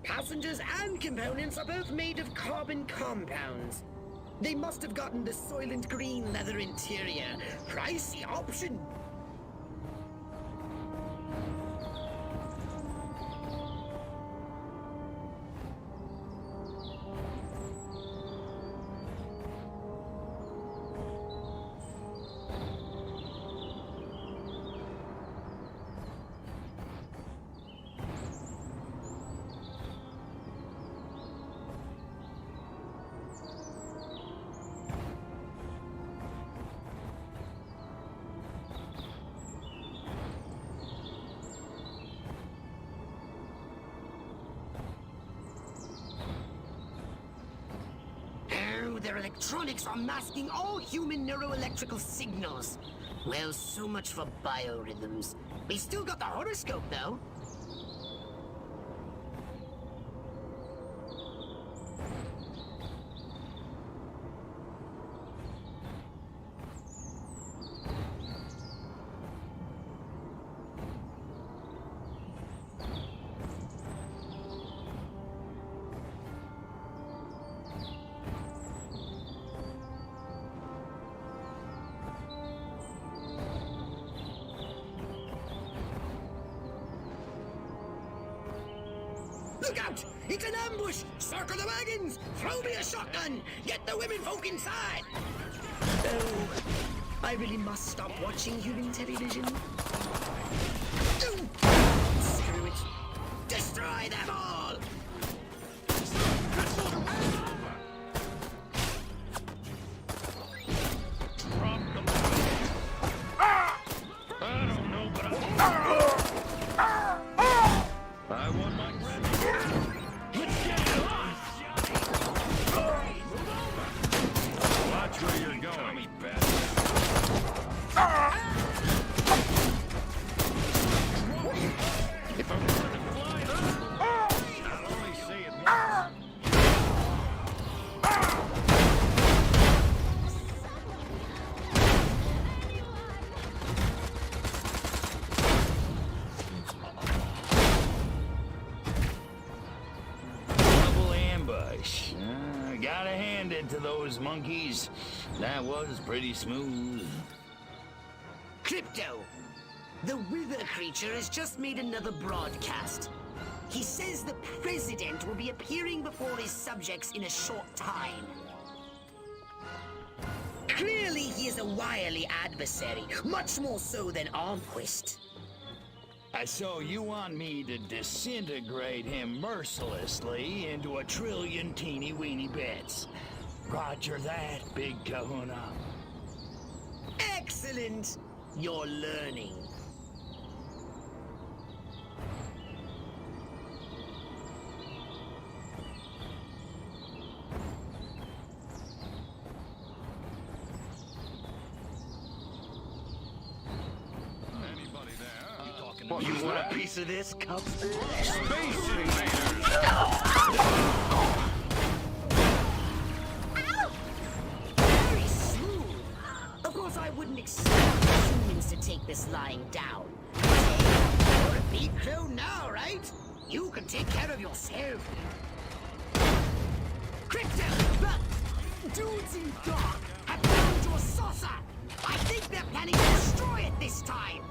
Passengers and components are both made of carbon compounds. They must have gotten the Soylent Green leather interior. Pricey option. Their electronics are masking all human neuroelectrical signals. Well, so much for biorhythms. We still got the horoscope, though. It's an ambush! Circle the wagons! Throw me a shotgun! Get the women folk inside! Oh, I really must stop watching human television. Screw it. Destroy them all! I don't know, but I want my Let's get it on! Watch where you're going. If I wanted to fly, I'll only say it once. Double ambush. Gotta hand it to those monkeys. That was pretty smooth. Crypto! The Wither creature has just made another broadcast. He says the president will be appearing before his subjects in a short time. Clearly he is a wily adversary, much more so than Armquist. So you want me to disintegrate him mercilessly into a trillion teeny-weeny bits? Roger that, big kahuna. Excellent! You're learning. You want a piece of this, Cup? Space invaders! Very smooth. Of course, I wouldn't expect humans to take this lying down. Hey, you're a big crow now, right? You can take care of yourself. Crypto, the dudes in dark have found your saucer. I think they're planning to destroy it this time.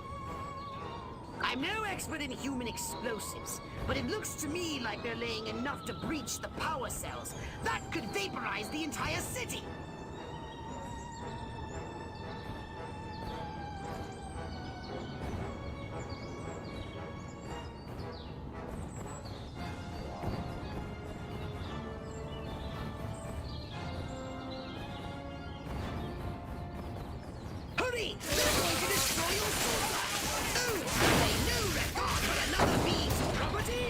I'm no expert in human explosives, but it looks to me like they're laying enough to breach the power cells. That could vaporize the entire city. Hurry! They're going to destroy your saucer! Oh, they no regard for another being's property!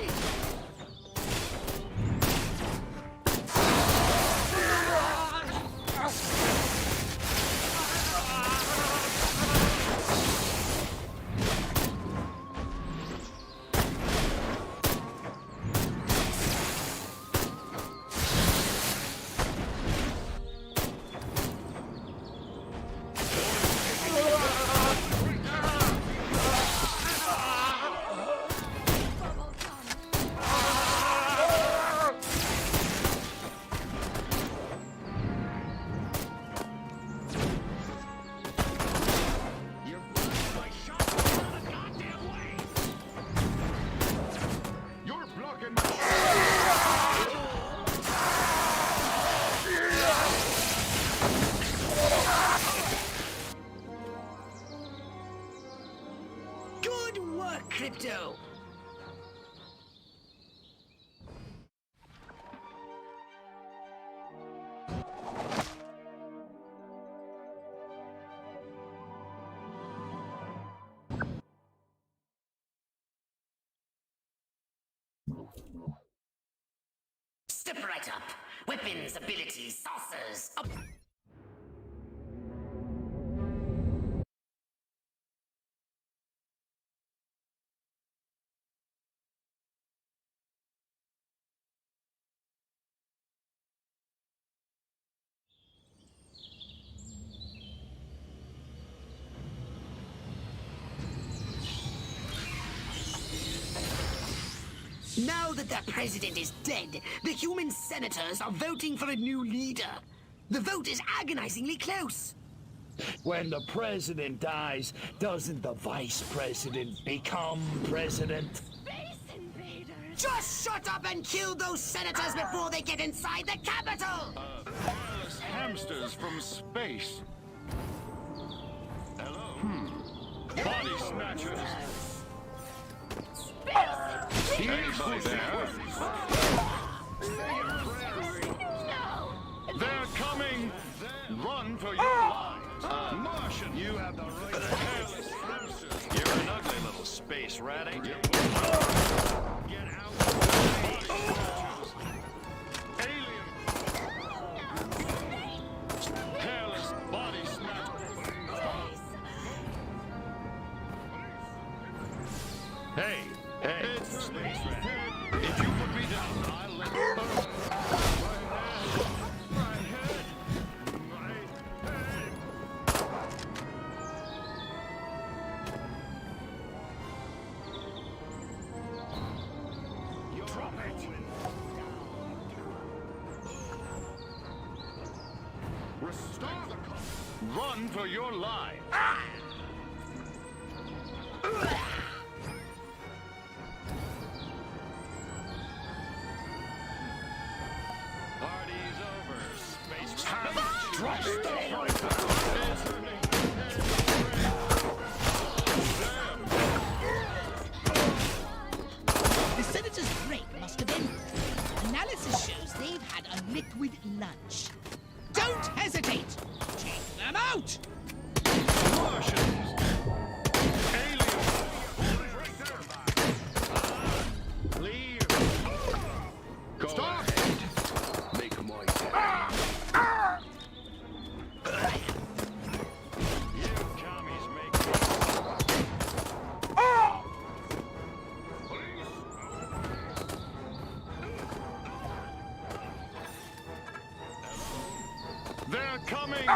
Good work, Crypto! Step right up. Weapons, abilities, saucers, up. Now that their president is dead, the human senators are voting for a new leader. The vote is agonizingly close. When the president dies, doesn't the vice president become president? Space invaders! Just shut up and kill those senators before they get inside the Capitol! Hairless hamsters from space. Hello? Body snatchers. Anybody there? They're coming! Run for your lives! Martian! You have the right to hairless hamsters! You're an ugly little space rat, ain't you? Get out of the snatchers! Alien! Hairless body snatchers! Hey! Hey! It's the space rat! If you put me down, I'll let you burn! Run for your life! Party's over, space. Drop it! The senator's break must have ended. Analysis shows they've had a liquid lunch. Don't hesitate! Take them out! Martians! Aliens! Leave! Go Stop! ahead. Make them all You commies make me... They're coming!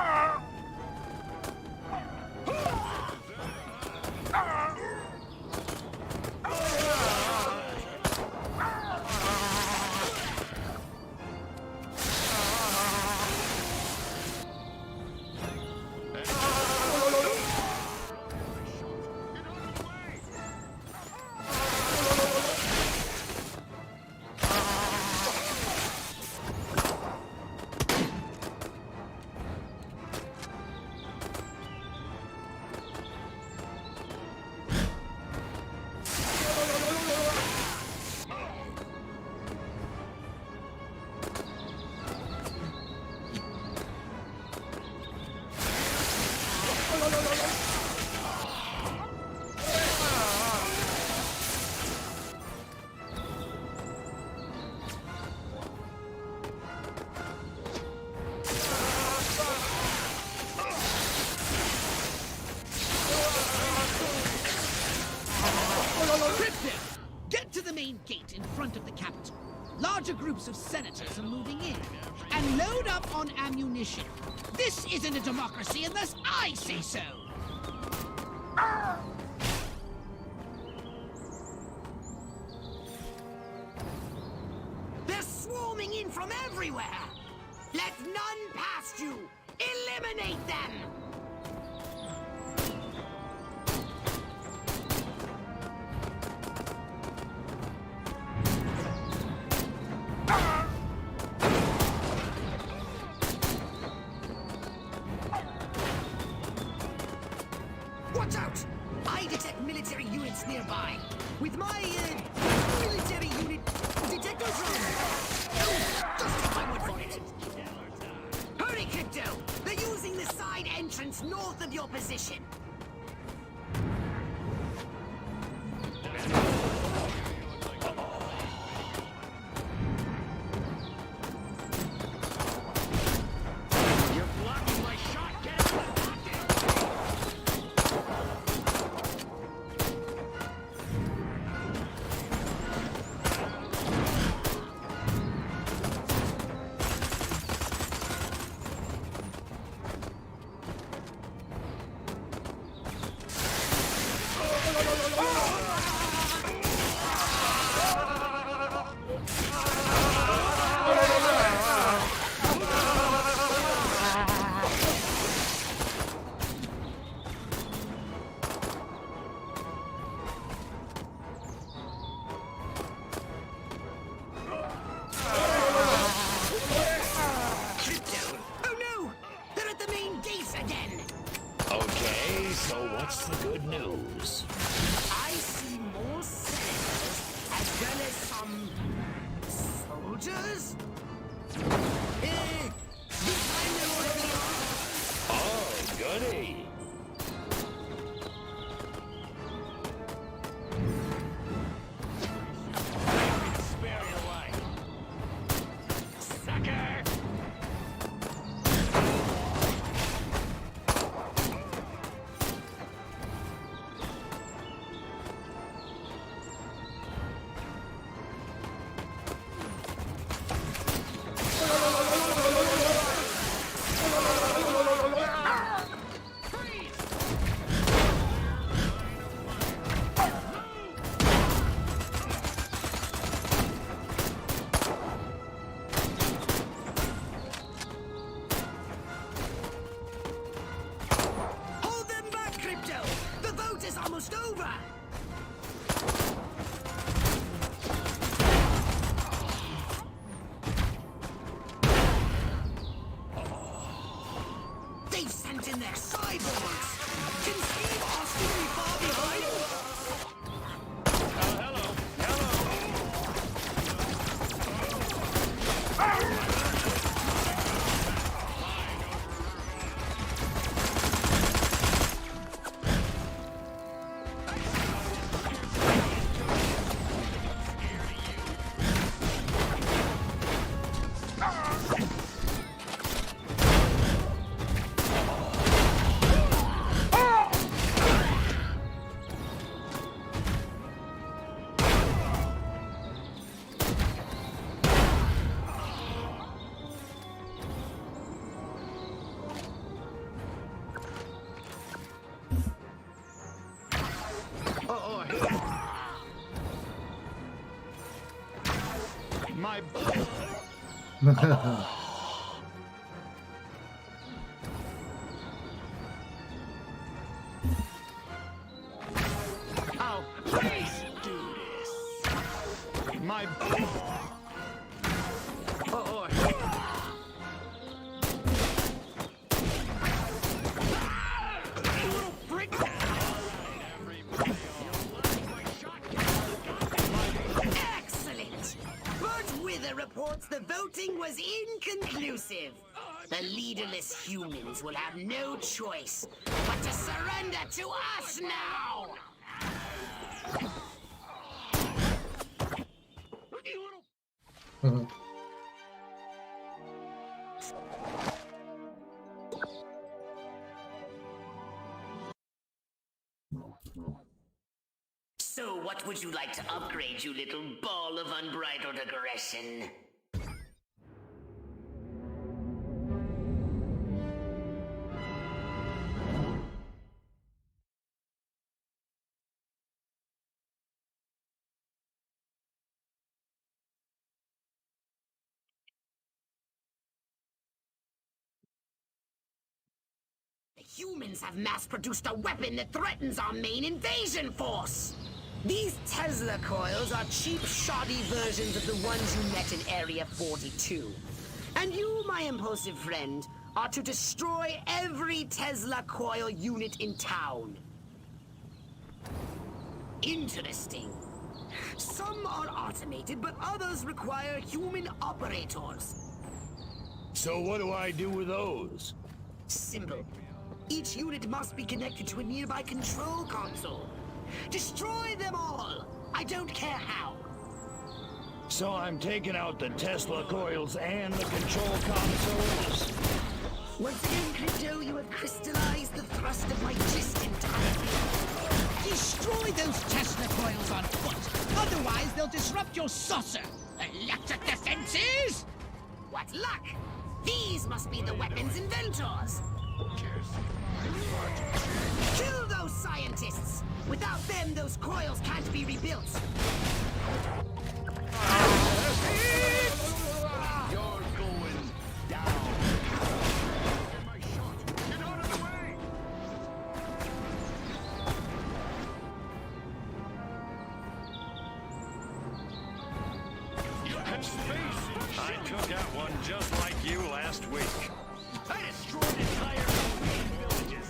Crypto! Get to the main gate in front of the Capitol. Larger groups of senators are moving in. And load up on ammunition. This isn't a democracy unless I say so. They're swarming in from everywhere! Let none past you! Eliminate them! Watch out! I detect military units nearby. With my, military unit detector drone. Just take my word for it. Hurry, Crypto! They're using the side entrance north of your position. You're blocking my shot! Get out of the pocket! What's the good news? I see more senators as well as some soldiers. This time they want to be off. Oh, goody. Spare your life. Sucker! Hold them back, Crypto! The vote is almost over! They've sent in their cyborgs! Can Steve Austin be far behind? My Oh, please do this. My Excellent! Bert Wither reports the voting was inconclusive. The leaderless humans will have no choice but to surrender to us now! So what would you like to upgrade, you little ball of unbridled aggression? The humans have mass-produced a weapon that threatens our main invasion force! These Tesla coils are cheap, shoddy versions of the ones you met in Area 42. And you, my impulsive friend, are to destroy every Tesla coil unit in town. Interesting. Some are automated, but others require human operators. So what do I do with those? Simple. Each unit must be connected to a nearby control console. Destroy them all! I don't care how. So I'm taking out the Tesla coils and the control consoles? Once again, Crypto, you have crystallized the thrust of my gist entirely. Destroy those Tesla coils on foot. Otherwise, they'll disrupt your saucer. Electric defenses? What luck! These must be the weapons inventors. Kill those scientists! Without them, those coils can't be rebuilt. You're going down. My shot. Get out of the way. You have space. I took out one just like you last week. I destroyed entire villages.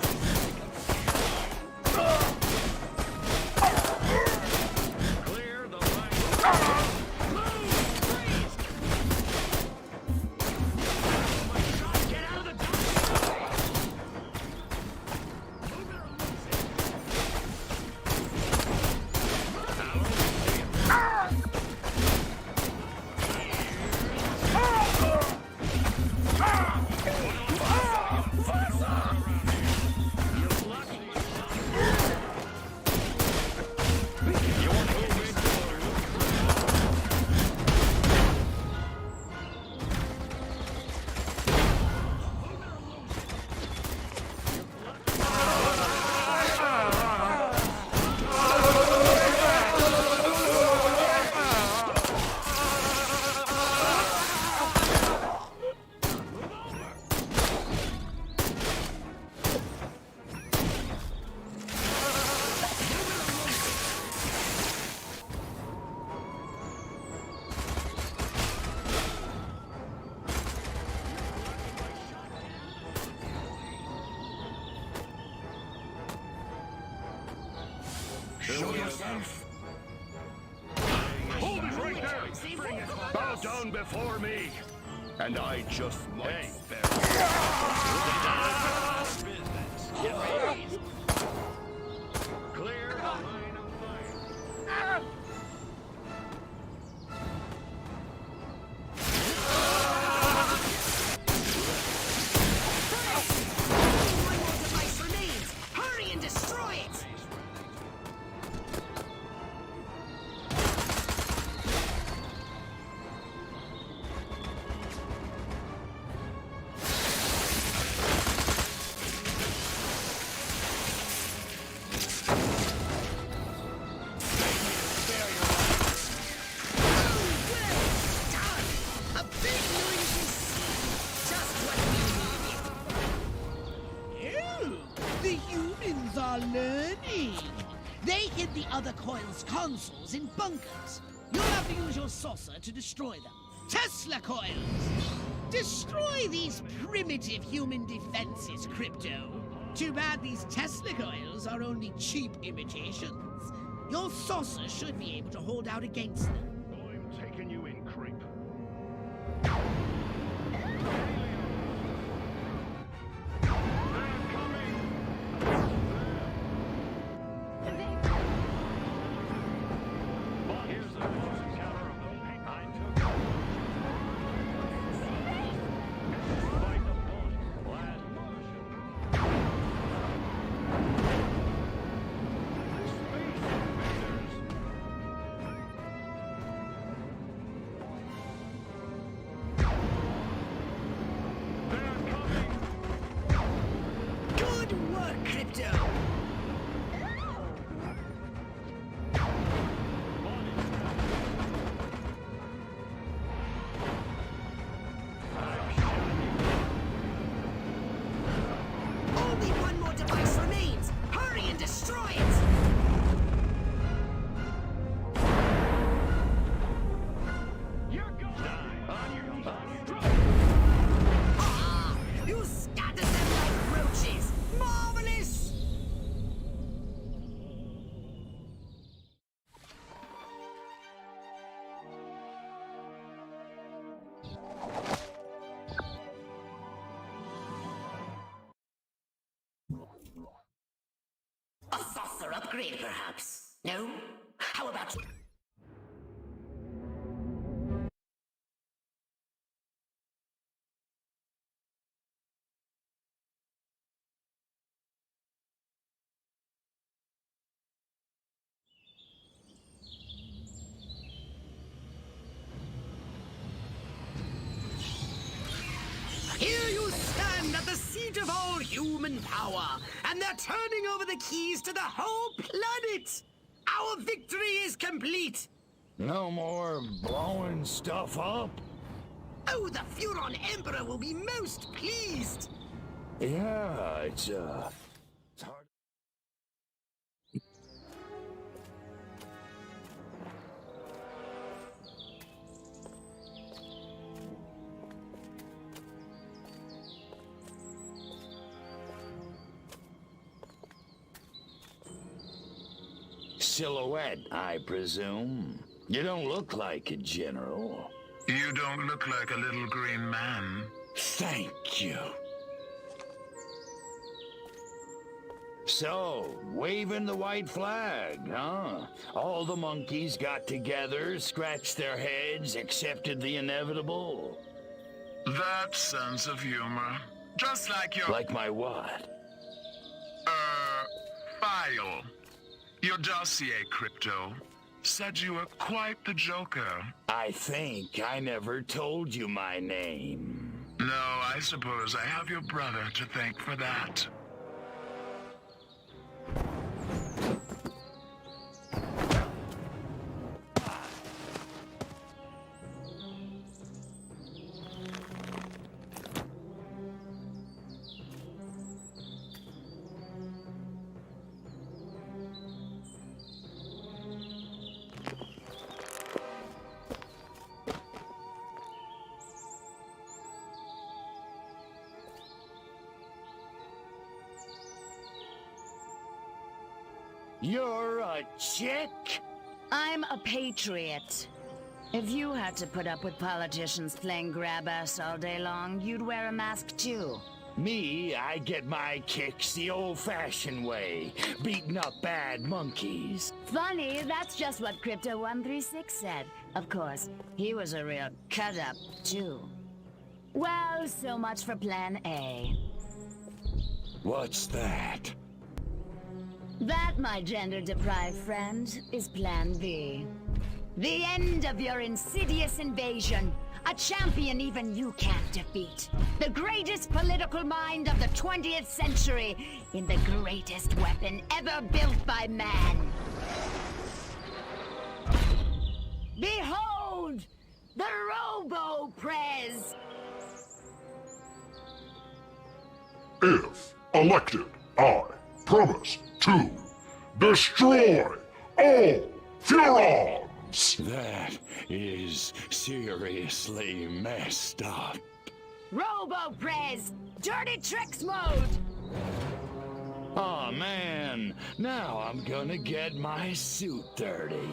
Show yourself. Hold it right there! Bow down before me, and I just might spare Clear the line of fire. One more device remains. Hurry and destroy it. A big noisy scene. Just what we needed. Ew, the humans are learning. They hid the other coil's consoles in bunkers. You'll have to use your saucer to destroy them. Tesla coils! Destroy these primitive human defenses, Crypto. Too bad these Tesla coils are only cheap imitations. Your saucer should be able to hold out against them. I'm taking you in, creep. Good work, Crypto. Only one more device remains. Hurry and destroy it. Ah, you scatter them like roaches. Marvelous. A saucer upgrade, perhaps? No? How about... Here you stand at the seat of all human power, and they're turning over the keys to the whole planet! Our victory is complete! No more blowing stuff up? Oh, the Furon Emperor will be most pleased! Yeah, it's hard. Silhouette, I presume. You don't look like a general. You don't look like a little green man. Thank you. So, waving the white flag, huh? All the monkeys got together, scratched their heads, accepted the inevitable. That sense of humor. Just like your... Like my what? File. Your dossier, Crypto, said you were quite the joker. I think I never told you my name. No, I suppose I have your brother to thank for that. You're a chick? I'm a patriot. If you had to put up with politicians playing grab-ass all day long, you'd wear a mask too. Me, I get my kicks the old-fashioned way, beating up bad monkeys. Funny, that's just what Crypto136 said. Of course, he was a real cut-up, too. Well, so much for Plan A. What's that? That, my gender-deprived friend, is Plan B. The end of your insidious invasion. A champion even you can't defeat. The greatest political mind of the 20th century in the greatest weapon ever built by man. Behold! The Robo-Prez! If elected, I promise to destroy all Furons! That is seriously messed up. Robo-Prez! Dirty Tricks mode! Aw, man. Now I'm gonna get my suit dirty.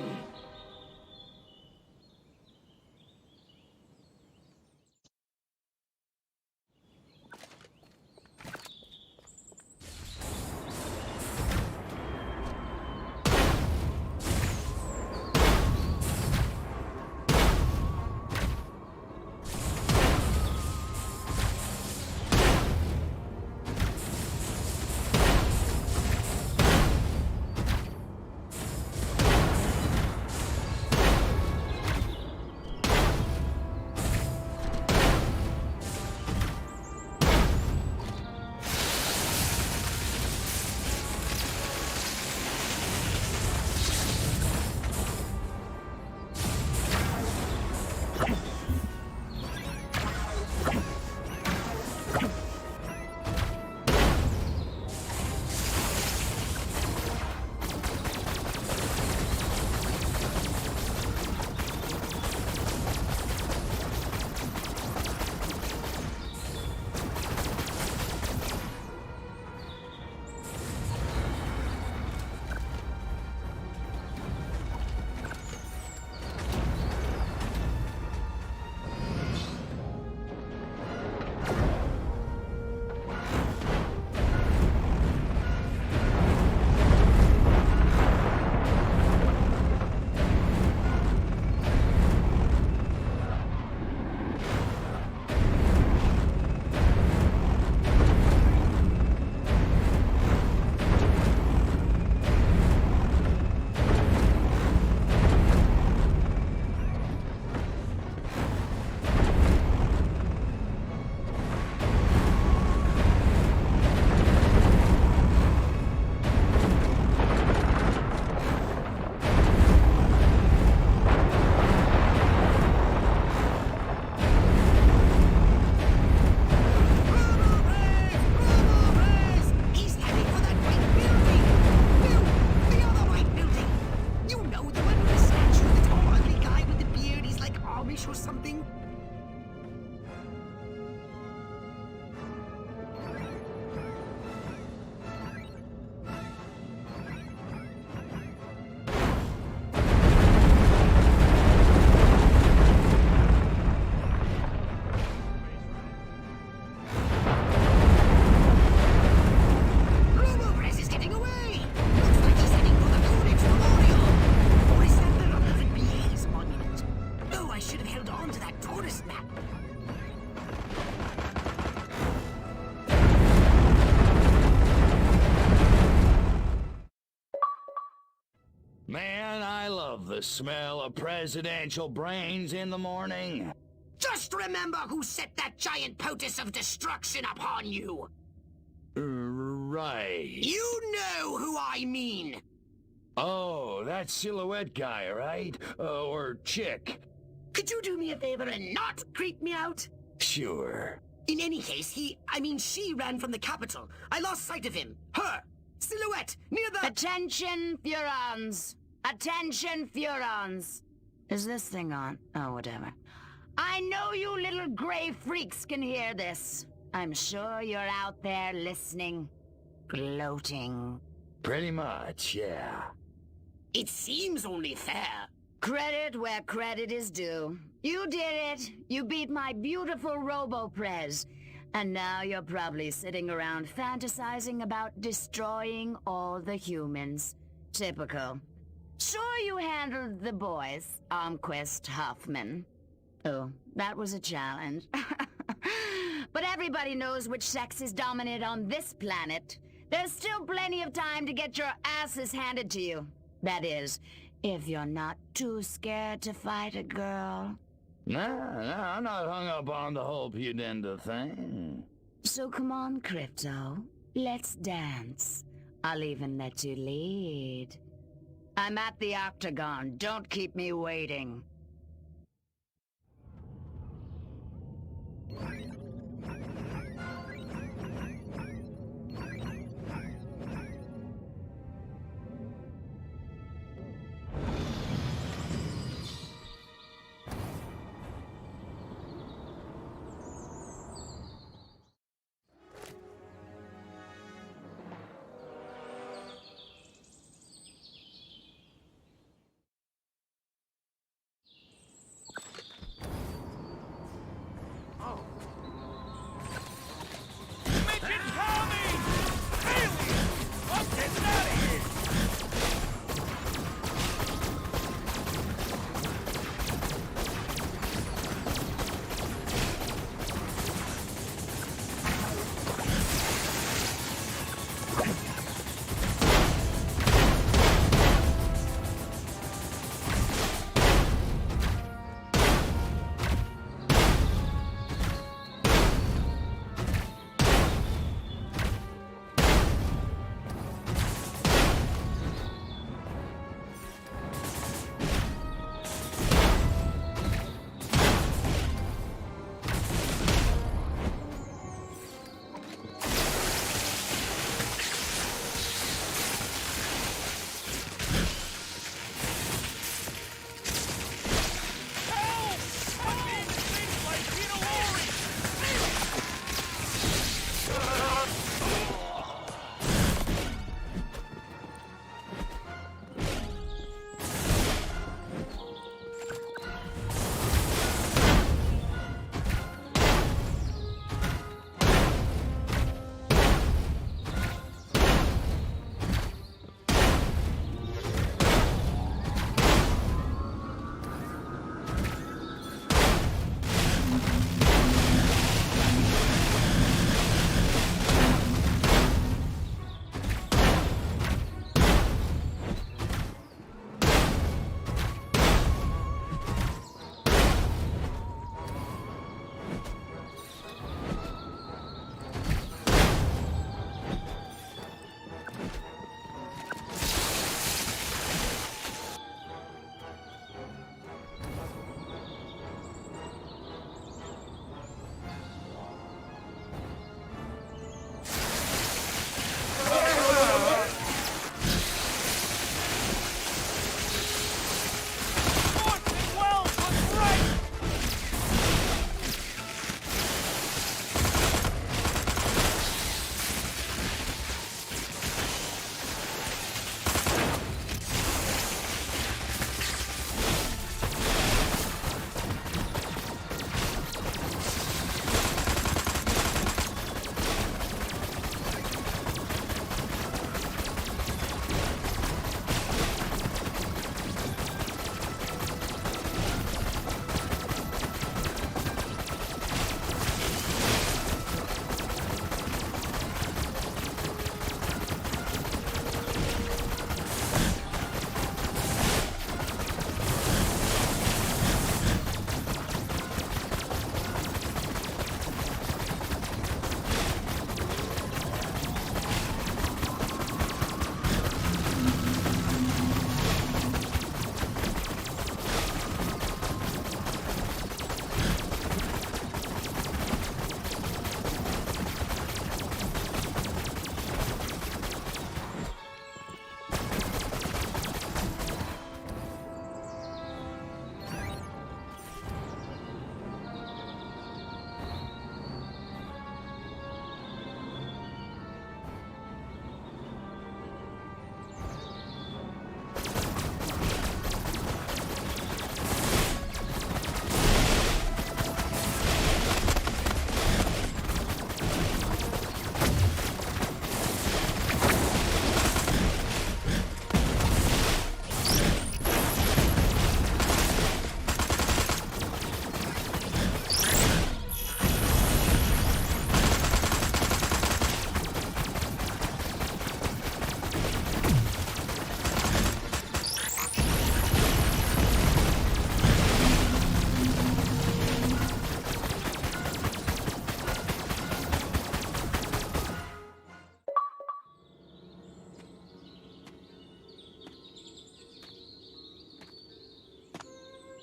Man, I love the smell of presidential brains in the morning. Just remember who set that giant potus of destruction upon you! Right. You know who I mean! Oh, that silhouette guy, right? Or chick. Could you do me a favor and not creep me out? Sure. In any case, she ran from the Capitol. I lost sight of him. Her! Silhouette! Near the— Attention, Furons! Attention, Furons! Is this thing on? Oh, whatever. I know you little gray freaks can hear this. I'm sure you're out there listening, gloating. Pretty much, yeah. It seems only fair. Credit where credit is due. You did it. You beat my beautiful Robo-Prez. And now you're probably sitting around fantasizing about destroying all the humans. Typical. Sure, you handled the boys, Armquist, Hoffman. Oh, that was a challenge. But everybody knows which sex is dominant on this planet. There's still plenty of time to get your asses handed to you. That is, if you're not too scared to fight a girl. No, I'm not hung up on the whole pudenda thing. So come on, Crypto. Let's dance. I'll even let you lead. I'm at the Octagon. Don't keep me waiting.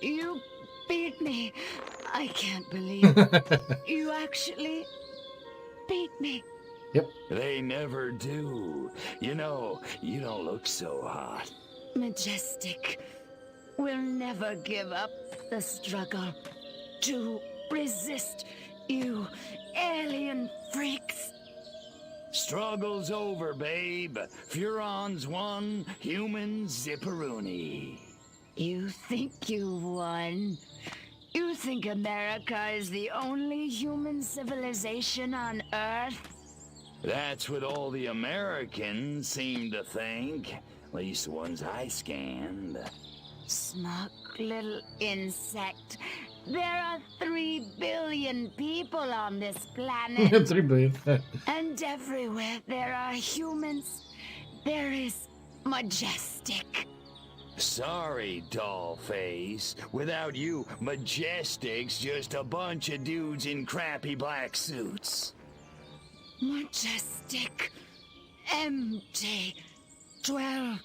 You beat me. I can't believe you actually beat me. Yep. They never do. You know, you don't look so hot. Majestic will never give up the struggle to resist you alien freaks. Struggle's over, babe. Furon's won, humans zipperoonie. You think you won? You think America is the only human civilization on Earth? That's what all the Americans seem to think. At least the ones I scanned. Smug little insect. There are 3 billion people on this planet. 3 billion. And everywhere there are humans, there is Majestic. Sorry, dollface. Without you, Majestic's just a bunch of dudes in crappy black suits. Majestic. MJ. 12.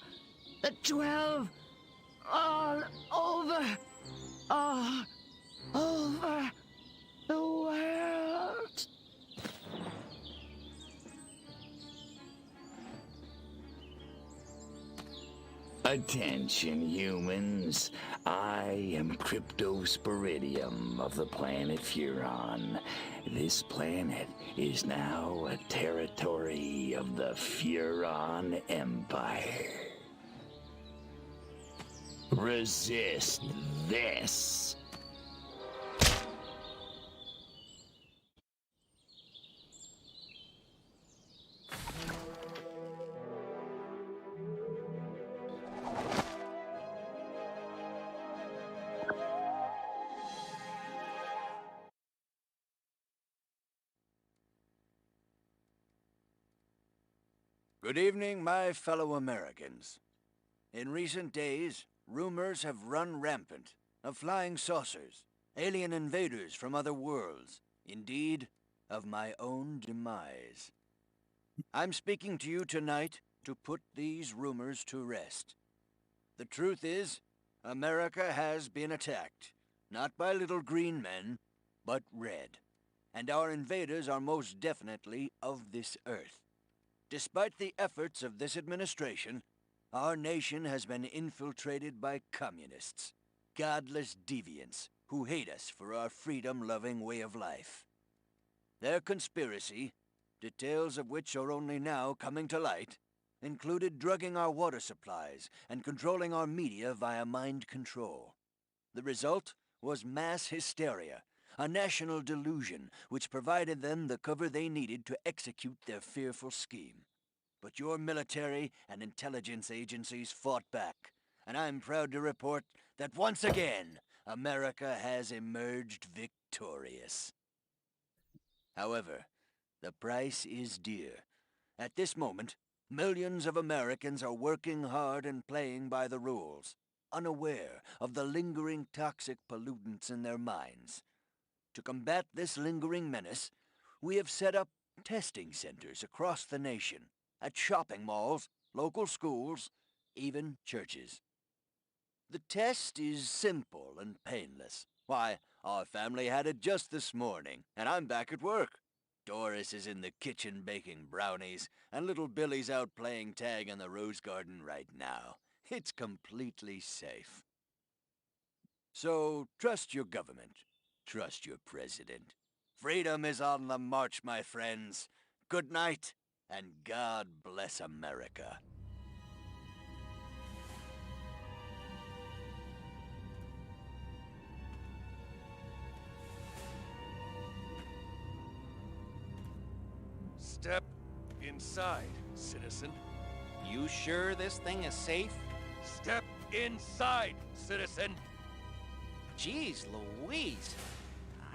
The 12. All over. All over the world. Attention, humans. I am Cryptosporidium of the planet Furon. This planet is now a territory of the Furon Empire. Resist this. Good evening, my fellow Americans. In recent days, rumors have run rampant of flying saucers, alien invaders from other worlds, indeed, of my own demise. I'm speaking to you tonight to put these rumors to rest. The truth is, America has been attacked, not by little green men, but red. And our invaders are most definitely of this earth. Despite the efforts of this administration, our nation has been infiltrated by communists, godless deviants who hate us for our freedom-loving way of life. Their conspiracy, details of which are only now coming to light, included drugging our water supplies and controlling our media via mind control. The result was mass hysteria, a national delusion which provided them the cover they needed to execute their fearful scheme. But your military and intelligence agencies fought back, and I'm proud to report that once again, America has emerged victorious. However, the price is dear. At this moment, millions of Americans are working hard and playing by the rules, unaware of the lingering toxic pollutants in their minds. To combat this lingering menace, we have set up testing centers across the nation, at shopping malls, local schools, even churches. The test is simple and painless. Why, our family had it just this morning, and I'm back at work. Doris is in the kitchen baking brownies, and little Billy's out playing tag in the rose garden right now. It's completely safe. So, trust your government. Trust your president. Freedom is on the march, my friends. Good night, and God bless America. Step inside, citizen. You sure this thing is safe? Step inside, citizen. Jeez Louise.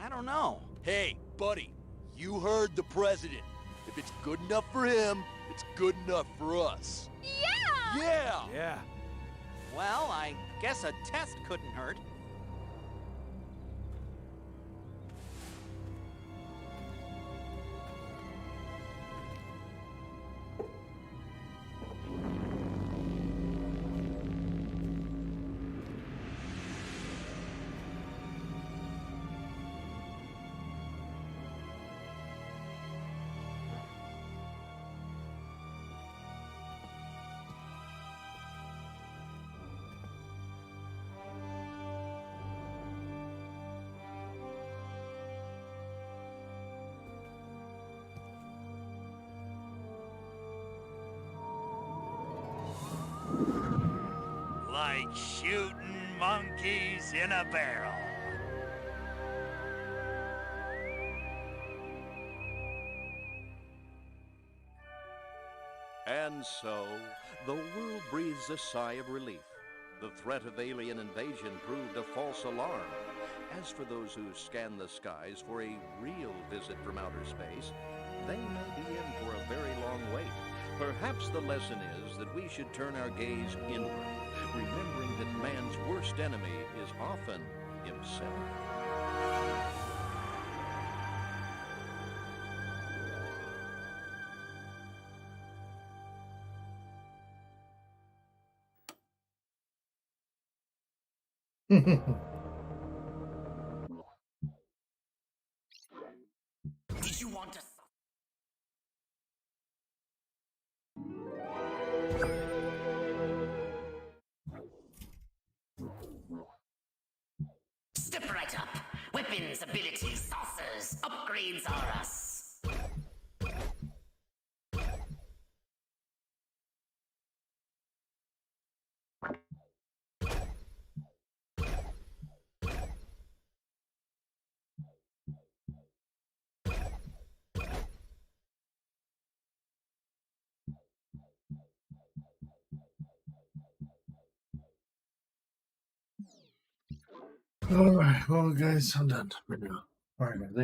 I don't know. Hey, buddy, you heard the president. If it's good enough for him, it's good enough for us. Yeah! Yeah! Yeah. Well, I guess a test couldn't hurt. like shooting monkeys in a barrel. And so, the world breathes a sigh of relief. The threat of alien invasion proved a false alarm. As for those who scan the skies for a real visit from outer space, they may be in for a very long wait. Perhaps the lesson is that we should turn our gaze inward, remembering that man's worst enemy is often himself. Did you want to... Step right up. Weapons, abilities, saucers, upgrades are us. Alright, well guys, I'm done right now. Alright, I think